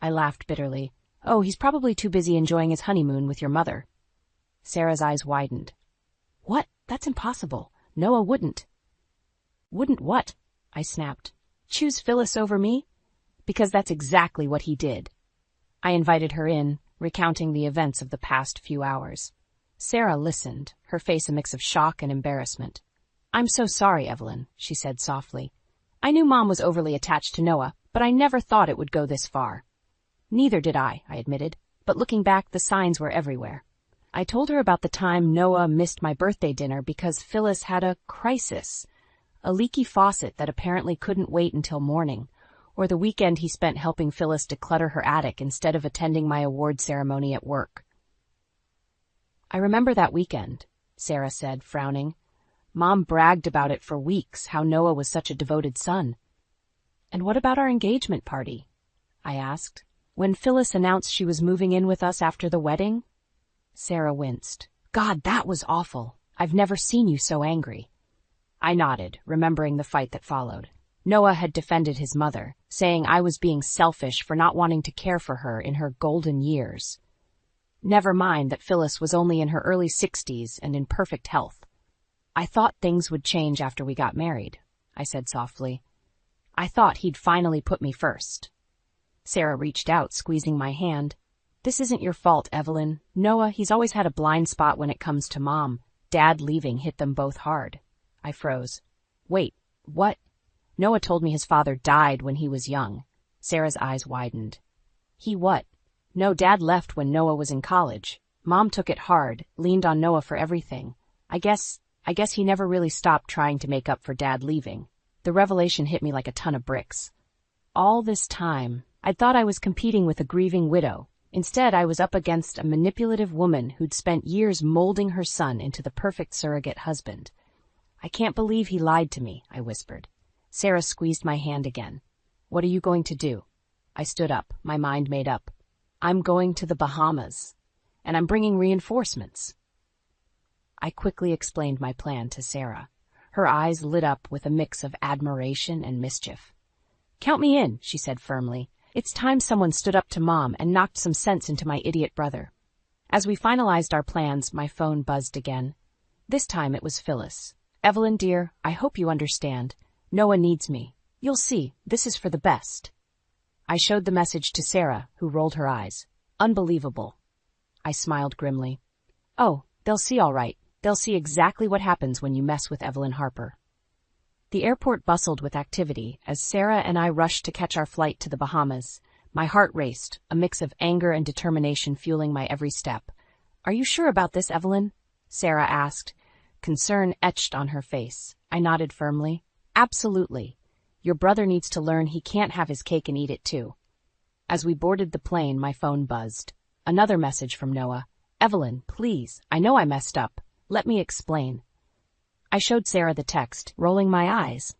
I laughed bitterly. Oh, he's probably too busy enjoying his honeymoon with your mother. Sarah's eyes widened. What? That's impossible. Noah wouldn't. Wouldn't what? I snapped. Choose Phyllis over me? Because that's exactly what he did. I invited her in, recounting the events of the past few hours. Sarah listened, her face a mix of shock and embarrassment. I'm so sorry, Evelyn, she said softly. I knew Mom was overly attached to Noah, but I never thought it would go this far. Neither did I admitted, but looking back, the signs were everywhere. I told her about the time Noah missed my birthday dinner because Phyllis had a crisis, a leaky faucet that apparently couldn't wait until morning, or the weekend he spent helping Phyllis declutter her attic instead of attending my award ceremony at work. I remember that weekend, Sarah said, frowning. Mom bragged about it for weeks, how Noah was such a devoted son. And what about our engagement party? I asked. When Phyllis announced she was moving in with us after the wedding? Sarah winced. God, that was awful. I've never seen you so angry. I nodded, remembering the fight that followed. Noah had defended his mother, saying I was being selfish for not wanting to care for her in her golden years. Never mind that Phyllis was only in her early 60s and in perfect health. I thought things would change after we got married, I said softly. I thought he'd finally put me first. Sarah reached out, squeezing my hand. This isn't your fault, Evelyn. Noah, he's always had a blind spot when it comes to Mom. Dad leaving hit them both hard. I froze. Wait, what? Noah told me his father died when he was young. Sarah's eyes widened. He what? No, Dad left when Noah was in college. Mom took it hard, leaned on Noah for everything. I guess he never really stopped trying to make up for Dad leaving. The revelation hit me like a ton of bricks. All this time, I'd thought I was competing with a grieving widow. Instead, I was up against a manipulative woman who'd spent years molding her son into the perfect surrogate husband. I can't believe he lied to me, I whispered. Sarah squeezed my hand again. What are you going to do? I stood up, my mind made up. I'm going to the Bahamas, and I'm bringing reinforcements. I quickly explained my plan to Sarah. Her eyes lit up with a mix of admiration and mischief. "Count me in," she said firmly. "It's time someone stood up to Mom and knocked some sense into my idiot brother." As we finalized our plans, my phone buzzed again. This time it was Phyllis. "Evelyn, dear, I hope you understand. Noah needs me. You'll see, this is for the best." I showed the message to Sarah, who rolled her eyes. "Unbelievable." I smiled grimly. "Oh, they'll see all right. They'll see exactly what happens when you mess with Evelyn Harper." The airport bustled with activity as Sarah and I rushed to catch our flight to the Bahamas. My heart raced, a mix of anger and determination fueling my every step. "Are you sure about this, Evelyn?" Sarah asked. Concern etched on her face. I nodded firmly. "Absolutely. Your brother needs to learn he can't have his cake and eat it too." As we boarded the plane, my phone buzzed. Another message from Noah. "Evelyn, please, I know I messed up. Let me explain." I showed Sarah the text, rolling my eyes.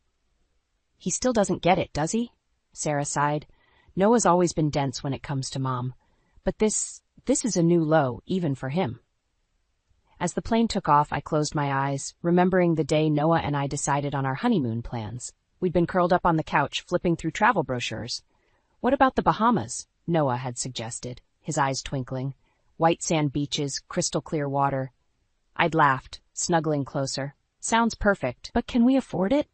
"He still doesn't get it, does he?" Sarah sighed. "Noah's always been dense when it comes to Mom. But this is a new low, even for him." As the plane took off, I closed my eyes, remembering the day Noah and I decided on our honeymoon plans. We'd been curled up on the couch, flipping through travel brochures. "What about the Bahamas?" Noah had suggested, his eyes twinkling. White sand beaches, crystal clear water. I'd laughed, snuggling closer. "Sounds perfect, but can we afford it?"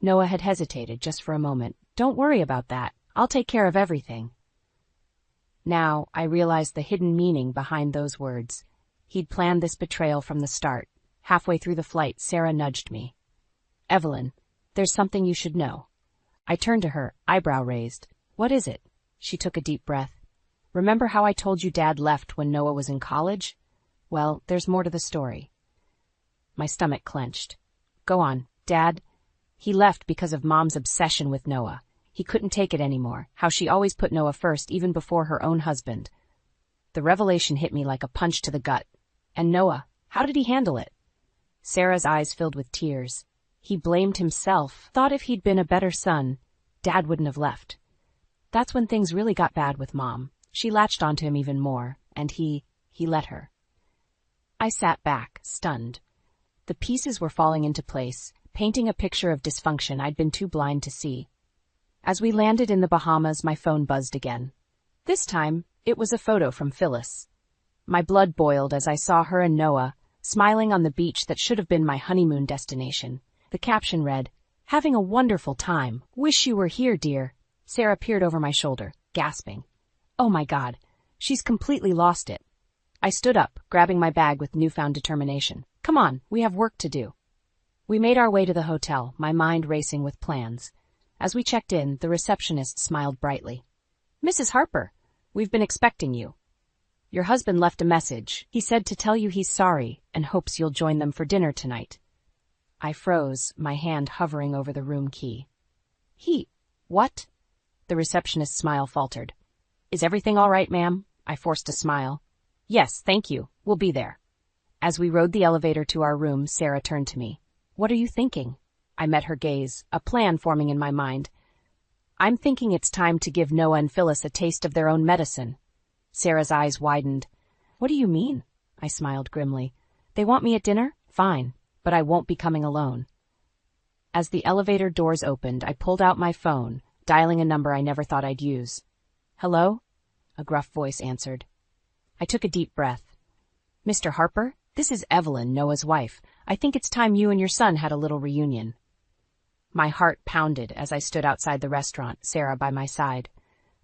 Noah had hesitated just for a moment. "Don't worry about that. I'll take care of everything." Now, I realized the hidden meaning behind those words. He'd planned this betrayal from the start. Halfway through the flight, Sarah nudged me. "Evelyn, there's something you should know." I turned to her, eyebrow raised. "What is it?" She took a deep breath. "Remember how I told you Dad left when Noah was in college? Well, there's more to the story." My stomach clenched. "Go on, Dad." "He left because of Mom's obsession with Noah. He couldn't take it anymore, how she always put Noah first even before her own husband." The revelation hit me like a punch to the gut. "And Noah, how did he handle it?" Sarah's eyes filled with tears. "He blamed himself, thought if he'd been a better son, Dad wouldn't have left. That's when things really got bad with Mom. She latched onto him even more, and he let her." I sat back, stunned. The pieces were falling into place, painting a picture of dysfunction I'd been too blind to see. As we landed in the Bahamas, my phone buzzed again. This time, it was a photo from Phyllis. My blood boiled as I saw her and Noah, smiling on the beach that should have been my honeymoon destination. The caption read, "Having a wonderful time. Wish you were here, dear." Sarah peered over my shoulder, gasping. "Oh my God, she's completely lost it." I stood up, grabbing my bag with newfound determination. "Come on, we have work to do." We made our way to the hotel, my mind racing with plans. As we checked in, the receptionist smiled brightly. "Mrs. Harper, we've been expecting you. Your husband left a message. He said to tell you he's sorry and hopes you'll join them for dinner tonight." I froze, my hand hovering over the room key. What?" The receptionist's smile faltered. "Is everything all right, ma'am?" I forced a smile. "Yes, thank you. We'll be there." As we rode the elevator to our room, Sarah turned to me. "What are you thinking?" I met her gaze, a plan forming in my mind. "I'm thinking it's time to give Noah and Phyllis a taste of their own medicine." Sarah's eyes widened. "What do you mean?" I smiled grimly. "They want me at dinner? Fine, but I won't be coming alone." As the elevator doors opened, I pulled out my phone, dialing a number I never thought I'd use. "Hello?" A gruff voice answered. I took a deep breath. "Mr. Harper, this is Evelyn, Noah's wife. I think it's time you and your son had a little reunion." My heart pounded as I stood outside the restaurant, Sarah by my side.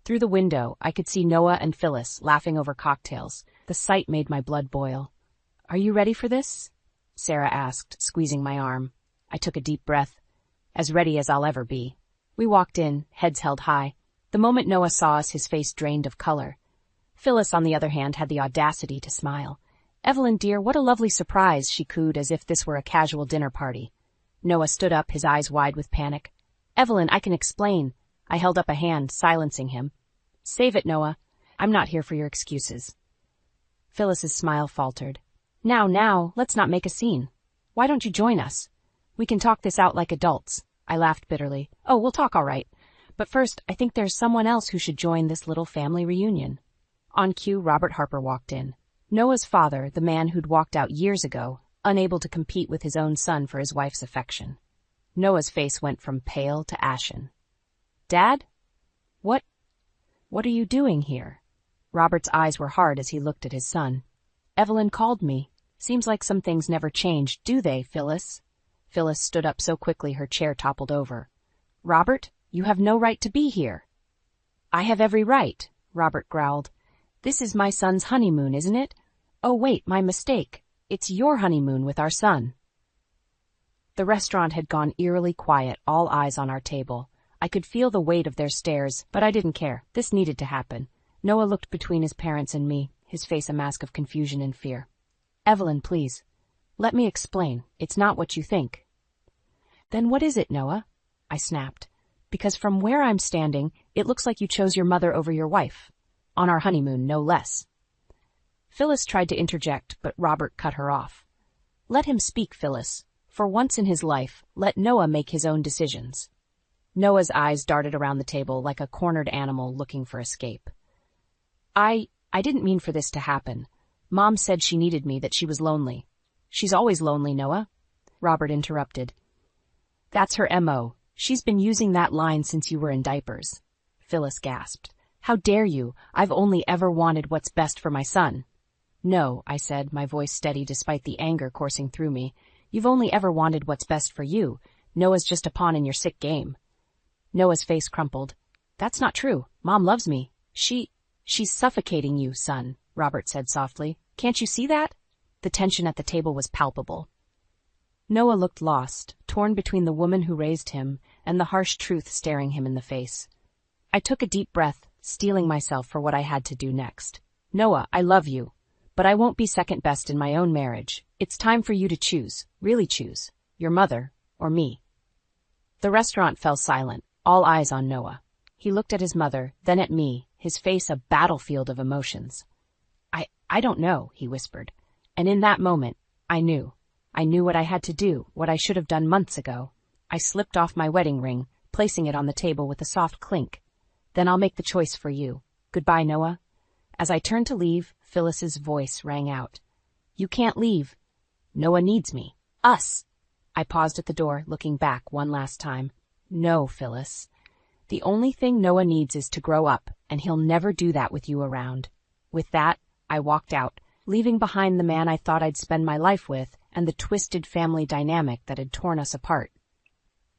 Through the window, I could see Noah and Phyllis laughing over cocktails. The sight made my blood boil. "Are you ready for this?" Sarah asked, squeezing my arm. I took a deep breath. "As ready as I'll ever be." We walked in, heads held high. The moment Noah saw us, his face drained of color. Phyllis, on the other hand, had the audacity to smile. "Evelyn, dear, what a lovely surprise," she cooed as if this were a casual dinner party. Noah stood up, his eyes wide with panic. "Evelyn, I can explain." I held up a hand, silencing him. "Save it, Noah. I'm not here for your excuses." Phyllis's smile faltered. Now, let's not make a scene. Why don't you join us? We can talk this out like adults." I laughed bitterly. "Oh, we'll talk all right. But first, I think there's someone else who should join this little family reunion." On cue, Robert Harper walked in. Noah's father, the man who'd walked out years ago, unable to compete with his own son for his wife's affection. Noah's face went from pale to ashen. "Dad? What are you doing here?" Robert's eyes were hard as he looked at his son. "Evelyn called me. Seems like some things never change, do they, Phyllis?" Phyllis stood up so quickly her chair toppled over. "Robert, you have no right to be here." "I have every right," Robert growled. "This is my son's honeymoon, isn't it? Oh wait, my mistake. It's your honeymoon with our son." The restaurant had gone eerily quiet, all eyes on our table. I could feel the weight of their stares, but I didn't care. This needed to happen. Noah looked between his parents and me, his face a mask of confusion and fear. "Evelyn, please. Let me explain. It's not what you think." "Then what is it, Noah?" I snapped. "Because from where I'm standing, it looks like you chose your mother over your wife. On our honeymoon, no less." Phyllis tried to interject, but Robert cut her off. "Let him speak, Phyllis. For once in his life, let Noah make his own decisions." Noah's eyes darted around the table like a cornered animal looking for escape. I didn't mean for this to happen. Mom said she needed me, that she was lonely." "She's always lonely, Noah," Robert interrupted. "That's her M.O. She's been using that line since you were in diapers." Phyllis gasped. "How dare you? I've only ever wanted what's best for my son." "No," I said, my voice steady despite the anger coursing through me. "You've only ever wanted what's best for you. Noah's just a pawn in your sick game." Noah's face crumpled. "That's not true. Mom loves me. She's suffocating you, son," Robert said softly. "Can't you see that?" The tension at the table was palpable. Noah looked lost, torn between the woman who raised him and the harsh truth staring him in the face. I took a deep breath, steeling myself for what I had to do next. "Noah, I love you, but I won't be second best in my own marriage. It's time for you to choose, really choose, your mother or me." The restaurant fell silent, all eyes on Noah. He looked at his mother, then at me, his face a battlefield of emotions. I don't know," he whispered. And in that moment, I knew. I knew what I had to do, what I should have done months ago. I slipped off my wedding ring, placing it on the table with a soft clink. "Then I'll make the choice for you. Goodbye, Noah." As I turned to leave, Phyllis's voice rang out. "You can't leave. Noah needs me. Us." I paused at the door, looking back one last time. "No, Phyllis. The only thing Noah needs is to grow up, and he'll never do that with you around." With that, I walked out, leaving behind the man I thought I'd spend my life with and the twisted family dynamic that had torn us apart.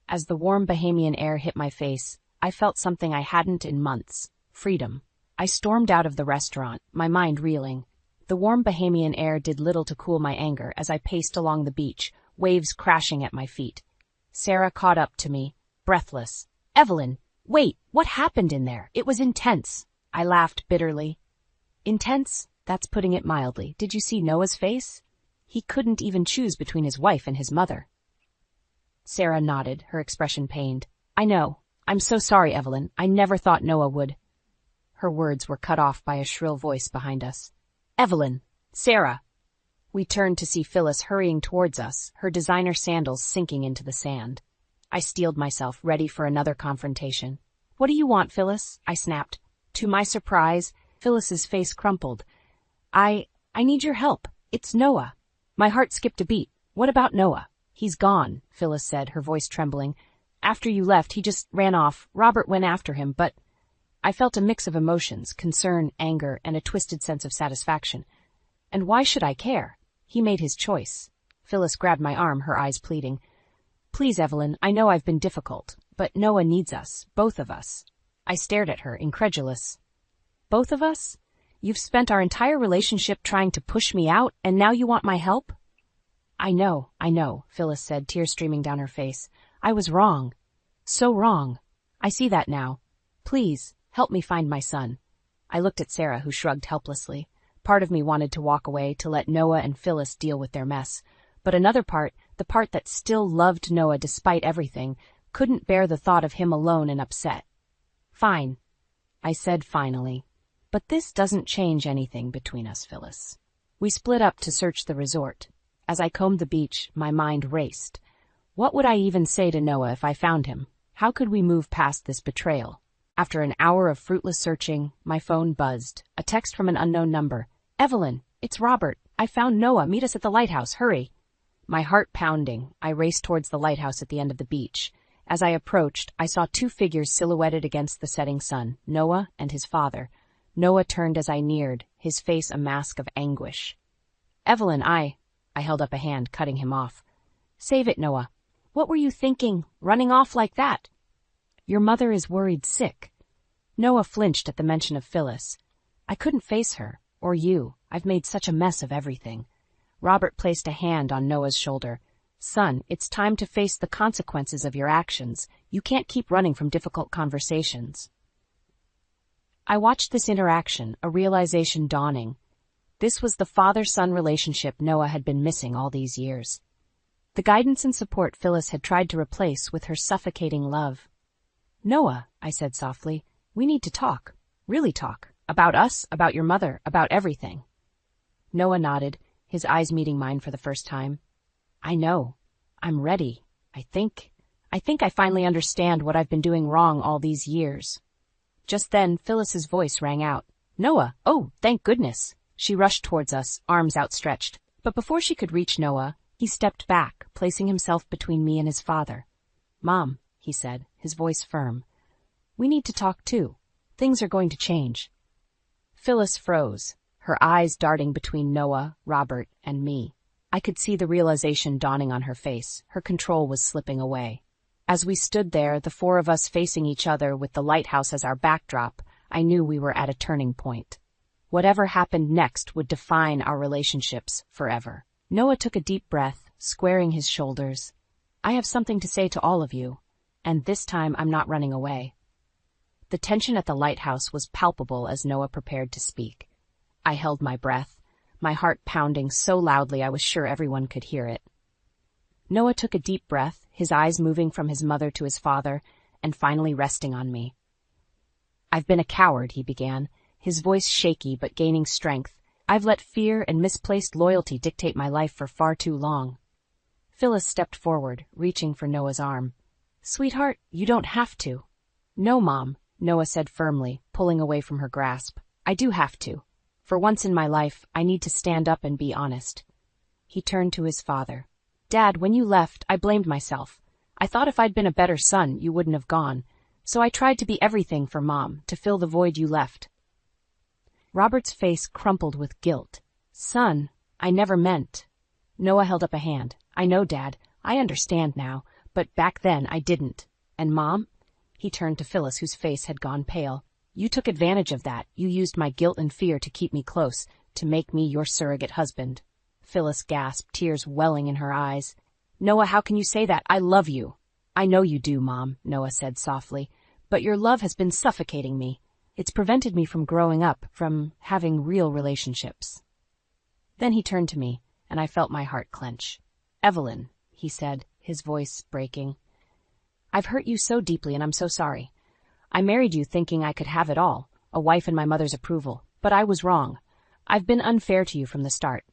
As the warm Bahamian air hit my face, I felt something I hadn't in months: freedom. I stormed out of the restaurant, my mind reeling. The warm Bahamian air did little to cool my anger as I paced along the beach, waves crashing at my feet. Sarah caught up to me, breathless. "Evelyn, wait, what happened in there? It was intense." I laughed bitterly. "Intense? That's putting it mildly. Did you see Noah's face? He couldn't even choose between his wife and his mother." Sarah nodded, her expression pained. "I know. I'm so sorry, Evelyn. I never thought Noah would." Her words were cut off by a shrill voice behind us. "Evelyn! Sarah!" We turned to see Phyllis hurrying towards us, her designer sandals sinking into the sand. I steeled myself, ready for another confrontation. "What do you want, Phyllis?" I snapped. To my surprise, Phyllis's face crumpled. I need your help. It's Noah." My heart skipped a beat. "What about Noah?" "He's gone," Phyllis said, her voice trembling. "After you left, he just ran off. Robert went after him, but—" I felt a mix of emotions, concern, anger, and a twisted sense of satisfaction. And why should I care? He made his choice. Phyllis grabbed my arm, her eyes pleading. "Please, Evelyn, I know I've been difficult, but Noah needs us, both of us." I stared at her, incredulous. "Both of us? You've spent our entire relationship trying to push me out, and now you want my help?" I know, Phyllis said, tears streaming down her face. "I was wrong. So wrong. I see that now. Please, help me find my son." I looked at Sarah, who shrugged helplessly. Part of me wanted to walk away, to let Noah and Phyllis deal with their mess. But another part, the part that still loved Noah despite everything, couldn't bear the thought of him alone and upset. "Fine," I said finally. "But this doesn't change anything between us, Phyllis." We split up to search the resort. As I combed the beach, my mind raced. What would I even say to Noah if I found him? How could we move past this betrayal? After an hour of fruitless searching, my phone buzzed. A text from an unknown number. "Evelyn, it's Robert. I found Noah. Meet us at the lighthouse. Hurry." My heart pounding, I raced towards the lighthouse at the end of the beach. As I approached, I saw two figures silhouetted against the setting sun, Noah and his father. Noah turned as I neared, his face a mask of anguish. Evelyn, I held up a hand, cutting him off. Save it, Noah. What were you thinking, running off like that? Your mother is worried sick. Noah flinched at the mention of Phyllis. I couldn't face her, or you. I've made such a mess of everything. Robert placed a hand on Noah's shoulder. Son, it's time to face the consequences of your actions. You can't keep running from difficult conversations. I watched this interaction, a realization dawning. This was the father-son relationship Noah had been missing all these years. The guidance and support Phyllis had tried to replace with her suffocating love. Noah, I said softly, we need to talk. Really talk. About us, about your mother, about everything. Noah nodded, his eyes meeting mine for the first time. I know. I'm ready. I think I finally understand what I've been doing wrong all these years. Just then, Phyllis's voice rang out. Noah! Oh, thank goodness! She rushed towards us, arms outstretched. But before she could reach Noah, he stepped back, placing himself between me and his father. Mom, he said, his voice firm. We need to talk too. Things are going to change. Phyllis froze, her eyes darting between Noah, Robert, and me. I could see the realization dawning on her face. Her control was slipping away. As we stood there, the four of us facing each other with the lighthouse as our backdrop, I knew we were at a turning point. Whatever happened next would define our relationships forever. Noah took a deep breath, squaring his shoulders. I have something to say to all of you, and this time I'm not running away. The tension at the lighthouse was palpable as Noah prepared to speak. I held my breath, my heart pounding so loudly I was sure everyone could hear it. Noah took a deep breath, his eyes moving from his mother to his father, and finally resting on me. I've been a coward, he began, his voice shaky but gaining strength. I've let fear and misplaced loyalty dictate my life for far too long. Phyllis stepped forward, reaching for Noah's arm. Sweetheart, you don't have to. No, Mom, Noah said firmly, pulling away from her grasp. I do have to. For once in my life, I need to stand up and be honest. He turned to his father. Dad, when you left, I blamed myself. I thought if I'd been a better son, you wouldn't have gone. So I tried to be everything for Mom, to fill the void you left. Robert's face crumpled with guilt. Son, I never meant. Noah held up a hand. I know, Dad. I understand now. But back then, I didn't. And Mom? He turned to Phyllis, whose face had gone pale. You took advantage of that. You used my guilt and fear to keep me close, to make me your surrogate husband. Phyllis gasped, tears welling in her eyes. Noah, how can you say that? I love you. I know you do, Mom, Noah said softly. But your love has been suffocating me. It's prevented me from growing up, from having real relationships. Then he turned to me, and I felt my heart clench. Evelyn, he said, his voice breaking. I've hurt you so deeply, and I'm so sorry. I married you thinking I could have it all, a wife and my mother's approval, but I was wrong. I've been unfair to you from the start.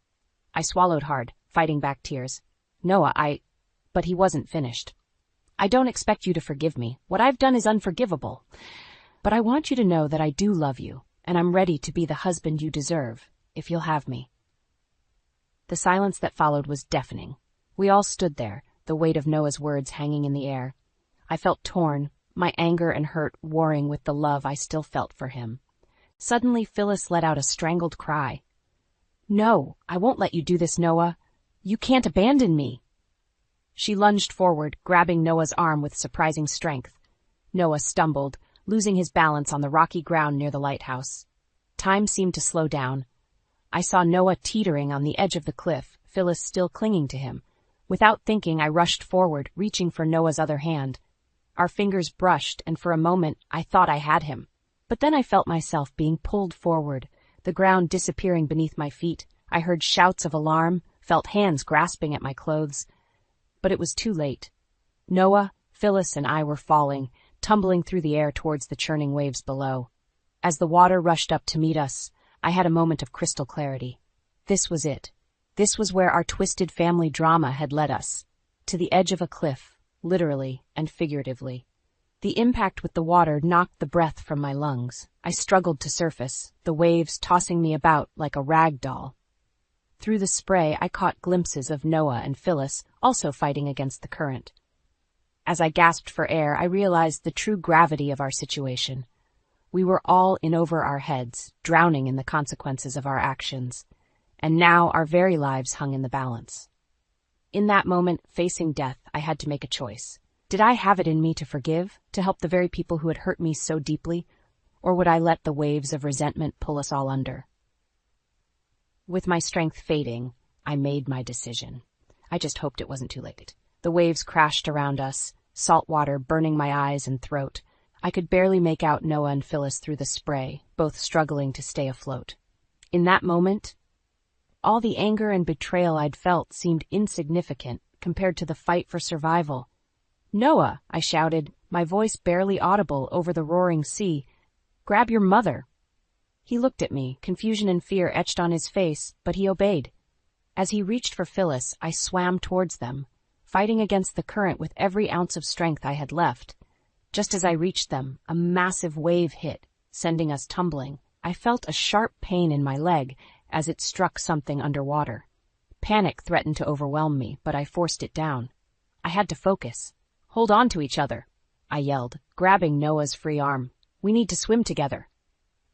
I swallowed hard, fighting back tears. Noah, But he wasn't finished. I don't expect you to forgive me. What I've done is unforgivable. But I want you to know that I do love you, and I'm ready to be the husband you deserve, if you'll have me. The silence that followed was deafening. We all stood there, the weight of Noah's words hanging in the air. I felt torn, my anger and hurt warring with the love I still felt for him. Suddenly, Phyllis let out a strangled cry. No, I won't let you do this, Noah. You can't abandon me. She lunged forward, grabbing Noah's arm with surprising strength. Noah stumbled, losing his balance on the rocky ground near the lighthouse. Time seemed to slow down. I saw Noah teetering on the edge of the cliff, Phyllis still clinging to him. Without thinking, I rushed forward, reaching for Noah's other hand. Our fingers brushed, and for a moment I thought I had him. But then I felt myself being pulled forward, the ground disappearing beneath my feet. I heard shouts of alarm, felt hands grasping at my clothes. But it was too late. Noah, Phyllis, and I were falling, tumbling through the air towards the churning waves below. As the water rushed up to meet us, I had a moment of crystal clarity. This was it. This was where our twisted family drama had led us. To the edge of a cliff, literally and figuratively. The impact with the water knocked the breath from my lungs. I struggled to surface, the waves tossing me about like a rag doll. Through the spray, I caught glimpses of Noah and Phyllis also fighting against the current. As I gasped for air, I realized the true gravity of our situation. We were all in over our heads, drowning in the consequences of our actions, and now our very lives hung in the balance. In that moment, facing death, I had to make a choice. Did I have it in me to forgive, to help the very people who had hurt me so deeply, or would I let the waves of resentment pull us all under? With my strength fading, I made my decision. I just hoped it wasn't too late. The waves crashed around us, salt water burning my eyes and throat. I could barely make out Noah and Phyllis through the spray, both struggling to stay afloat. In that moment, all the anger and betrayal I'd felt seemed insignificant compared to the fight for survival. "Noah," I shouted, my voice barely audible over the roaring sea, "grab your mother." He looked at me, confusion and fear etched on his face, but he obeyed. As he reached for Phyllis, I swam towards them, fighting against the current with every ounce of strength I had left. Just as I reached them, a massive wave hit, sending us tumbling. I felt a sharp pain in my leg as it struck something underwater. Panic threatened to overwhelm me, but I forced it down. I had to focus. "Hold on to each other," I yelled, grabbing Noah's free arm. "We need to swim together."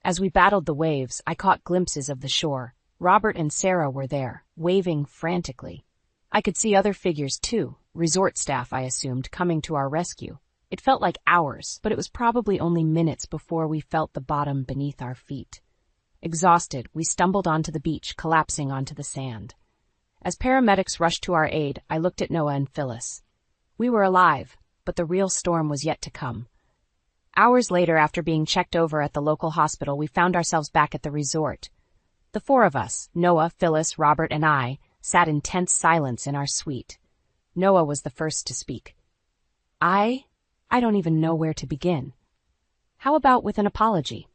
As we battled the waves, I caught glimpses of the shore. Robert and Sarah were there, waving frantically. I could see other figures too, resort staff, I assumed, coming to our rescue. It felt like hours, but it was probably only minutes before we felt the bottom beneath our feet. Exhausted, we stumbled onto the beach, collapsing onto the sand. As paramedics rushed to our aid, I looked at Noah and Phyllis. We were alive, but the real storm was yet to come. Hours later, after being checked over at the local hospital, we found ourselves back at the resort. The four of us, Noah, Phyllis, Robert, and I, sat in tense silence in our suite. Noah was the first to speak. I don't even know where to begin. "How about with an apology?"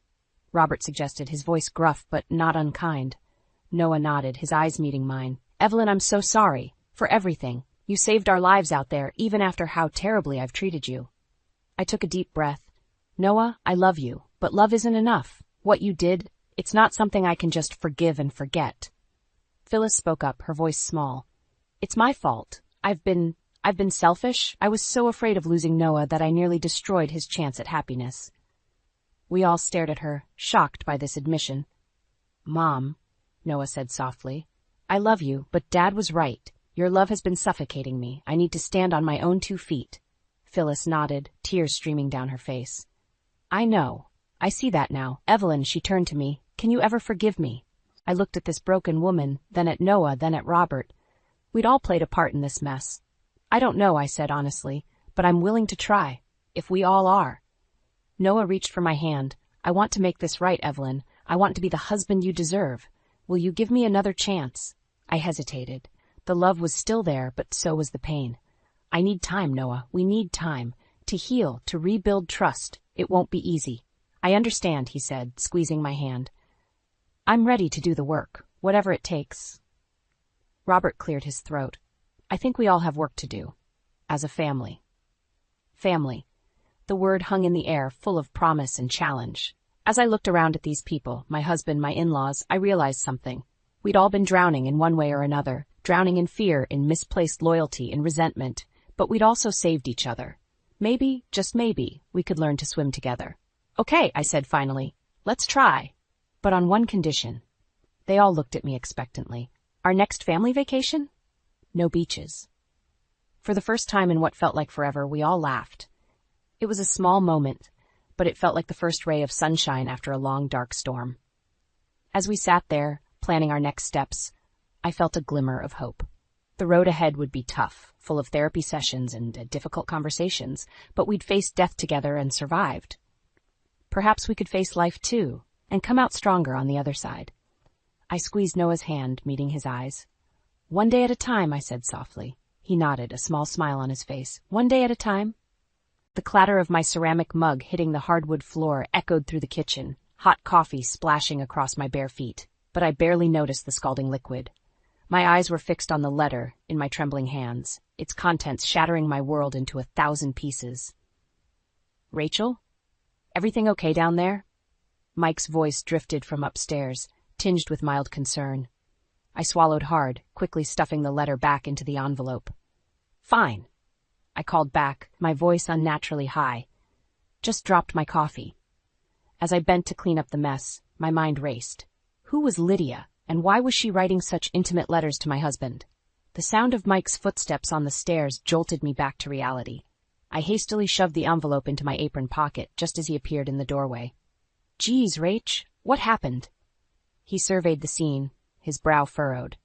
Robert suggested, his voice gruff but not unkind. Noah nodded, his eyes meeting mine. "Evelyn, I'm so sorry. For everything. You saved our lives out there, even after how terribly I've treated you." I took a deep breath. "Noah, I love you, but love isn't enough. What you did, it's not something I can just forgive and forget." Phyllis spoke up, her voice small. "It's my fault. I've been selfish. I was so afraid of losing Noah that I nearly destroyed his chance at happiness." We all stared at her, shocked by this admission. "Mom," Noah said softly, "I love you, but Dad was right. Your love has been suffocating me. I need to stand on my own 2 feet. Phyllis nodded, tears streaming down her face. "I know. I see that now. Evelyn," she turned to me, "can you ever forgive me?" I looked at this broken woman, then at Noah, then at Robert. We'd all played a part in this mess. "I don't know," I said honestly, "but I'm willing to try, if we all are." Noah reached for my hand. "I want to make this right, Evelyn. I want to be the husband you deserve. Will you give me another chance?" I hesitated. The love was still there, but so was the pain. "I need time, Noah. We need time. To heal, to rebuild trust. It won't be easy." "I understand," he said, squeezing my hand. "I'm ready to do the work, whatever it takes." Robert cleared his throat. "I think we all have work to do. As a family." Family. The word hung in the air, full of promise and challenge. As I looked around at these people, my husband, my in-laws, I realized something. We'd all been drowning in one way or another, drowning in fear, in misplaced loyalty, in resentment, but we'd also saved each other. Maybe, just maybe, we could learn to swim together. "Okay," I said finally. "Let's try. But on one condition." They all looked at me expectantly. "Our next family vacation? No beaches." For the first time in what felt like forever, we all laughed. It was a small moment, but it felt like the first ray of sunshine after a long, dark storm. As we sat there, planning our next steps, I felt a glimmer of hope. The road ahead would be tough, full of therapy sessions and difficult conversations, but we'd faced death together and survived. Perhaps we could face life too, and come out stronger on the other side. I squeezed Noah's hand, meeting his eyes. "One day at a time," I said softly. He nodded, a small smile on his face. "One day at a time." The clatter of my ceramic mug hitting the hardwood floor echoed through the kitchen, hot coffee splashing across my bare feet, but I barely noticed the scalding liquid. My eyes were fixed on the letter in my trembling hands, its contents shattering my world into 1,000 pieces. "Rachel? Everything okay down there?" Mike's voice drifted from upstairs, tinged with mild concern. I swallowed hard, quickly stuffing the letter back into the envelope. Fine. I called back, my voice unnaturally high. Just dropped my coffee. As I bent to clean up the mess, my mind raced. Who was Lydia, and why was she writing such intimate letters to my husband? The sound of Mike's footsteps on the stairs jolted me back to reality. I hastily shoved the envelope into my apron pocket just as he appeared in the doorway. Geez, Rach, what happened? He surveyed the scene, his brow furrowed.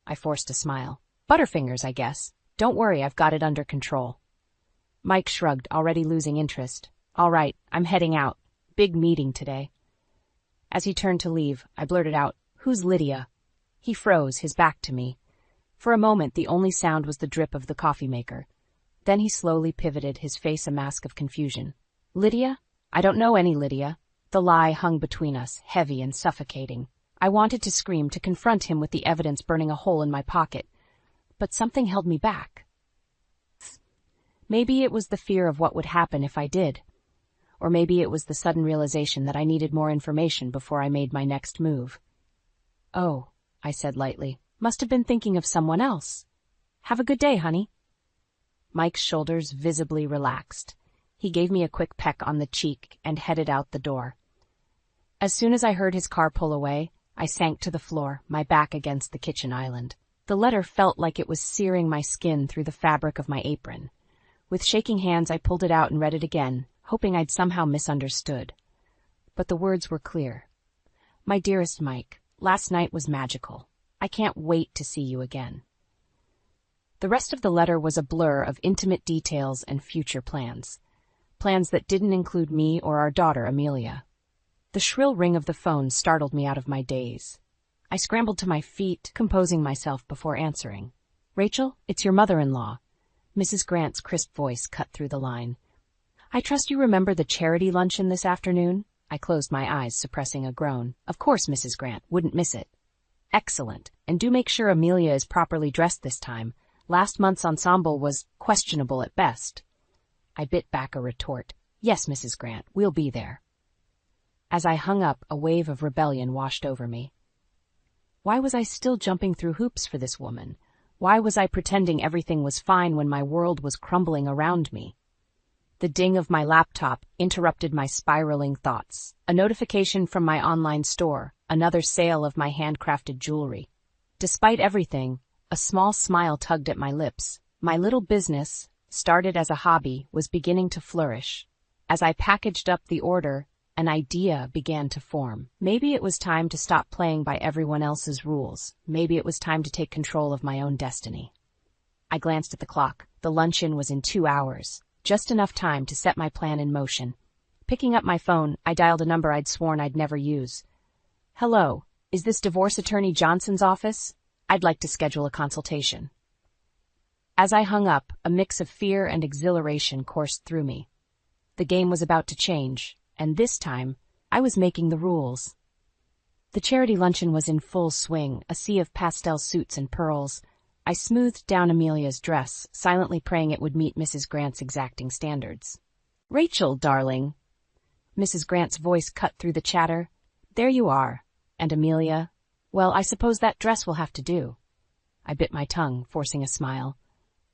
I forced a smile. Butterfingers, I guess. Don't worry, I've got it under control. Mike shrugged, already losing interest. All right, I'm heading out. Big meeting today. As he turned to leave, I blurted out, Who's Lydia? He froze, his back to me. For a moment, the only sound was the drip of the coffee maker. Then he slowly pivoted, his face a mask of confusion. Lydia? I don't know any Lydia. The lie hung between us, heavy and suffocating. I wanted to scream, to confront him with the evidence burning a hole in my pocket. But something held me back. Maybe it was the fear of what would happen if I did. Or maybe it was the sudden realization that I needed more information before I made my next move. Oh, I said lightly. Must have been thinking of someone else. Have a good day, honey. Mike's shoulders visibly relaxed. He gave me a quick peck on the cheek and headed out the door. As soon as I heard his car pull away, I sank to the floor, my back against the kitchen island. The letter felt like it was searing my skin through the fabric of my apron. With shaking hands, I pulled it out and read it again, hoping I'd somehow misunderstood. But the words were clear. My dearest Mike, last night was magical. I can't wait to see you again. The rest of the letter was a blur of intimate details and future plans. Plans that didn't include me or our daughter, Amelia. The shrill ring of the phone startled me out of my daze. I scrambled to my feet, composing myself before answering. Rachel, it's your mother-in-law. Mrs. Grant's crisp voice cut through the line. I trust you remember the charity luncheon this afternoon? I closed my eyes, suppressing a groan. Of course, Mrs. Grant, wouldn't miss it. Excellent, and do make sure Amelia is properly dressed this time. Last month's ensemble was questionable at best. I bit back a retort. Yes, Mrs. Grant, we'll be there. As I hung up, a wave of rebellion washed over me. Why was I still jumping through hoops for this woman? Why was I pretending everything was fine when my world was crumbling around me? The ding of my laptop interrupted my spiraling thoughts. A notification from my online store, another sale of my handcrafted jewelry. Despite everything, a small smile tugged at my lips. My little business, started as a hobby, was beginning to flourish. As I packaged up the order, an idea began to form. Maybe it was time to stop playing by everyone else's rules. Maybe it was time to take control of my own destiny. I glanced at the clock. The luncheon was in 2 hours. Just enough time to set my plan in motion. Picking up my phone, I dialed a number I'd sworn I'd never use. Hello, is this divorce attorney Johnson's office? I'd like to schedule a consultation. As I hung up, a mix of fear and exhilaration coursed through me. The game was about to change, and this time, I was making the rules. The charity luncheon was in full swing, a sea of pastel suits and pearls. I smoothed down Amelia's dress, silently praying it would meet Mrs. Grant's exacting standards. Rachel, darling. Mrs. Grant's voice cut through the chatter. There you are. And Amelia? Well, I suppose that dress will have to do. I bit my tongue, forcing a smile.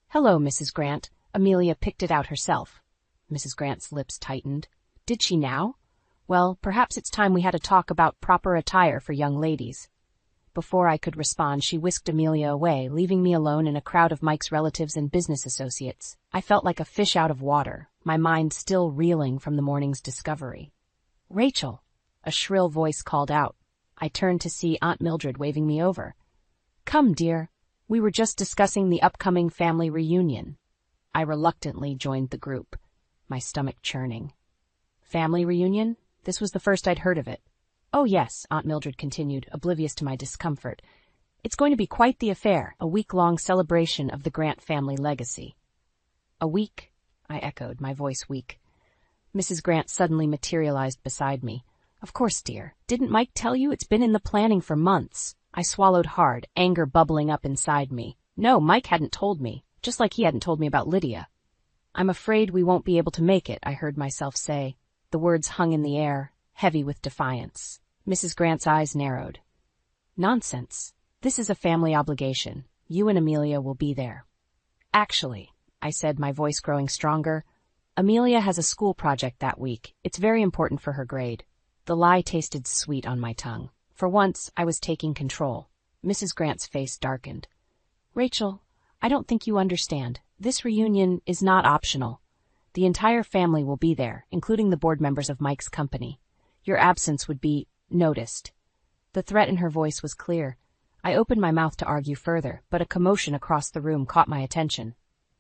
Hello, Mrs. Grant. Amelia picked it out herself. Mrs. Grant's lips tightened. Did she now? Well, perhaps it's time we had a talk about proper attire for young ladies. Before I could respond, she whisked Amelia away, leaving me alone in a crowd of Mike's relatives and business associates. I felt like a fish out of water, my mind still reeling from the morning's discovery. Rachel, a shrill voice called out. I turned to see Aunt Mildred waving me over. Come, dear. We were just discussing the upcoming family reunion. I reluctantly joined the group, my stomach churning. Family reunion? This was the first I'd heard of it. Oh yes, Aunt Mildred continued, oblivious to my discomfort. It's going to be quite the affair, a week-long celebration of the Grant family legacy. A week? I echoed, my voice weak. Mrs. Grant suddenly materialized beside me. Of course, dear. Didn't Mike tell you? It's been in the planning for months. I swallowed hard, anger bubbling up inside me. No, Mike hadn't told me, just like he hadn't told me about Lydia. I'm afraid we won't be able to make it, I heard myself say. The words hung in the air, heavy with defiance. Mrs. Grant's eyes narrowed. Nonsense. This is a family obligation. You and Amelia will be there. Actually, I said, my voice growing stronger, Amelia has a school project that week. It's very important for her grade. The lie tasted sweet on my tongue. For once, I was taking control. Mrs. Grant's face darkened. Rachel, I don't think you understand. This reunion is not optional. The entire family will be there, including the board members of Mike's company. Your absence would be noticed. The threat in her voice was clear. I opened my mouth to argue further, but a commotion across the room caught my attention.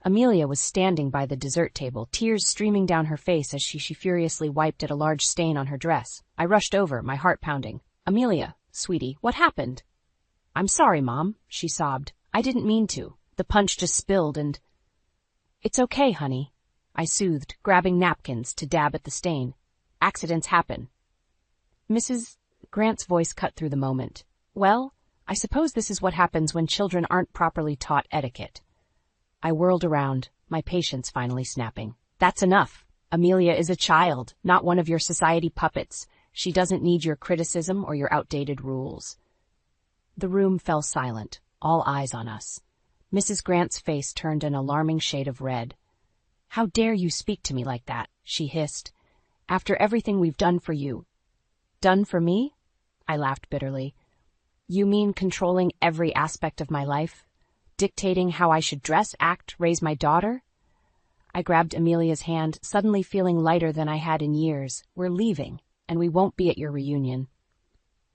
Amelia was standing by the dessert table, tears streaming down her face as she furiously wiped at a large stain on her dress. I rushed over, my heart pounding. Amelia, sweetie, what happened? I'm sorry, Mom, she sobbed. I didn't mean to. The punch just spilled and... It's okay, honey, I soothed, grabbing napkins to dab at the stain. Accidents happen. Mrs. Grant's voice cut through the moment. Well, I suppose this is what happens when children aren't properly taught etiquette. I whirled around, my patience finally snapping. That's enough. Amelia is a child, not one of your society puppets. She doesn't need your criticism or your outdated rules. The room fell silent, all eyes on us. Mrs. Grant's face turned an alarming shade of red. How dare you speak to me like that, she hissed. After everything we've done for you. Done for me? I laughed bitterly. You mean controlling every aspect of my life? Dictating how I should dress, act, raise my daughter? I grabbed Amelia's hand, suddenly feeling lighter than I had in years. We're leaving, and we won't be at your reunion.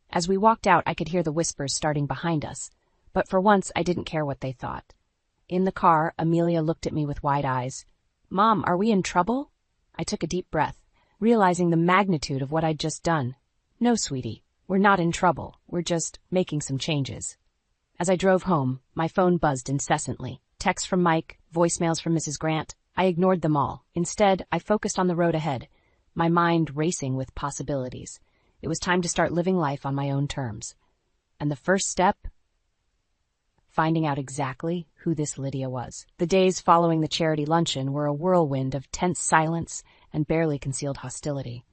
As we walked out, I could hear the whispers starting behind us, but for once I didn't care what they thought. In the car, Amelia looked at me with wide eyes. Mom, are we in trouble? I took a deep breath, realizing the magnitude of what I'd just done. No, sweetie, we're not in trouble. We're just making some changes. As I drove home, my phone buzzed incessantly. Texts from Mike, voicemails from Mrs. Grant. I ignored them all. Instead, I focused on the road ahead, my mind racing with possibilities. It was time to start living life on my own terms. And the first step? Finding out exactly who this Lydia was. The days following the charity luncheon were a whirlwind of tense silence and barely concealed hostility.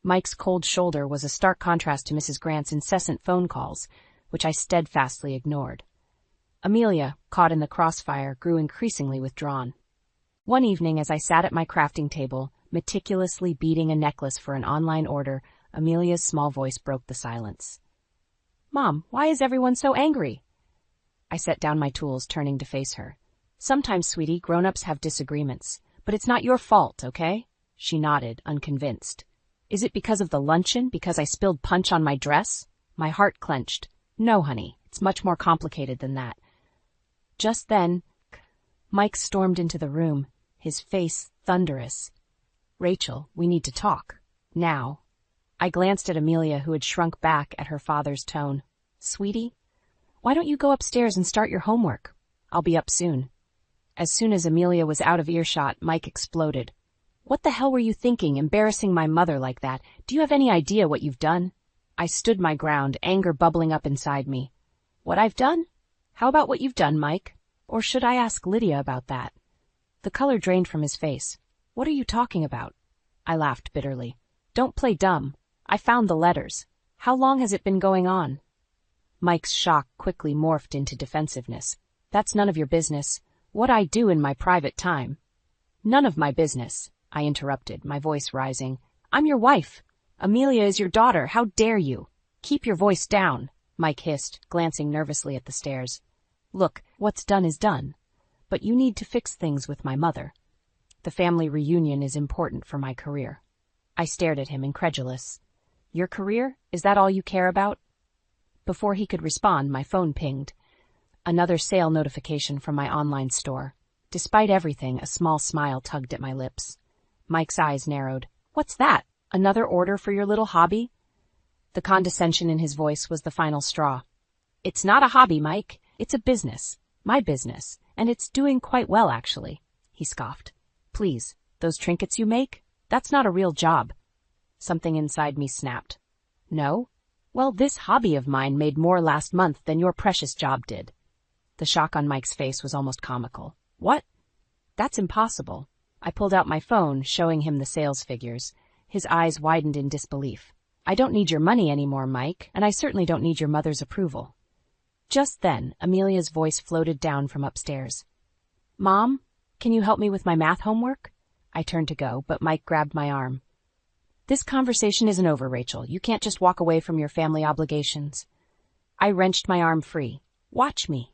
Mike's cold shoulder was a stark contrast to Mrs. Grant's incessant phone calls, which I steadfastly ignored. Amelia, caught in the crossfire, grew increasingly withdrawn. One evening, as I sat at my crafting table, meticulously beading a necklace for an online order, Amelia's small voice broke the silence. Mom, why is everyone so angry? I set down my tools, turning to face her. Sometimes, sweetie, grown-ups have disagreements, but it's not your fault, okay? She nodded, unconvinced. Is it because of the luncheon, because I spilled punch on my dress? My heart clenched. No, honey, it's much more complicated than that. Just then, Mike stormed into the room, his face thunderous. Rachel, we need to talk. Now. I glanced at Amelia, who had shrunk back at her father's tone. Sweetie, why don't you go upstairs and start your homework? I'll be up soon. As soon as Amelia was out of earshot, Mike exploded. What the hell were you thinking, embarrassing my mother like that? Do you have any idea what you've done? I stood my ground, anger bubbling up inside me. What I've done? How about what you've done, Mike? Or should I ask Lydia about that? The color drained from his face. What are you talking about? I laughed bitterly. Don't play dumb. I found the letters. How long has it been going on? Mike's shock quickly morphed into defensiveness. That's none of your business. What I do in my private time. None of my business, I interrupted, my voice rising. I'm your wife. Amelia is your daughter. How dare you? Keep your voice down, Mike hissed, glancing nervously at the stairs. Look, what's done is done. But you need to fix things with my mother. The family reunion is important for my career. I stared at him, incredulous. Your career? Is that all you care about? Before he could respond, my phone pinged. Another sale notification from my online store. Despite everything, a small smile tugged at my lips. Mike's eyes narrowed. What's that? Another order for your little hobby? The condescension in his voice was the final straw. It's not a hobby, Mike. It's a business. My business. And it's doing quite well, actually. He scoffed. Please, those trinkets you make? That's not a real job. Something inside me snapped. No? Well, this hobby of mine made more last month than your precious job did. The shock on Mike's face was almost comical. What? That's impossible. I pulled out my phone, showing him the sales figures. His eyes widened in disbelief. I don't need your money anymore, Mike, and I certainly don't need your mother's approval. Just then, Amelia's voice floated down from upstairs. "Mom, can you help me with my math homework?" I turned to go, but Mike grabbed my arm. "This conversation isn't over, Rachel. You can't just walk away from your family obligations." I wrenched my arm free. "Watch me."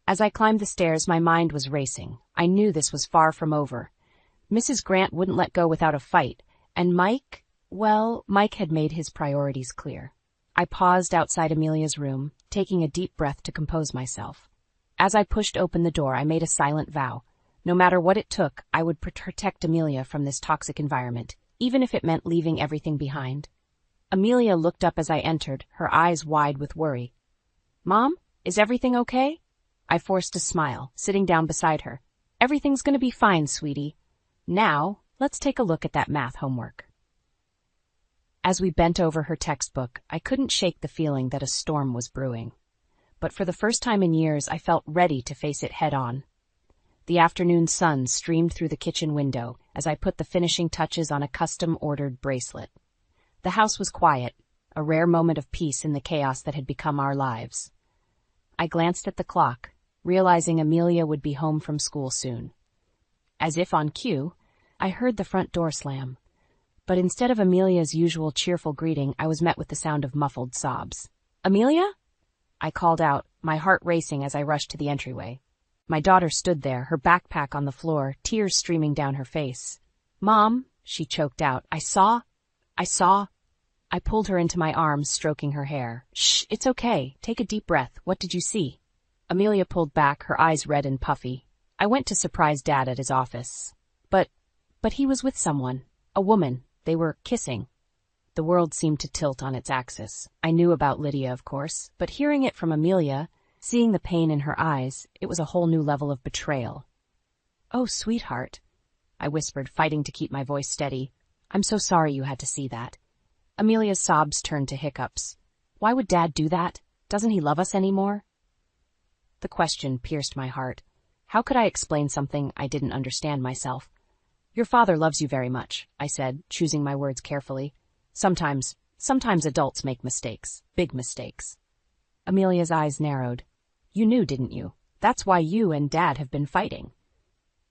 As I climbed the stairs, my mind was racing. I knew this was far from over. Mrs. Grant wouldn't let go without a fight, and Mike had made his priorities clear. I paused outside Amelia's room, taking a deep breath to compose myself. As I pushed open the door, I made a silent vow. No matter what it took, I would protect Amelia from this toxic environment, even if it meant leaving everything behind. Amelia looked up as I entered, her eyes wide with worry. "Mom, is everything okay?" I forced a smile, sitting down beside her. "Everything's going to be fine, sweetie. Now, let's take a look at that math homework." As we bent over her textbook, I couldn't shake the feeling that a storm was brewing. But for the first time in years, I felt ready to face it head-on. The afternoon sun streamed through the kitchen window as I put the finishing touches on a custom-ordered bracelet. The house was quiet, a rare moment of peace in the chaos that had become our lives. I glanced at the clock, realizing Amelia would be home from school soon. As if on cue, I heard the front door slam. But instead of Amelia's usual cheerful greeting, I was met with the sound of muffled sobs. "Amelia?" I called out, my heart racing as I rushed to the entryway. My daughter stood there, her backpack on the floor, tears streaming down her face. "Mom," she choked out, I saw. I pulled her into my arms, stroking her hair. "Shh, it's okay. Take a deep breath. What did you see?" Amelia pulled back, her eyes red and puffy. "I went to surprise Dad at his office. But he was with someone. A woman. They were kissing." The world seemed to tilt on its axis. I knew about Lydia, of course, but hearing it from Amelia, seeing the pain in her eyes, it was a whole new level of betrayal. "Oh, sweetheart," I whispered, fighting to keep my voice steady. "I'm so sorry you had to see that." Amelia's sobs turned to hiccups. "Why would Dad do that? Doesn't he love us anymore?" The question pierced my heart. How could I explain something I didn't understand myself? "Your father loves you very much," I said, choosing my words carefully. Sometimes adults make mistakes, big mistakes." Amelia's eyes narrowed. "You knew, didn't you? That's why you and Dad have been fighting."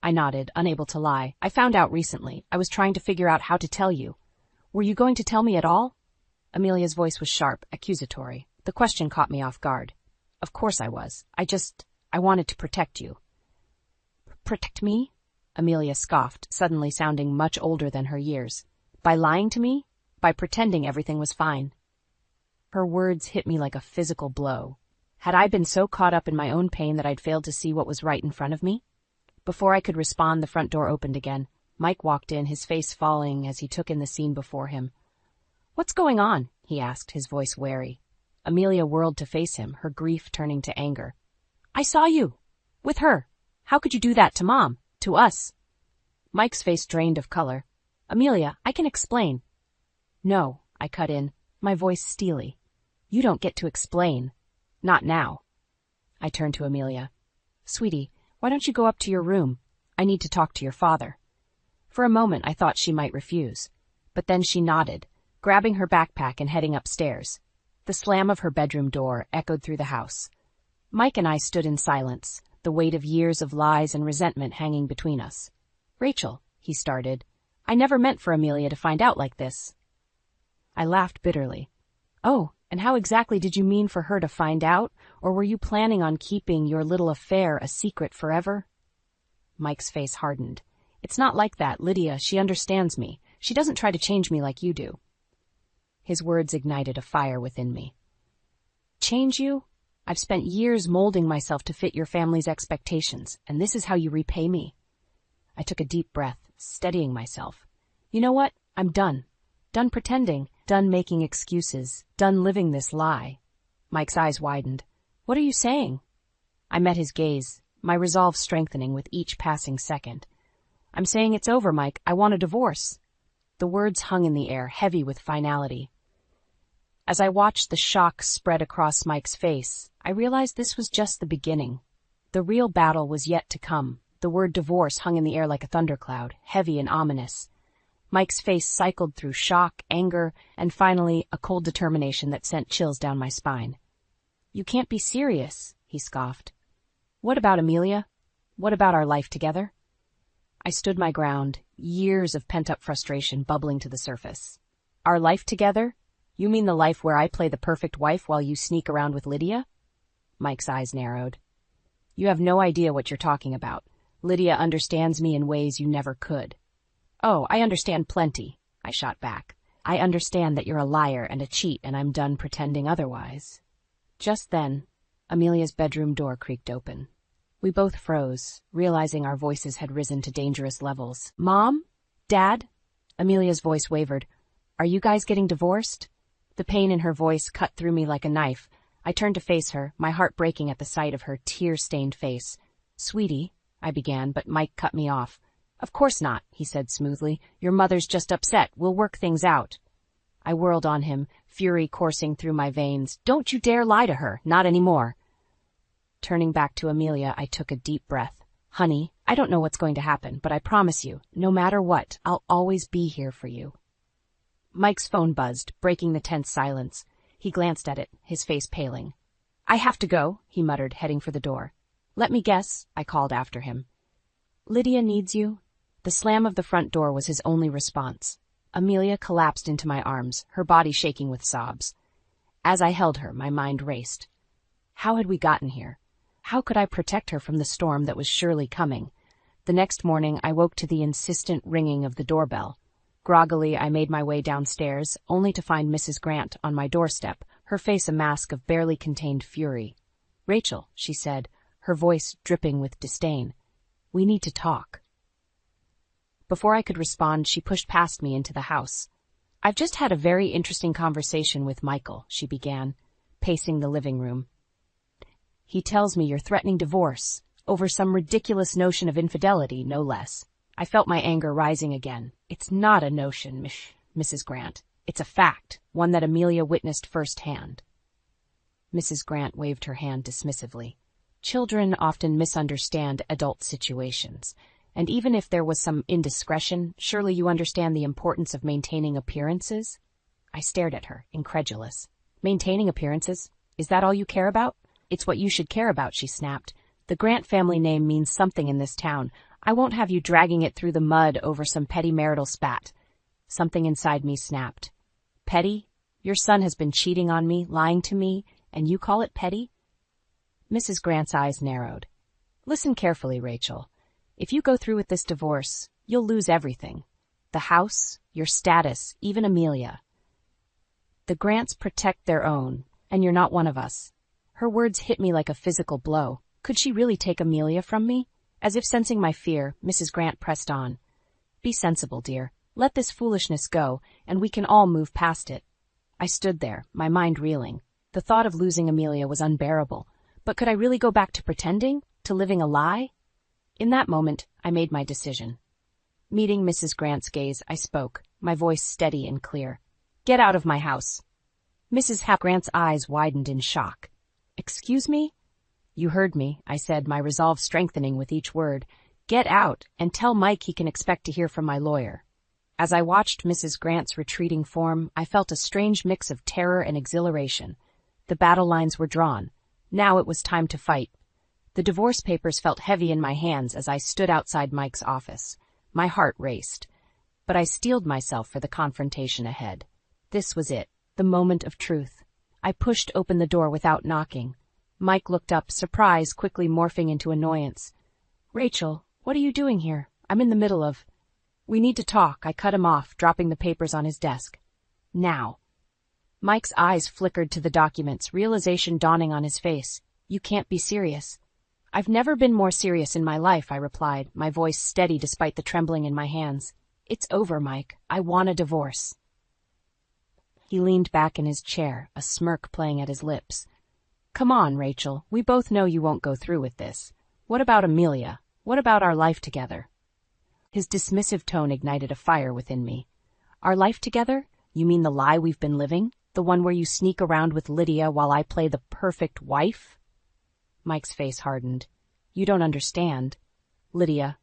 I nodded, unable to lie. "I found out recently. I was trying to figure out how to tell you." "Were you going to tell me at all?" Amelia's voice was sharp, accusatory. The question caught me off guard. "Of course I was. I wanted to protect you." "Protect me?" Amelia scoffed, suddenly sounding much older than her years. "By lying to me? By pretending everything was fine?" Her words hit me like a physical blow. Had I been so caught up in my own pain that I'd failed to see what was right in front of me? Before I could respond, the front door opened again. Mike walked in, his face falling as he took in the scene before him. "What's going on?" he asked, his voice wary. Amelia whirled to face him, her grief turning to anger. "I saw you. With her. How could you do that to Mom? To us?" Mike's face drained of color. "Amelia, I can explain." "No," I cut in, my voice steely. "You don't get to explain. Not now." I turned to Amelia. "Sweetie, why don't you go up to your room? I need to talk to your father." For a moment I thought she might refuse, but then she nodded, grabbing her backpack and heading upstairs. The slam of her bedroom door echoed through the house. Mike and I stood in silence, the weight of years of lies and resentment hanging between us. "Rachel," he started, "I never meant for Amelia to find out like this." I laughed bitterly. "Oh, and how exactly did you mean for her to find out, or were you planning on keeping your little affair a secret forever?" Mike's face hardened. "It's not like that, Lydia. She understands me. She doesn't try to change me like you do." His words ignited a fire within me. "Change you? I've spent years molding myself to fit your family's expectations, and this is how you repay me?" I took a deep breath, steadying myself. "You know what? I'm done. Done pretending, done making excuses, done living this lie." Mike's eyes widened. "What are you saying?" I met his gaze, my resolve strengthening with each passing second. "I'm saying it's over, Mike. I want a divorce." The words hung in the air, heavy with finality. As I watched the shock spread across Mike's face, I realized this was just the beginning. The real battle was yet to come. The word divorce hung in the air like a thundercloud, heavy and ominous. Mike's face cycled through shock, anger, and finally a cold determination that sent chills down my spine. You can't be serious, he scoffed. What about Amelia? What about our life together? I stood my ground, years of pent-up frustration bubbling to the surface. Our life together? You mean the life where I play the perfect wife while you sneak around with Lydia? Mike's eyes narrowed. You have no idea what you're talking about. Lydia understands me in ways you never could. Oh, I understand plenty, I shot back. I understand that you're a liar and a cheat, and I'm done pretending otherwise. Just then, Amelia's bedroom door creaked open. We both froze, realizing our voices had risen to dangerous levels. Mom? Dad? Amelia's voice wavered. Are you guys getting divorced? The pain in her voice cut through me like a knife. I turned to face her, my heart breaking at the sight of her tear-stained face. Sweetie, I began, but Mike cut me off. Of course not, he said smoothly. Your mother's just upset. We'll work things out. I whirled on him, fury coursing through my veins. Don't you dare lie to her. Not anymore. Turning back to Amelia, I took a deep breath. Honey, I don't know what's going to happen, but I promise you, no matter what, I'll always be here for you. Mike's phone buzzed, breaking the tense silence. He glanced at it, his face paling. I have to go, he muttered, heading for the door. Let me guess, I called after him. Lydia needs you. The slam of the front door was his only response. Amelia collapsed into my arms, her body shaking with sobs. As I held her, my mind raced. How had we gotten here? How could I protect her from the storm that was surely coming? The next morning, I woke to the insistent ringing of the doorbell. Groggily, I made my way downstairs, only to find Mrs. Grant on my doorstep, her face a mask of barely contained fury. Rachel, she said, her voice dripping with disdain. We need to talk. Before I could respond, she pushed past me into the house. I've just had a very interesting conversation with Michael, she began, pacing the living room. He tells me you're threatening divorce, over some ridiculous notion of infidelity, no less. I felt my anger rising again. It's not a notion, Mrs. Grant. It's a fact, one that Amelia witnessed firsthand. Mrs. Grant waved her hand dismissively. Children often misunderstand adult situations, and even if there was some indiscretion, surely you understand the importance of maintaining appearances? I stared at her, incredulous. Maintaining appearances? Is that all you care about? It's what you should care about, she snapped. The Grant family name means something in this town. I won't have you dragging it through the mud over some petty marital spat. Something inside me snapped. Petty? Your son has been cheating on me, lying to me, and you call it petty? Mrs. Grant's eyes narrowed. Listen carefully, Rachel. If you go through with this divorce, you'll lose everything. The house, your status, even Amelia. The Grants protect their own, and you're not one of us. Her words hit me like a physical blow. Could she really take Amelia from me? As if sensing my fear, Mrs. Grant pressed on. Be sensible, dear. Let this foolishness go, and we can all move past it. I stood there, my mind reeling. The thought of losing Amelia was unbearable. But could I really go back to pretending? To living a lie? In that moment, I made my decision. Meeting Mrs. Grant's gaze, I spoke, my voice steady and clear. Get out of my house. Mrs. Grant's eyes widened in shock. Excuse me? You heard me, I said, my resolve strengthening with each word. Get out, and tell Mike he can expect to hear from my lawyer. As I watched Mrs. Grant's retreating form, I felt a strange mix of terror and exhilaration. The battle lines were drawn. Now it was time to fight. The divorce papers felt heavy in my hands as I stood outside Mike's office. My heart raced. But I steeled myself for the confrontation ahead. This was it, the moment of truth. I pushed open the door without knocking. Mike looked up, surprise quickly morphing into annoyance. Rachel, what are you doing here? I'm in the middle of... We need to talk, I cut him off, dropping the papers on his desk. Now. Mike's eyes flickered to the documents, realization dawning on his face. You can't be serious. I've never been more serious in my life, I replied, my voice steady despite the trembling in my hands. It's over, Mike. I want a divorce. He leaned back in his chair, a smirk playing at his lips. Come on, Rachel. We both know you won't go through with this. What about Amelia? What about our life together? His dismissive tone ignited a fire within me. Our life together? You mean the lie we've been living? The one where you sneak around with Lydia while I play the perfect wife? Mike's face hardened. You don't understand. Lydia.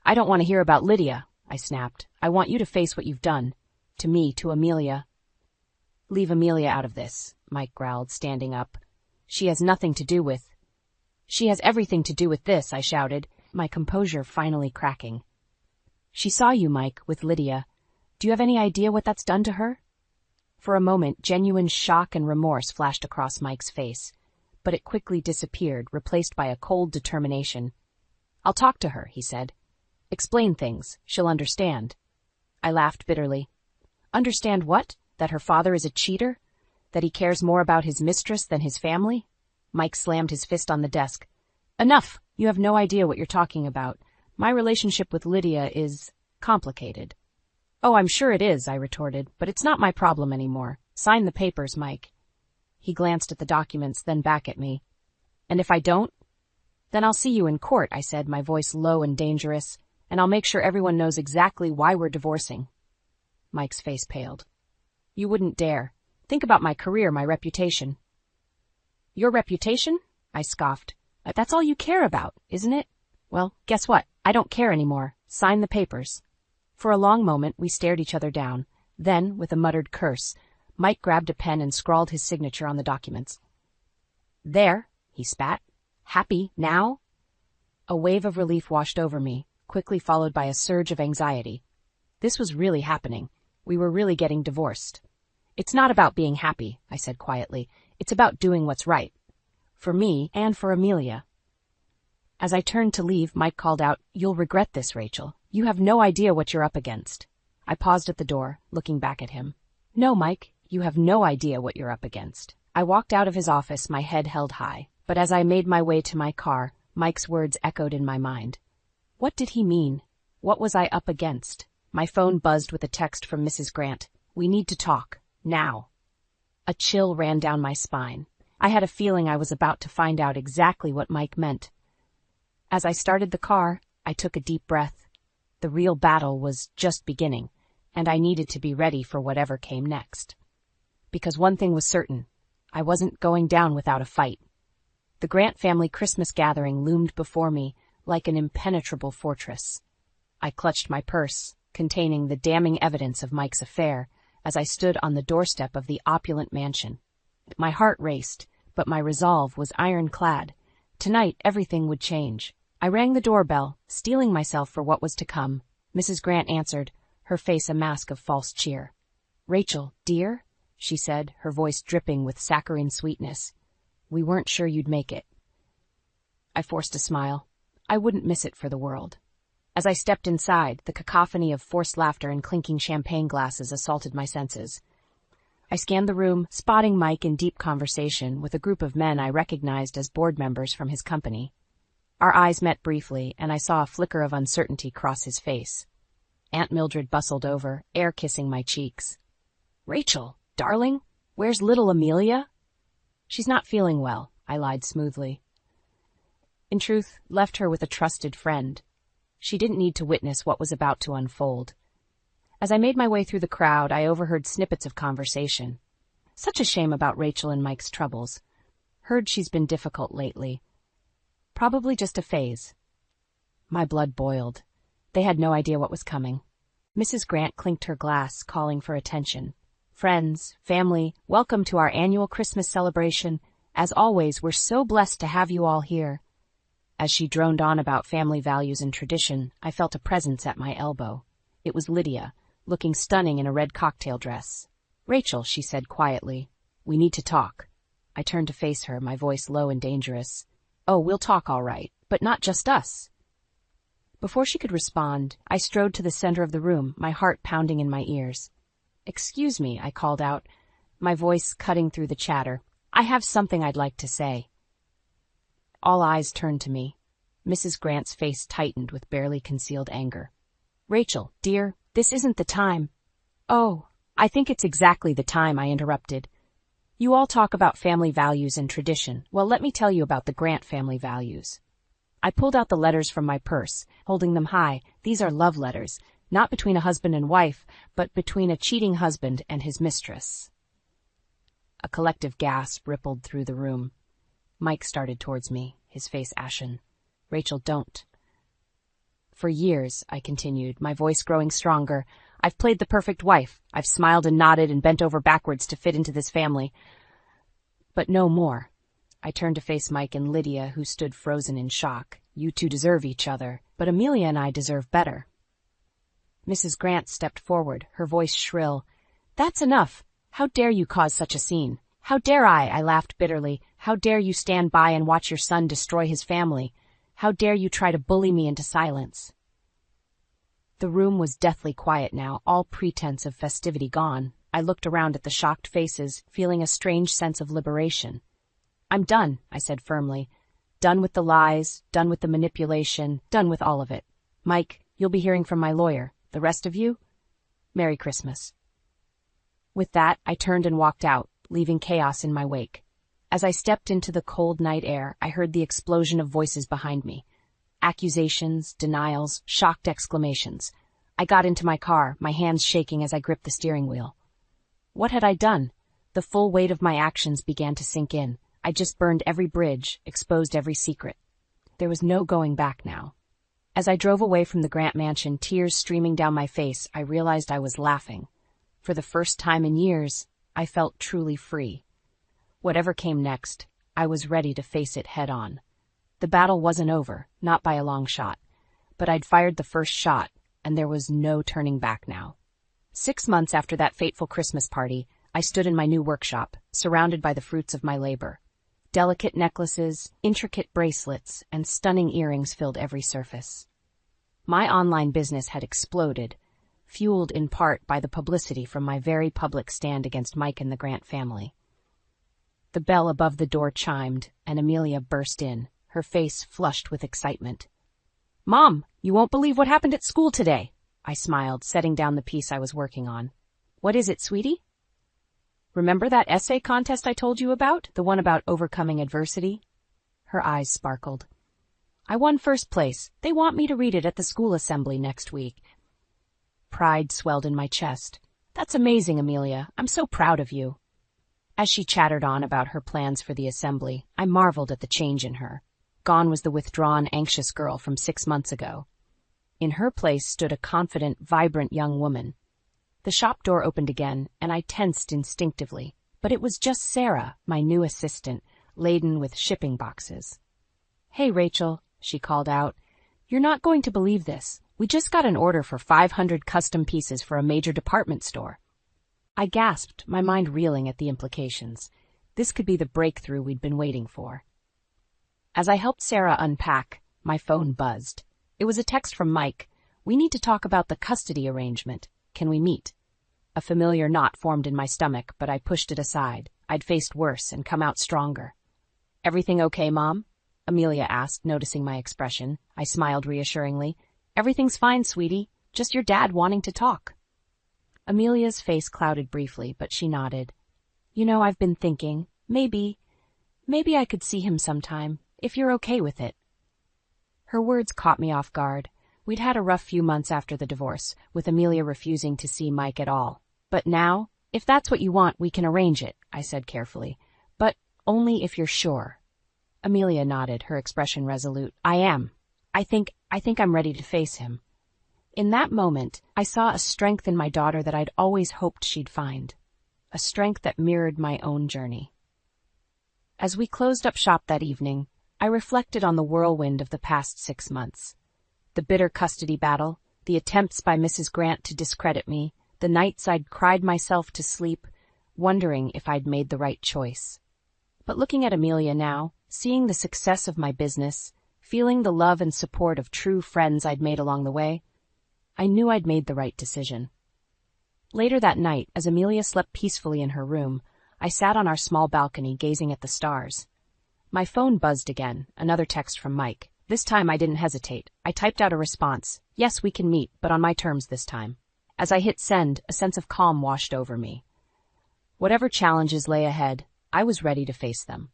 I don't want to hear about Lydia, I snapped. I want you to face what you've done. To me, to Amelia. Leave Amelia out of this, Mike growled, standing up. She has nothing to do with... She has everything to do with this, I shouted, my composure finally cracking. She saw you, Mike, with Lydia. Do you have any idea what that's done to her? For a moment, genuine shock and remorse flashed across Mike's face, but it quickly disappeared, replaced by a cold determination. I'll talk to her, he said. Explain things. She'll understand. I laughed bitterly. Understand what? That her father is a cheater? That he cares more about his mistress than his family? Mike slammed his fist on the desk. Enough! You have no idea what you're talking about. My relationship with Lydia is complicated. Oh, I'm sure it is, I retorted, but it's not my problem anymore. Sign the papers, Mike. He glanced at the documents, then back at me. And if I don't? Then I'll see you in court, I said, my voice low and dangerous, and I'll make sure everyone knows exactly why we're divorcing. Mike's face paled. You wouldn't dare. Think about my career, my reputation. Your reputation? I scoffed. That's all you care about, isn't it? Well, guess what? I don't care anymore. Sign the papers. For a long moment, we stared each other down. Then, with a muttered curse, Mike grabbed a pen and scrawled his signature on the documents. There, he spat. Happy now? A wave of relief washed over me, quickly followed by a surge of anxiety. This was really happening. We were really getting divorced. It's not about being happy, I said quietly. It's about doing what's right. For me and for Amelia. As I turned to leave, Mike called out, You'll regret this, Rachel. You have no idea what you're up against. I paused at the door, looking back at him. No, Mike, you have no idea what you're up against. I walked out of his office, my head held high, but as I made my way to my car, Mike's words echoed in my mind. What did he mean? What was I up against? My phone buzzed with a text from Mrs. Grant. We need to talk. Now. A chill ran down my spine. I had a feeling I was about to find out exactly what Mike meant. As I started the car, I took a deep breath. The real battle was just beginning, and I needed to be ready for whatever came next. Because one thing was certain, I wasn't going down without a fight. The Grant family Christmas gathering loomed before me like an impenetrable fortress. I clutched my purse, containing the damning evidence of Mike's affair, as I stood on the doorstep of the opulent mansion. My heart raced, but my resolve was ironclad. Tonight, everything would change. I rang the doorbell, steeling myself for what was to come. Mrs. Grant answered, her face a mask of false cheer. Rachel, dear, she said, her voice dripping with saccharine sweetness. We weren't sure you'd make it. I forced a smile. I wouldn't miss it for the world. As I stepped inside, the cacophony of forced laughter and clinking champagne glasses assaulted my senses. I scanned the room, spotting Mike in deep conversation with a group of men I recognized as board members from his company. Our eyes met briefly, and I saw a flicker of uncertainty cross his face. Aunt Mildred bustled over, air-kissing my cheeks. Rachel, darling, where's little Amelia? She's not feeling well, I lied smoothly. In truth, left her with a trusted friend. She didn't need to witness what was about to unfold. As I made my way through the crowd, I overheard snippets of conversation. Such a shame about Rachel and Mike's troubles. Heard she's been difficult lately. Probably just a phase. My blood boiled. They had no idea what was coming. Mrs. Grant clinked her glass, calling for attention. Friends, family, welcome to our annual Christmas celebration. As always, we're so blessed to have you all here. As she droned on about family values and tradition, I felt a presence at my elbow. It was Lydia, looking stunning in a red cocktail dress. Rachel, she said quietly, we need to talk. I turned to face her, my voice low and dangerous. Oh, we'll talk all right, but not just us. Before she could respond, I strode to the center of the room, my heart pounding in my ears. Excuse me, I called out, my voice cutting through the chatter. I have something I'd like to say. All eyes turned to me. Mrs. Grant's face tightened with barely concealed anger. Rachel, dear, this isn't the time. Oh, I think it's exactly the time, I interrupted. You all talk about family values and tradition. Well, let me tell you about the Grant family values. I pulled out the letters from my purse, holding them high. These are love letters, not between a husband and wife, but between a cheating husband and his mistress. A collective gasp rippled through the room. Mike started towards me, his face ashen. Rachel, don't. For years, I continued, my voice growing stronger, I've played the perfect wife. I've smiled and nodded and bent over backwards to fit into this family. But no more. I turned to face Mike and Lydia, who stood frozen in shock. You two deserve each other, but Amelia and I deserve better. Mrs. Grant stepped forward, her voice shrill. That's enough. How dare you cause such a scene? How dare I laughed bitterly. How dare you stand by and watch your son destroy his family? How dare you try to bully me into silence? The room was deathly quiet now, all pretense of festivity gone. I looked around at the shocked faces, feeling a strange sense of liberation. I'm done, I said firmly. Done with the lies, done with the manipulation, done with all of it. Mike, you'll be hearing from my lawyer. The rest of you? Merry Christmas. With that, I turned and walked out, leaving chaos in my wake. As I stepped into the cold night air, I heard the explosion of voices behind me. Accusations, denials, shocked exclamations. I got into my car, my hands shaking as I gripped the steering wheel. What had I done? The full weight of my actions began to sink in. I just burned every bridge, exposed every secret. There was no going back now. As I drove away from the Grant mansion, tears streaming down my face, I realized I was laughing. For the first time in years, I felt truly free. Whatever came next, I was ready to face it head on. The battle wasn't over, not by a long shot. But I'd fired the first shot, and there was no turning back now. 6 months after that fateful Christmas party, I stood in my new workshop, surrounded by the fruits of my labor. Delicate necklaces, intricate bracelets, and stunning earrings filled every surface. My online business had exploded, fueled in part by the publicity from my very public stand against Mike and the Grant family. The bell above the door chimed, and Amelia burst in, her face flushed with excitement. Mom, you won't believe what happened at school today, I smiled, setting down the piece I was working on. What is it, sweetie? Remember that essay contest I told you about? The one about overcoming adversity? Her eyes sparkled. I won first place. They want me to read it at the school assembly next week. Pride swelled in my chest. That's amazing, Amelia. I'm so proud of you. As she chattered on about her plans for the assembly, I marveled at the change in her. Gone was the withdrawn, anxious girl from 6 months ago. In her place stood a confident, vibrant young woman. The shop door opened again, and I tensed instinctively, but it was just Sarah, my new assistant, laden with shipping boxes. Hey, Rachel, she called out. You're not going to believe this. We just got an order for 500 custom pieces for a major department store. I gasped, my mind reeling at the implications. This could be the breakthrough we'd been waiting for. As I helped Sarah unpack, my phone buzzed. It was a text from Mike. We need to talk about the custody arrangement. Can we meet? A familiar knot formed in my stomach, but I pushed it aside. I'd faced worse and come out stronger. Everything okay, Mom? Amelia asked, noticing my expression. I smiled reassuringly. Everything's fine, sweetie. Just your dad wanting to talk. Amelia's face clouded briefly, but she nodded. You know, I've been thinking, maybe I could see him sometime, if you're okay with it. Her words caught me off guard. We'd had a rough few months after the divorce, with Amelia refusing to see Mike at all. But now, if that's what you want, we can arrange it, I said carefully. But only if you're sure. Amelia nodded, her expression resolute. I am. I think I'm ready to face him. In that moment, I saw a strength in my daughter that I'd always hoped she'd find. A strength that mirrored my own journey. As we closed up shop that evening, I reflected on the whirlwind of the past 6 months. The bitter custody battle, the attempts by Mrs. Grant to discredit me, the nights I'd cried myself to sleep, wondering if I'd made the right choice. But looking at Amelia now, seeing the success of my business, feeling the love and support of true friends I'd made along the way, I knew I'd made the right decision. Later that night, as Amelia slept peacefully in her room, I sat on our small balcony gazing at the stars. My phone buzzed again, another text from Mike. This time I didn't hesitate. I typed out a response. Yes, we can meet, but on my terms this time. As I hit send, a sense of calm washed over me. Whatever challenges lay ahead, I was ready to face them.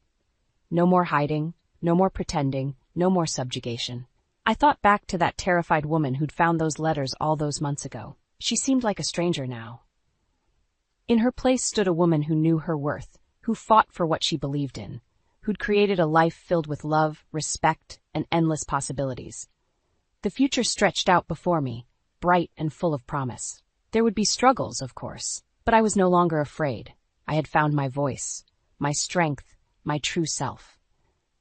No more hiding, no more pretending, no more subjugation. I thought back to that terrified woman who'd found those letters all those months ago. She seemed like a stranger now. In her place stood a woman who knew her worth, who fought for what she believed in, who'd created a life filled with love, respect, and endless possibilities. The future stretched out before me, bright and full of promise. There would be struggles, of course, but I was no longer afraid. I had found my voice, my strength, my true self.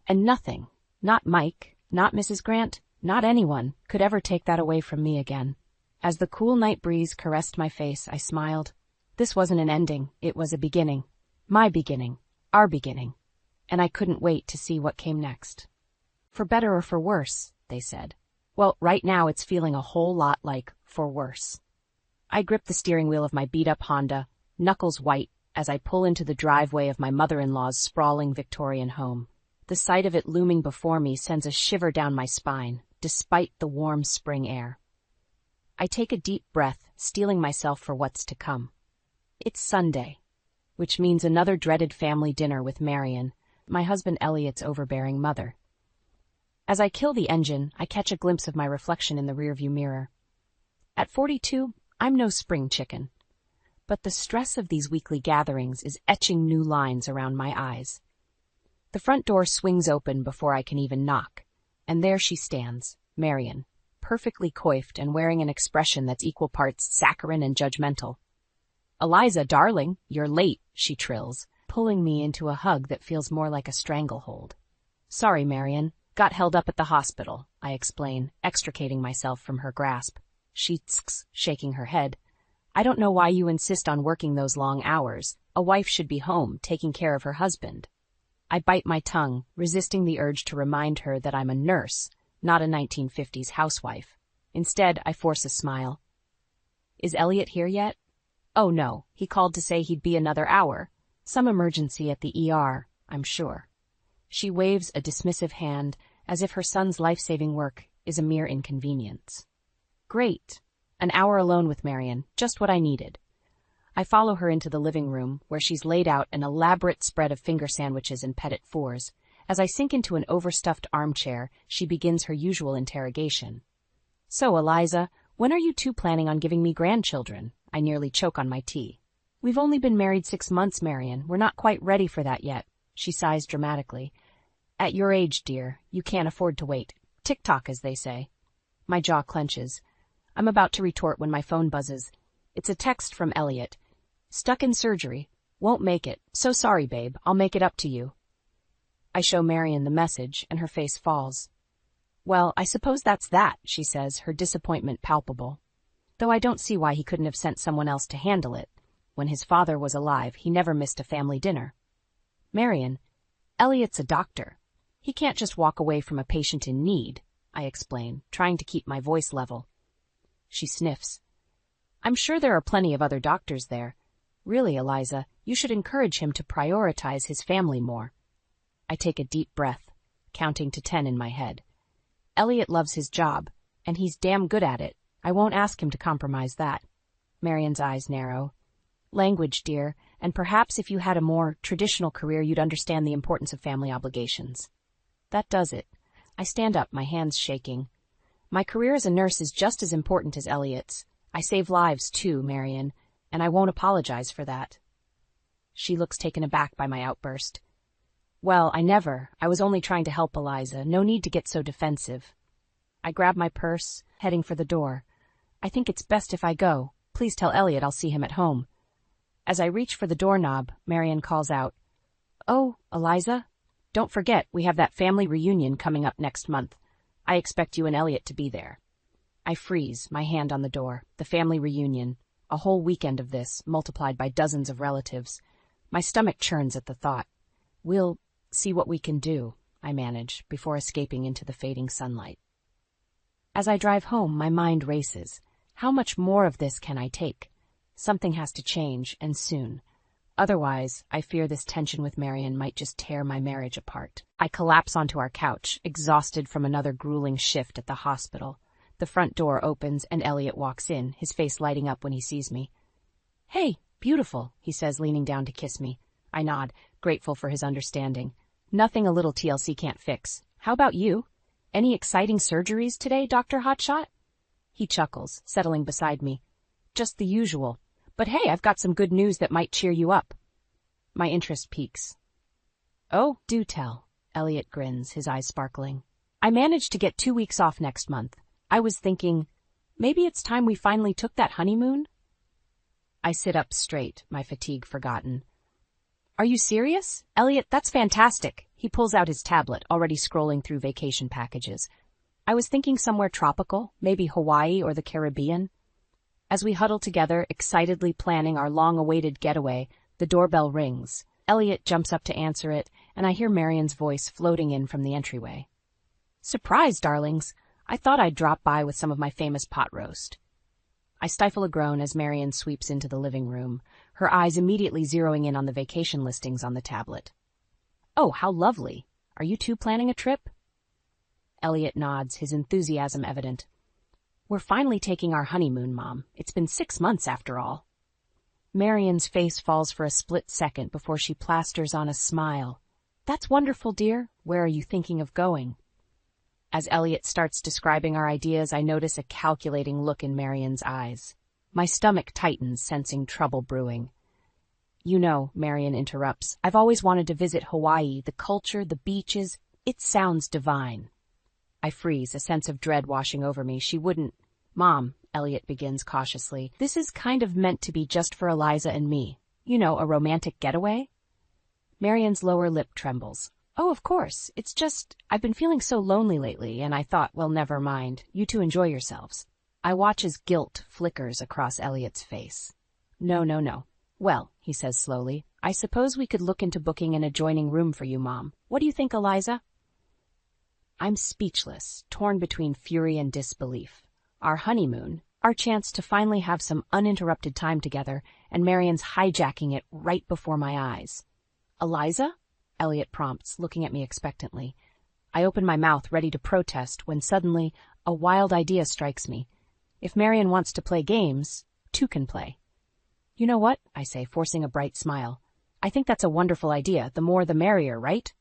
And nothing, not Mike, not Mrs. Grant, not anyone, could ever take that away from me again. As the cool night breeze caressed my face, I smiled. This wasn't an ending, it was a beginning. My beginning, our beginning. And I couldn't wait to see what came next. For better or for worse, they said. Well, right now it's feeling a whole lot like for worse. I grip the steering wheel of my beat-up Honda, knuckles white, as I pull into the driveway of my mother-in-law's sprawling Victorian home. The sight of it looming before me sends a shiver down my spine, despite the warm spring air. I take a deep breath, steeling myself for what's to come. It's Sunday, which means another dreaded family dinner with Marion, my husband Elliot's overbearing mother. As I kill the engine, I catch a glimpse of my reflection in the rearview mirror. At 42, I'm no spring chicken. But the stress of these weekly gatherings is etching new lines around my eyes. The front door swings open before I can even knock, and there she stands, Marion, perfectly coiffed and wearing an expression that's equal parts saccharine and judgmental. "Eliza, darling, you're late," she trills, pulling me into a hug that feels more like a stranglehold. "Sorry, Marion. Got held up at the hospital," I explain, extricating myself from her grasp. She tsk, shaking her head. "I don't know why you insist on working those long hours. A wife should be home, taking care of her husband." I bite my tongue, resisting the urge to remind her that I'm a nurse, not a 1950s housewife. Instead, I force a smile. "Is Elliot here yet?" "Oh no, he called to say he'd be another hour. Some emergency at the ER, I'm sure." She waves a dismissive hand, as if her son's life-saving work is a mere inconvenience. Great. An hour alone with Marion, just what I needed. I follow her into the living room, where she's laid out an elaborate spread of finger sandwiches and petit fours. As I sink into an overstuffed armchair, she begins her usual interrogation. "So, Eliza, when are you two planning on giving me grandchildren?" I nearly choke on my tea. "We've only been married 6 months, Marion. We're not quite ready for that yet," she sighs dramatically. "At your age, dear, you can't afford to wait. Tick-tock, as they say." My jaw clenches. I'm about to retort when my phone buzzes. It's a text from Elliot. "Stuck in surgery. Won't make it. So sorry, babe. I'll make it up to you." I show Marion the message, and her face falls. "Well, I suppose that's that," she says, her disappointment palpable. Though I don't see why he couldn't have sent someone else to handle it. When his father was alive, he never missed a family dinner. "Marion, Elliot's a doctor. He can't just walk away from a patient in need," I explain, trying to keep my voice level. She sniffs. "I'm sure there are plenty of other doctors there. Really, Eliza, you should encourage him to prioritize his family more." I take a deep breath, counting to 10 in my head. Elliot loves his job, and he's damn good at it. I won't ask him to compromise that. Marion's eyes narrow. "Language, dear, and perhaps if you had a more traditional career you'd understand the importance of family obligations." That does it. I stand up, my hands shaking. My career as a nurse is just as important as Elliot's. I save lives too, Marion, and I won't apologize for that. She looks taken aback by my outburst. "Well, I was only trying to help, Eliza. No need to get so defensive." I grab my purse, heading for the door. "I think it's best if I go. Please tell Elliot I'll see him at home." As I reach for the doorknob, Marion calls out, "Oh, Eliza, don't forget we have that family reunion coming up next month. I expect you and Elliot to be there." I freeze, my hand on the door. The family reunion. A whole weekend of this, multiplied by dozens of relatives. My stomach churns at the thought. "We'll see what we can do," I manage, before escaping into the fading sunlight. As I drive home, my mind races. How much more of this can I take? Something has to change, and soon. Otherwise, I fear this tension with Marion might just tear my marriage apart. I collapse onto our couch, exhausted from another grueling shift at the hospital. The front door opens, and Elliot walks in, his face lighting up when he sees me. "Hey, beautiful," he says, leaning down to kiss me. I nod, grateful for his understanding. "Nothing a little TLC can't fix. How about you? Any exciting surgeries today, Dr. Hotshot?" He chuckles, settling beside me. "Just the usual. But hey, I've got some good news that might cheer you up." My interest peaks. "Oh, do tell." Elliot grins, his eyes sparkling. "I managed to get 2 weeks off next month. I was thinking, maybe it's time we finally took that honeymoon?" I sit up straight, my fatigue forgotten. Are you serious? Elliot, that's fantastic. He pulls out his tablet, already scrolling through vacation packages. I was thinking somewhere tropical, maybe Hawaii or the Caribbean. As we huddle together, excitedly planning our long-awaited getaway, the doorbell rings. Elliot jumps up to answer it, and I hear Marion's voice floating in from the entryway. Surprise, darlings! I thought I'd drop by with some of my famous pot roast. I stifle a groan as Marion sweeps into the living room, her eyes immediately zeroing in on the vacation listings on the tablet. Oh, how lovely! Are you two planning a trip? Elliot nods, his enthusiasm evident. We're finally taking our honeymoon, Mom. It's been 6 months after all. Marion's face falls for a split second before she plasters on a smile. That's wonderful, dear. Where are you thinking of going? As Elliot starts describing our ideas, I notice a calculating look in Marion's eyes. My stomach tightens, sensing trouble brewing. You know, Marion interrupts, I've always wanted to visit Hawaii, the culture, the beaches. It sounds divine. I freeze, a sense of dread washing over me. She wouldn't. Mom, Elliot begins cautiously, this is kind of meant to be just for Eliza and me. You know, a romantic getaway? Marion's lower lip trembles. Oh, of course. It's just, I've been feeling so lonely lately, and I thought, well, never mind. You two enjoy yourselves. I watch as guilt flickers across Elliot's face. No, no, no. Well, he says slowly, I suppose we could look into booking an adjoining room for you, Mom. What do you think, Eliza? I'm speechless, torn between fury and disbelief. Our honeymoon, our chance to finally have some uninterrupted time together, and Marion's hijacking it right before my eyes. Eliza? Elliot prompts, looking at me expectantly. I open my mouth, ready to protest, when suddenly a wild idea strikes me. If Marion wants to play games, two can play. You know what? I say, forcing a bright smile. I think that's a wonderful idea. The more the merrier, right?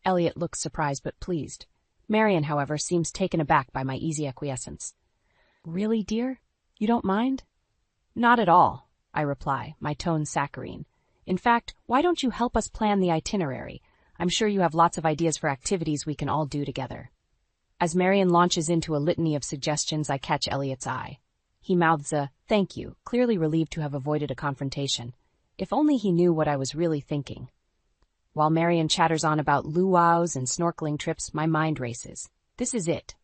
Elliot looks surprised but pleased. Marion, however, seems taken aback by my easy acquiescence. Really, dear? You don't mind? Not at all, I reply, my tone saccharine. In fact, why don't you help us plan the itinerary? I'm sure you have lots of ideas for activities we can all do together. As Marion launches into a litany of suggestions, I catch Elliot's eye. He mouths a, thank you, clearly relieved to have avoided a confrontation. If only he knew what I was really thinking. While Marion chatters on about luau's and snorkeling trips, my mind races. This is it.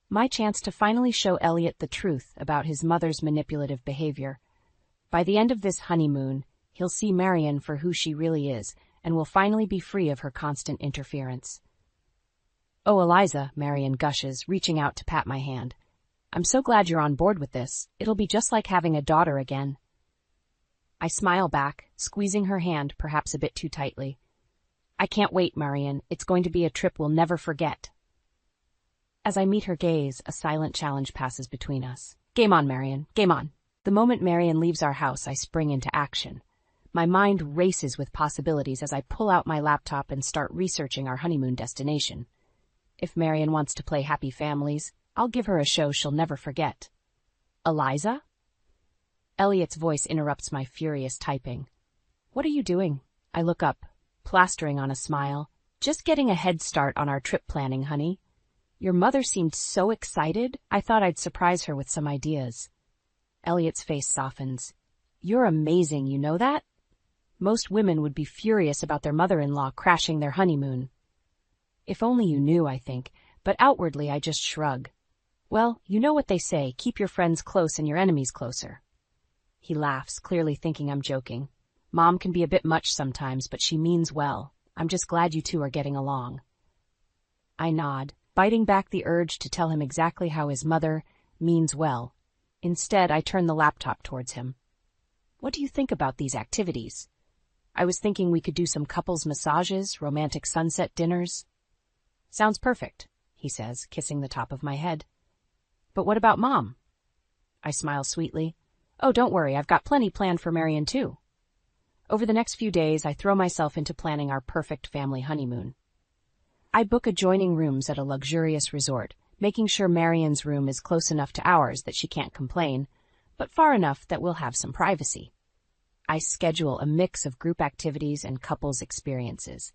My chance to finally show Elliot the truth about his mother's manipulative behavior. By the end of this honeymoon, he'll see Marion for who she really is, and will finally be free of her constant interference. Oh, Eliza, Marion gushes, reaching out to pat my hand. I'm so glad you're on board with this. It'll be just like having a daughter again. I smile back, squeezing her hand perhaps a bit too tightly. I can't wait, Marion. It's going to be a trip we'll never forget. As I meet her gaze, a silent challenge passes between us. Game on, Marion. Game on. The moment Marion leaves our house, I spring into action. My mind races with possibilities as I pull out my laptop and start researching our honeymoon destination. If Marion wants to play Happy Families, I'll give her a show she'll never forget. Eliza? Elliot's voice interrupts my furious typing. What are you doing? I look up, plastering on a smile. Just getting a head start on our trip planning, honey. Your mother seemed so excited, I thought I'd surprise her with some ideas. Elliot's face softens. You're amazing, you know that? Most women would be furious about their mother-in-law crashing their honeymoon. If only you knew, I think, but outwardly I just shrug. Well, you know what they say, keep your friends close and your enemies closer. He laughs, clearly thinking I'm joking. Mom can be a bit much sometimes, but she means well. I'm just glad you two are getting along. I nod, biting back the urge to tell him exactly how his mother means well. Instead, I turn the laptop towards him. What do you think about these activities? I was thinking we could do some couples massages, romantic sunset dinners. Sounds perfect, he says, kissing the top of my head. But what about Mom? I smile sweetly. Oh, don't worry, I've got plenty planned for Marion too. Over the next few days, I throw myself into planning our perfect family honeymoon. I book adjoining rooms at a luxurious resort, making sure Marion's room is close enough to ours that she can't complain, but far enough that we'll have some privacy. I schedule a mix of group activities and couples experiences,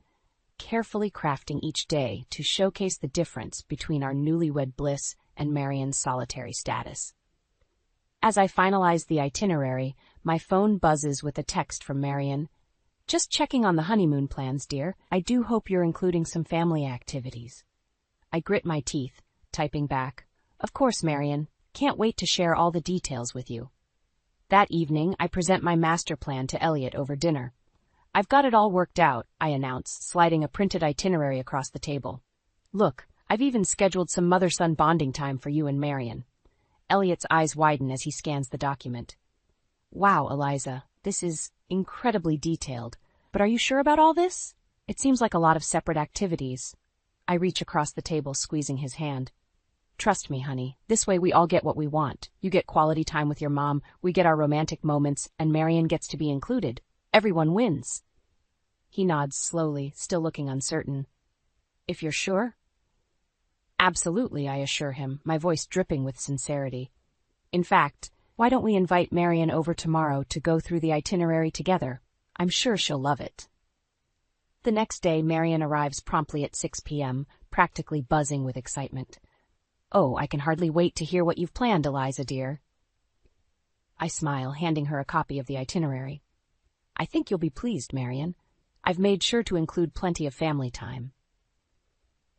carefully crafting each day to showcase the difference between our newlywed bliss and Marion's solitary status. As I finalize the itinerary, my phone buzzes with a text from Marion. Just checking on the honeymoon plans, dear. I do hope you're including some family activities. I grit my teeth, typing back, Of course, Marion. Can't wait to share all the details with you. That evening, I present my master plan to Elliot over dinner. I've got it all worked out, I announce, sliding a printed itinerary across the table. Look, I've even scheduled some mother-son bonding time for you and Marion. Elliot's eyes widen as he scans the document. Wow, Eliza, this is incredibly detailed. But are you sure about all this? It seems like a lot of separate activities. I reach across the table, squeezing his hand. Trust me, honey. This way we all get what we want. You get quality time with your mom, we get our romantic moments, and Marion gets to be included. Everyone wins. He nods slowly, still looking uncertain. If you're sure? Absolutely, I assure him, my voice dripping with sincerity. In fact, why don't we invite Marion over tomorrow to go through the itinerary together? I'm sure she'll love it. The next day, Marion arrives promptly at 6 p.m., practically buzzing with excitement. Oh, I can hardly wait to hear what you've planned, Eliza, dear. I smile, handing her a copy of the itinerary. I think you'll be pleased, Marion. I've made sure to include plenty of family time.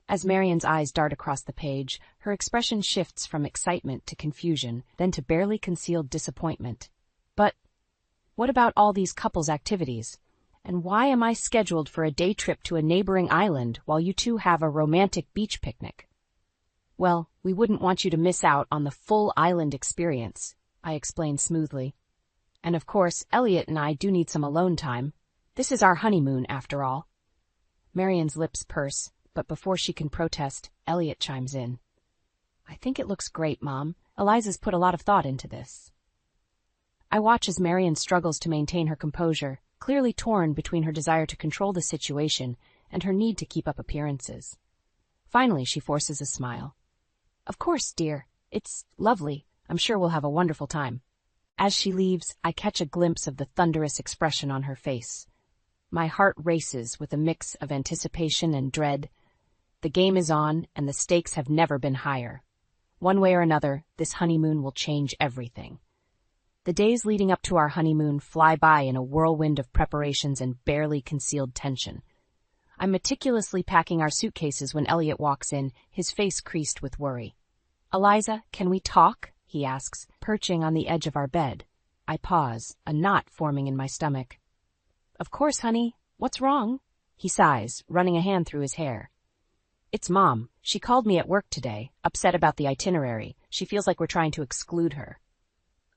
As Marion's eyes dart across the page, her expression shifts from excitement to confusion, then to barely concealed disappointment. But what about all these couples' activities? And why am I scheduled for a day trip to a neighboring island while you two have a romantic beach picnic? Well, we wouldn't want you to miss out on the full island experience, I explained smoothly. And of course, Elliot and I do need some alone time. This is our honeymoon, after all. Marion's lips purse, but before she can protest, Elliot chimes in. I think it looks great, Mom. Eliza's put a lot of thought into this. I watch as Marion struggles to maintain her composure, clearly torn between her desire to control the situation and her need to keep up appearances. Finally, she forces a smile. Of course, dear. It's lovely. I'm sure we'll have a wonderful time. As she leaves, I catch a glimpse of the thunderous expression on her face. My heart races with a mix of anticipation and dread. The game is on, and the stakes have never been higher. One way or another, this honeymoon will change everything. The days leading up to our honeymoon fly by in a whirlwind of preparations and barely concealed tension. I'm meticulously packing our suitcases when Elliot walks in, his face creased with worry. Eliza, can we talk? He asks, perching on the edge of our bed. I pause, a knot forming in my stomach. Of course, honey. What's wrong? He sighs, running a hand through his hair. It's Mom. She called me at work today, upset about the itinerary. She feels like we're trying to exclude her.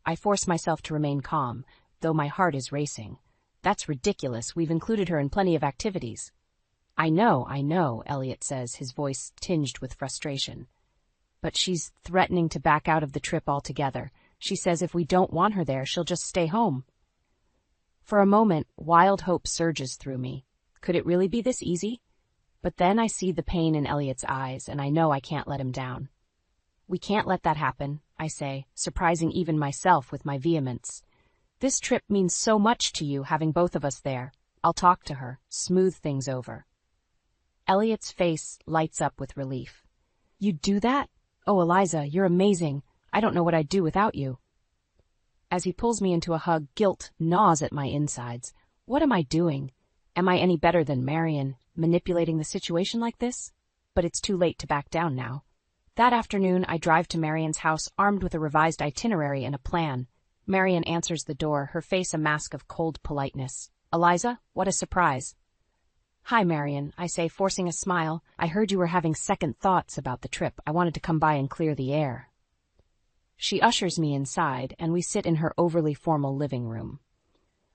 I force myself to remain calm, though my heart is racing. That's ridiculous. We've included her in plenty of activities. I know, Elliot says, his voice tinged with frustration. But she's threatening to back out of the trip altogether. She says if we don't want her there, she'll just stay home. For a moment, wild hope surges through me. Could it really be this easy? But then I see the pain in Elliot's eyes, and I know I can't let him down. We can't let that happen, I say, surprising even myself with my vehemence. This trip means so much to you, having both of us there. I'll talk to her, smooth things over. Elliot's face lights up with relief. You'd do that? Oh, Eliza, you're amazing. I don't know what I'd do without you. As he pulls me into a hug, guilt gnaws at my insides. What am I doing? Am I any better than Marion, manipulating the situation like this? But it's too late to back down now. That afternoon, I drive to Marion's house armed with a revised itinerary and a plan. Marion answers the door, her face a mask of cold politeness. Eliza, what a surprise. Hi, Marion, I say, forcing a smile. I heard you were having second thoughts about the trip. I wanted to come by and clear the air. She ushers me inside, and we sit in her overly formal living room.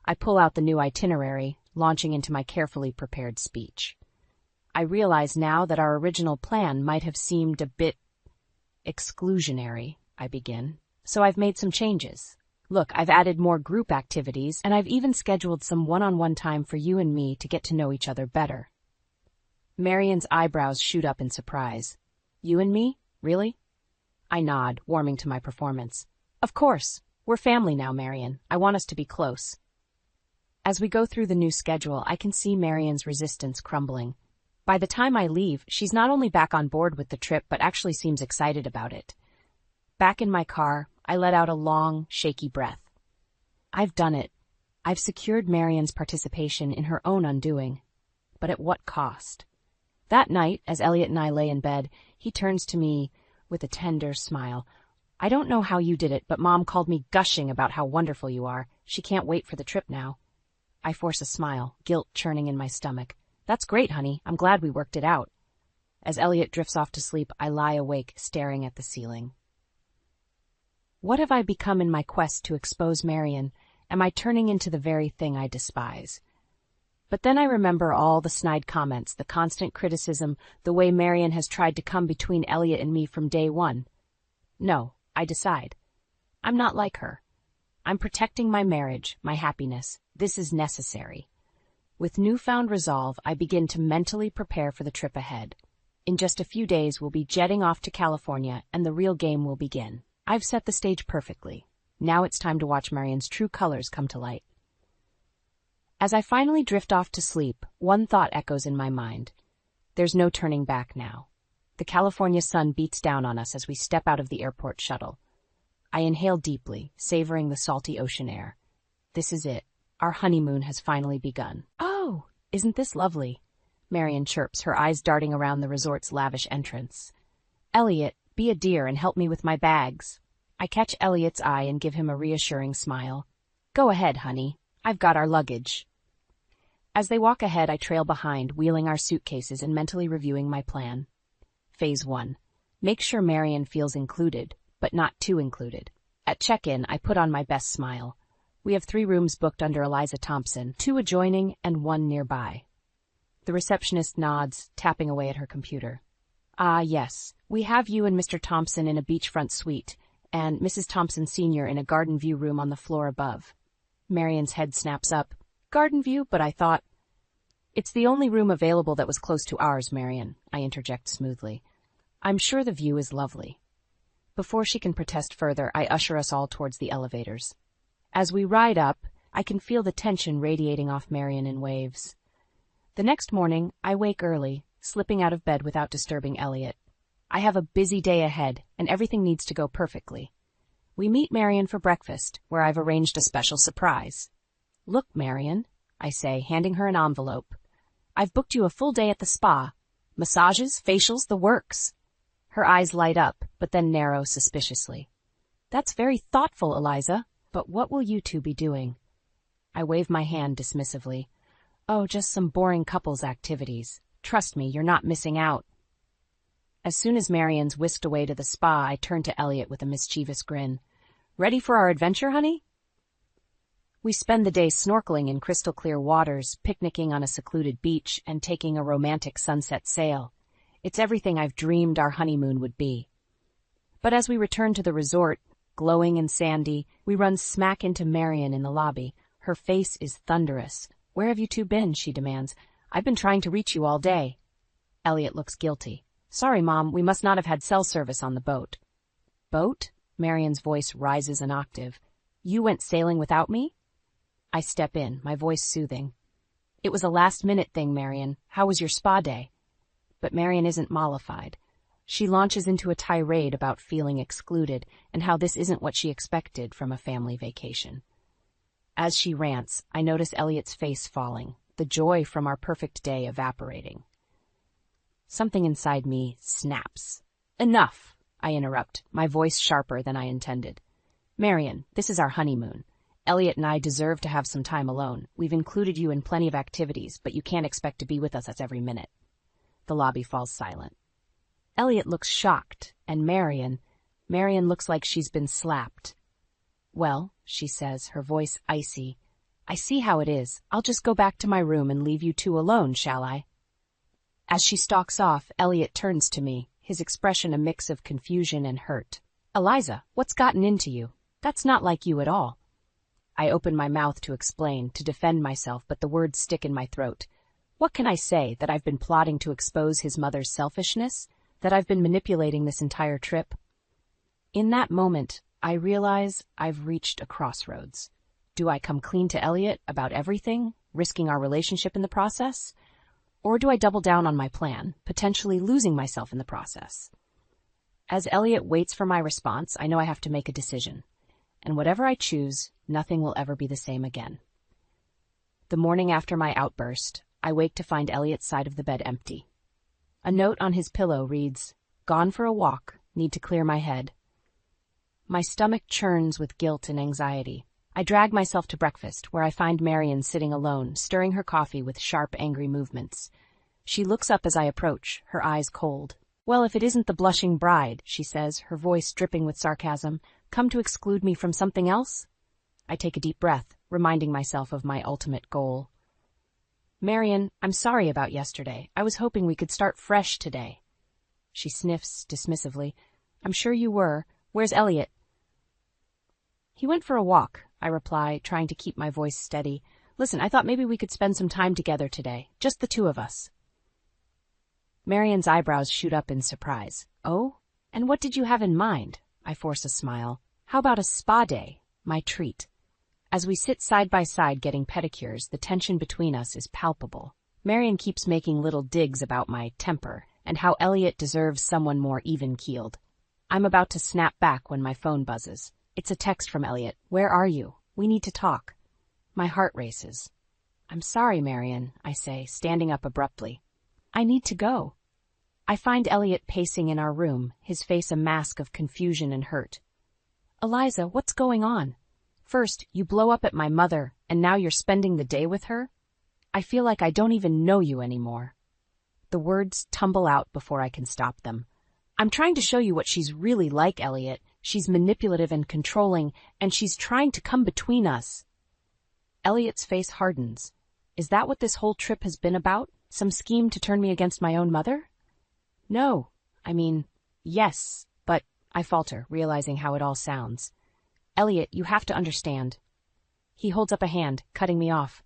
I pull out the new itinerary, launching into my carefully prepared speech. I realize now that our original plan might have seemed a bit exclusionary, I begin. So I've made some changes. Look, I've added more group activities, and I've even scheduled some one-on-one time for you and me to get to know each other better. Marion's eyebrows shoot up in surprise. You and me? Really? I nod, warming to my performance. Of course. We're family now, Marion. I want us to be close. As we go through the new schedule, I can see Marion's resistance crumbling. By the time I leave, she's not only back on board with the trip, but actually seems excited about it. Back in my car, I let out a long, shaky breath. I've done it. I've secured Marian's participation in her own undoing. But at what cost? That night, as Elliot and I lay in bed, he turns to me with a tender smile. I don't know how you did it, but Mom called me gushing about how wonderful you are. She can't wait for the trip now. I force a smile, guilt churning in my stomach. That's great, honey. I'm glad we worked it out. As Elliot drifts off to sleep, I lie awake, staring at the ceiling. What have I become in my quest to expose Marian? Am I turning into the very thing I despise? But then I remember all the snide comments, the constant criticism, the way Marian has tried to come between Elliot and me from day one. No, I decide. I'm not like her. I'm protecting my marriage, my happiness. This is necessary. With newfound resolve, I begin to mentally prepare for the trip ahead. In just a few days, we'll be jetting off to California, and the real game will begin. I've set the stage perfectly. Now it's time to watch Marian's true colors come to light. As I finally drift off to sleep, one thought echoes in my mind. There's no turning back now. The California sun beats down on us as we step out of the airport shuttle. I inhale deeply, savoring the salty ocean air. This is it. Our honeymoon has finally begun. Oh, isn't this lovely? Marian chirps, her eyes darting around the resort's lavish entrance. Elliot, be a dear and help me with my bags. I catch Elliot's eye and give him a reassuring smile. Go ahead, honey. I've got our luggage. As they walk ahead, I trail behind, wheeling our suitcases and mentally reviewing my plan. Phase 1. Make sure Marian feels included, but not too included. At check-in, I put on my best smile. We have 3 rooms booked under Eliza Thompson, 2 adjoining and 1 nearby. The receptionist nods, tapping away at her computer. Ah, yes. We have you and Mr. Thompson in a beachfront suite, and Mrs. Thompson Sr. in a garden view room on the floor above. Marian's head snaps up. Garden view, but I thought... It's the only room available that was close to ours, Marian, I interject smoothly. I'm sure the view is lovely. Before she can protest further, I usher us all towards the elevators. As we ride up, I can feel the tension radiating off Marian in waves. The next morning, I wake early, slipping out of bed without disturbing Elliot. I have a busy day ahead, and everything needs to go perfectly. We meet Marian for breakfast, where I've arranged a special surprise. Look, Marian, I say, handing her an envelope. I've booked you a full day at the spa. Massages, facials, the works. Her eyes light up, but then narrow suspiciously. That's very thoughtful, Eliza, but what will you two be doing? I wave my hand dismissively. Oh, just some boring couples activities. Trust me, you're not missing out. As soon as Marian's whisked away to the spa, I turn to Elliot with a mischievous grin. Ready for our adventure, honey? We spend the day snorkeling in crystal-clear waters, picnicking on a secluded beach, and taking a romantic sunset sail. It's everything I've dreamed our honeymoon would be. But as we return to the resort, glowing and sandy, we run smack into Marian in the lobby. Her face is thunderous. Where have you two been? She demands. I've been trying to reach you all day. Elliot looks guilty. Sorry, Mom, we must not have had cell service on the boat. Boat? Marian's voice rises an octave. You went sailing without me? I step in, my voice soothing. It was a last-minute thing, Marian. How was your spa day? But Marian isn't mollified. She launches into a tirade about feeling excluded and how this isn't what she expected from a family vacation. As she rants, I notice Elliot's face falling, the joy from our perfect day evaporating. Something inside me snaps. Enough, I interrupt, my voice sharper than I intended. Marian, this is our honeymoon. Elliot and I deserve to have some time alone. We've included you in plenty of activities, but you can't expect to be with us every minute. The lobby falls silent. Elliot looks shocked, and Marian looks like she's been slapped. Well, she says, her voice icy, I see how it is. I'll just go back to my room and leave you two alone, shall I? As she stalks off, Elliot turns to me, his expression a mix of confusion and hurt. Eliza, what's gotten into you? That's not like you at all. I open my mouth to explain, to defend myself, but the words stick in my throat. What can I say? That I've been plotting to expose his mother's selfishness? That I've been manipulating this entire trip? In that moment, I realize I've reached a crossroads. Do I come clean to Elliot about everything, risking our relationship in the process? Or do I double down on my plan, potentially losing myself in the process? As Elliot waits for my response, I know I have to make a decision. And whatever I choose, nothing will ever be the same again. The morning after my outburst, I wake to find Elliot's side of the bed empty. A note on his pillow reads, "Gone for a walk, need to clear my head." My stomach churns with guilt and anxiety. I drag myself to breakfast, where I find Marian sitting alone, stirring her coffee with sharp, angry movements. She looks up as I approach, her eyes cold. "Well, if it isn't the blushing bride," she says, her voice dripping with sarcasm, "come to exclude me from something else?" I take a deep breath, reminding myself of my ultimate goal. "Marian, I'm sorry about yesterday. I was hoping we could start fresh today." She sniffs dismissively. "I'm sure you were. Where's Elliot?" "He went for a walk," I reply, trying to keep my voice steady. "Listen, I thought maybe we could spend some time together today, just the two of us." Marian's eyebrows shoot up in surprise. "Oh? And what did you have in mind?" I force a smile. "How about a spa day? My treat." As we sit side by side getting pedicures, the tension between us is palpable. Marian keeps making little digs about my temper and how Elliot deserves someone more even-keeled. I'm about to snap back when my phone buzzes. It's a text from Elliot. "Where are you? We need to talk." My heart races. "I'm sorry, Marian," I say, standing up abruptly. "I need to go." I find Elliot pacing in our room, his face a mask of confusion and hurt. "Eliza, what's going on? First, you blow up at my mother, and now you're spending the day with her? I feel like I don't even know you anymore." The words tumble out before I can stop them. "I'm trying to show you what she's really like, Elliot. She's manipulative and controlling, and she's trying to come between us." Elliot's face hardens. Is that what this whole trip has been about? Some scheme to turn me against my own mother? "No. I mean, yes, but," I falter, realizing how it all sounds. "Elliot, you have to understand." He holds up a hand, cutting me off.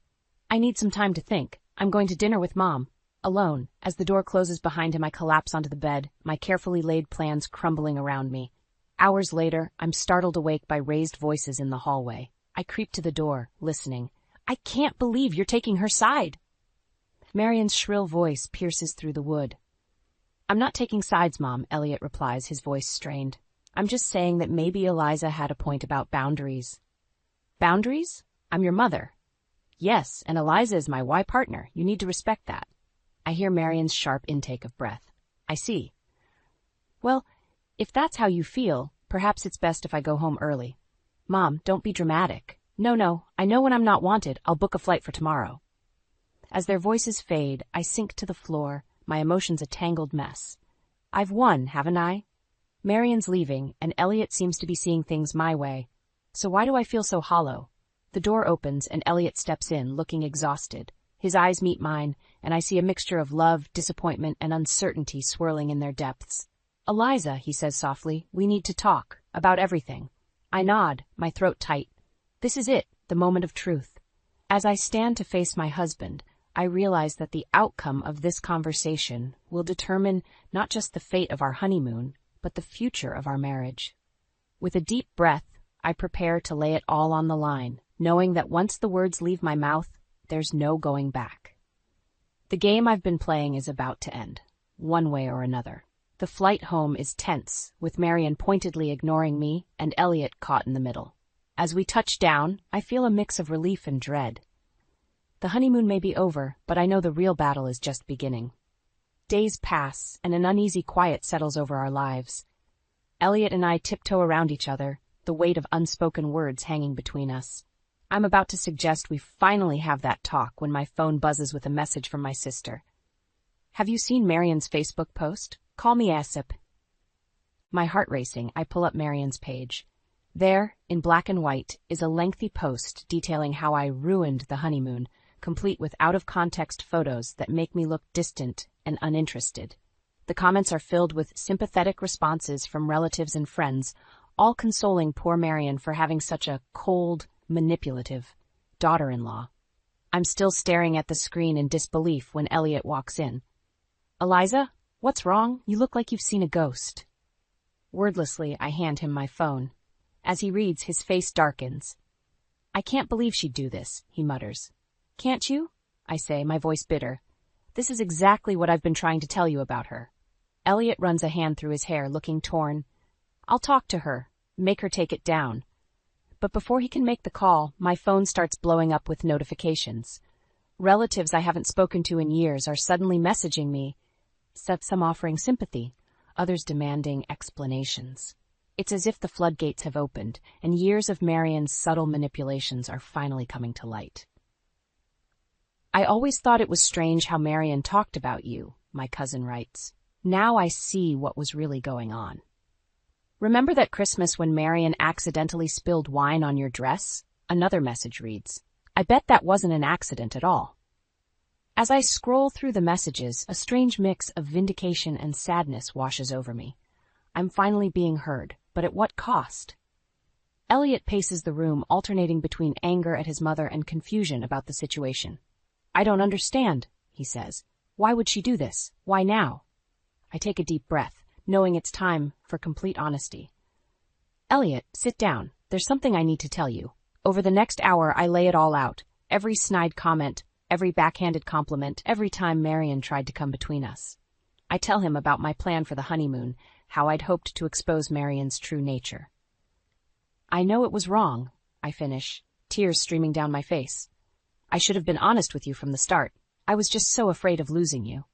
"I need some time to think. I'm going to dinner with Mom. Alone." As the door closes behind him, I collapse onto the bed, my carefully laid plans crumbling around me. Hours later, I'm startled awake by raised voices in the hallway. I creep to the door, listening. "I can't believe you're taking her side." Marian's shrill voice pierces through the wood. "I'm not taking sides, Mom," Elliot replies, his voice strained. "I'm just saying that maybe Eliza had a point about boundaries." "Boundaries? I'm your mother." "Yes, and Eliza is my partner. You need to respect that." I hear Marian's sharp intake of breath. "I see. Well, if that's how you feel, perhaps it's best if I go home early." "Mom, don't be dramatic." No, I know when I'm not wanted, I'll book a flight for tomorrow." As their voices fade, I sink to the floor, my emotions a tangled mess. I've won, haven't I? Marian's leaving, and Elliot seems to be seeing things my way. So why do I feel so hollow? The door opens, and Elliot steps in, looking exhausted. His eyes meet mine, and I see a mixture of love, disappointment, and uncertainty swirling in their depths. "Eliza," he says softly, "we need to talk. About everything." I nod, my throat tight. This is it, the moment of truth. As I stand to face my husband, I realize that the outcome of this conversation will determine not just the fate of our honeymoon, but the future of our marriage. With a deep breath, I prepare to lay it all on the line, knowing that once the words leave my mouth, there's no going back. The game I've been playing is about to end, one way or another. The flight home is tense, with Marian pointedly ignoring me and Elliot caught in the middle. As we touch down, I feel a mix of relief and dread. The honeymoon may be over, but I know the real battle is just beginning. Days pass, and an uneasy quiet settles over our lives. Elliot and I tiptoe around each other, the weight of unspoken words hanging between us. I'm about to suggest we finally have that talk when my phone buzzes with a message from my sister. "Have you seen Marian's Facebook post? Call me ASAP." My heart racing, I pull up Marian's page. There, in black and white, is a lengthy post detailing how I ruined the honeymoon, complete with out-of-context photos that make me look distant and uninterested. The comments are filled with sympathetic responses from relatives and friends, all consoling poor Marian for having such a cold, manipulative daughter-in-law. I'm still staring at the screen in disbelief when Elliot walks in. "Eliza, what's wrong? You look like you've seen a ghost." Wordlessly, I hand him my phone. As he reads, his face darkens. "I can't believe she'd do this," he mutters. "Can't you?" I say, my voice bitter. "This is exactly what I've been trying to tell you about her." Elliot runs a hand through his hair, looking torn. "I'll talk to her, make her take it down." But before he can make the call, my phone starts blowing up with notifications. Relatives I haven't spoken to in years are suddenly messaging me, some offering sympathy, others demanding explanations. It's as if the floodgates have opened, and years of Marian's subtle manipulations are finally coming to light. I always thought it was strange how Marian talked about you, my cousin writes. Now I see what was really going on. Remember that Christmas when Marian accidentally spilled wine on your dress? Another message reads, I bet that wasn't an accident at all. As I scroll through the messages, a strange mix of vindication and sadness washes over me. I'm finally being heard, but at what cost? Elliot paces the room, alternating between anger at his mother and confusion about the situation. I don't understand, he says. Why would she do this? Why now? I take a deep breath, knowing it's time for complete honesty. Elliot, sit down. There's something I need to tell you. Over the next hour, I lay it all out. Every snide comment, every backhanded compliment, every time Marian tried to come between us. I tell him about my plan for the honeymoon, how I'd hoped to expose Marian's true nature. I know it was wrong, I finish, tears streaming down my face. I should have been honest with you from the start. I was just so afraid of losing you.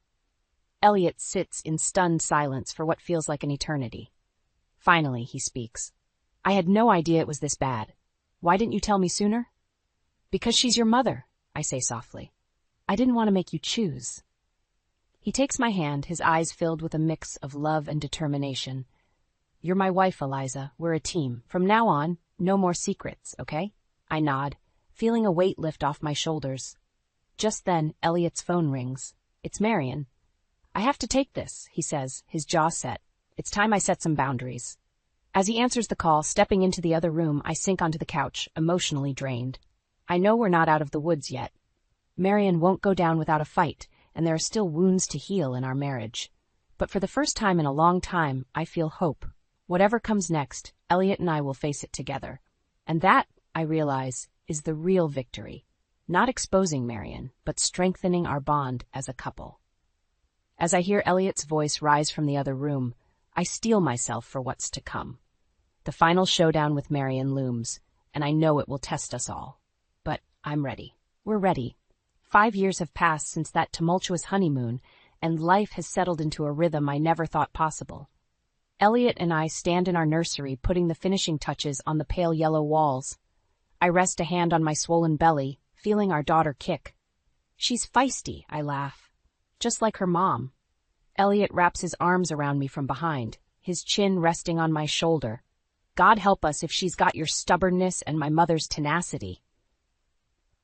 Elliot sits in stunned silence for what feels like an eternity. Finally, he speaks. I had no idea it was this bad. Why didn't you tell me sooner? Because she's your mother, I say softly. I didn't want to make you choose. He takes my hand, his eyes filled with a mix of love and determination. You're my wife, Eliza. We're a team. From now on, no more secrets, okay? I nod, feeling a weight lift off my shoulders. Just then, Elliot's phone rings. It's Marian. I have to take this, he says, his jaw set. It's time I set some boundaries. As he answers the call, stepping into the other room, I sink onto the couch, emotionally drained. I know we're not out of the woods yet. Marian won't go down without a fight, and there are still wounds to heal in our marriage. But for the first time in a long time, I feel hope. Whatever comes next, Elliot and I will face it together. And that, I realize, is the real victory. Not exposing Marian, but strengthening our bond as a couple. As I hear Elliot's voice rise from the other room, I steel myself for what's to come. The final showdown with Marian looms, and I know it will test us all. But I'm ready. We're ready. 5 years have passed since that tumultuous honeymoon, and life has settled into a rhythm I never thought possible. Elliot and I stand in our nursery, putting the finishing touches on the pale yellow walls. I rest a hand on my swollen belly, feeling our daughter kick. She's feisty, I laugh. Just like her mom. Elliot wraps his arms around me from behind, his chin resting on my shoulder. God help us if she's got your stubbornness and my mother's tenacity.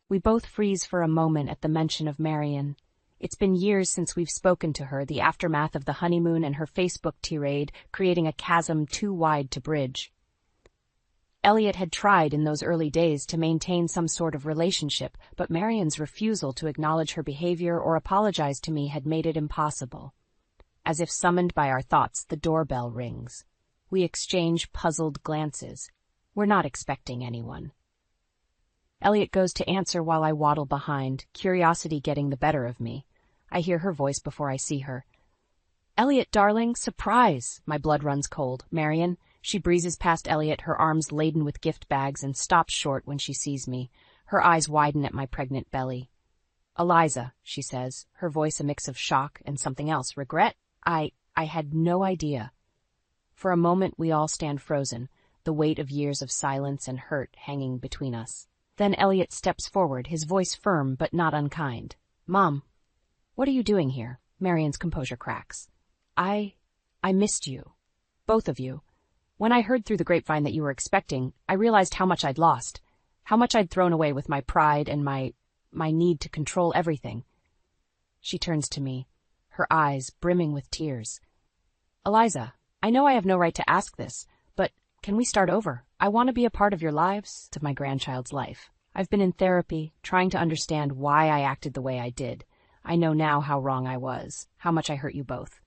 We both freeze for a moment at the mention of Marian. It's been years since we've spoken to her, the aftermath of the honeymoon and her Facebook tirade, creating a chasm too wide to bridge. Elliot had tried in those early days to maintain some sort of relationship, but Marian's refusal to acknowledge her behavior or apologize to me had made it impossible. As if summoned by our thoughts, the doorbell rings. We exchange puzzled glances. We're not expecting anyone. Elliot goes to answer while I waddle behind, curiosity getting the better of me. I hear her voice before I see her. Elliot, darling, surprise! My blood runs cold. Marian, she breezes past Elliot, her arms laden with gift bags, and stops short when she sees me. Her eyes widen at my pregnant belly. Eliza, she says, her voice a mix of shock and something else. Regret? I had no idea. For a moment we all stand frozen, the weight of years of silence and hurt hanging between us. Then Elliot steps forward, his voice firm but not unkind. Mom, what are you doing here? Marian's composure cracks. I missed you. Both of you. When I heard through the grapevine that you were expecting, I realized how much I'd lost, how much I'd thrown away with my pride and my need to control everything. She turns to me, her eyes brimming with tears. Eliza, I know I have no right to ask this, but can we start over? I want to be a part of your lives, of my grandchild's life. I've been in therapy, trying to understand why I acted the way I did. I know now how wrong I was, how much I hurt you both.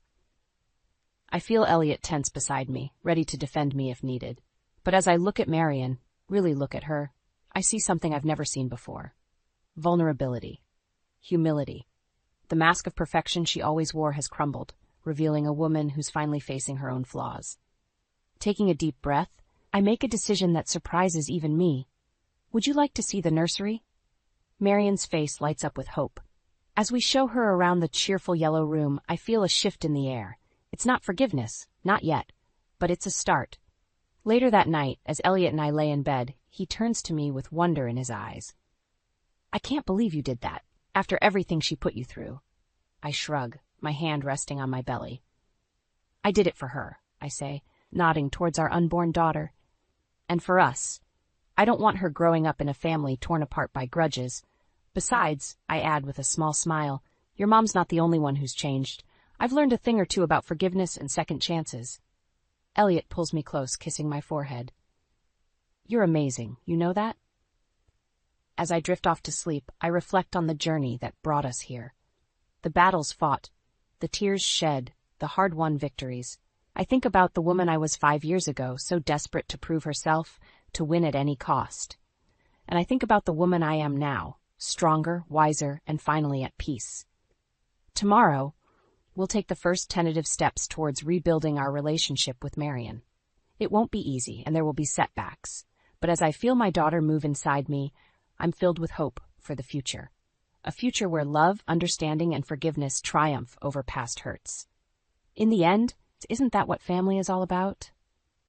I feel Elliot tense beside me, ready to defend me if needed. But as I look at Marian, really look at her, I see something I've never seen before. Vulnerability. Humility. The mask of perfection she always wore has crumbled, revealing a woman who's finally facing her own flaws. Taking a deep breath, I make a decision that surprises even me. Would you like to see the nursery? Marion's face lights up with hope. As we show her around the cheerful yellow room, I feel a shift in the air. It's not forgiveness, not yet, but it's a start. Later that night, as Elliot and I lay in bed, he turns to me with wonder in his eyes. "I can't believe you did that, after everything she put you through." I shrug, my hand resting on my belly. "I did it for her," I say, nodding towards our unborn daughter. "And for us. I don't want her growing up in a family torn apart by grudges. Besides," I add with a small smile, "your mom's not the only one who's changed. I've learned a thing or two about forgiveness and second chances." Elliot pulls me close, kissing my forehead. "You're amazing, you know that?" As I drift off to sleep, I reflect on the journey that brought us here. The battles fought, the tears shed, the hard-won victories. I think about the woman I was 5 years ago, so desperate to prove herself, to win at any cost. And I think about the woman I am now, stronger, wiser, and finally at peace. Tomorrow, we'll take the first tentative steps towards rebuilding our relationship with Marion. It won't be easy, and there will be setbacks. But as I feel my daughter move inside me, I'm filled with hope for the future. A future where love, understanding, and forgiveness triumph over past hurts. In the end, isn't that what family is all about?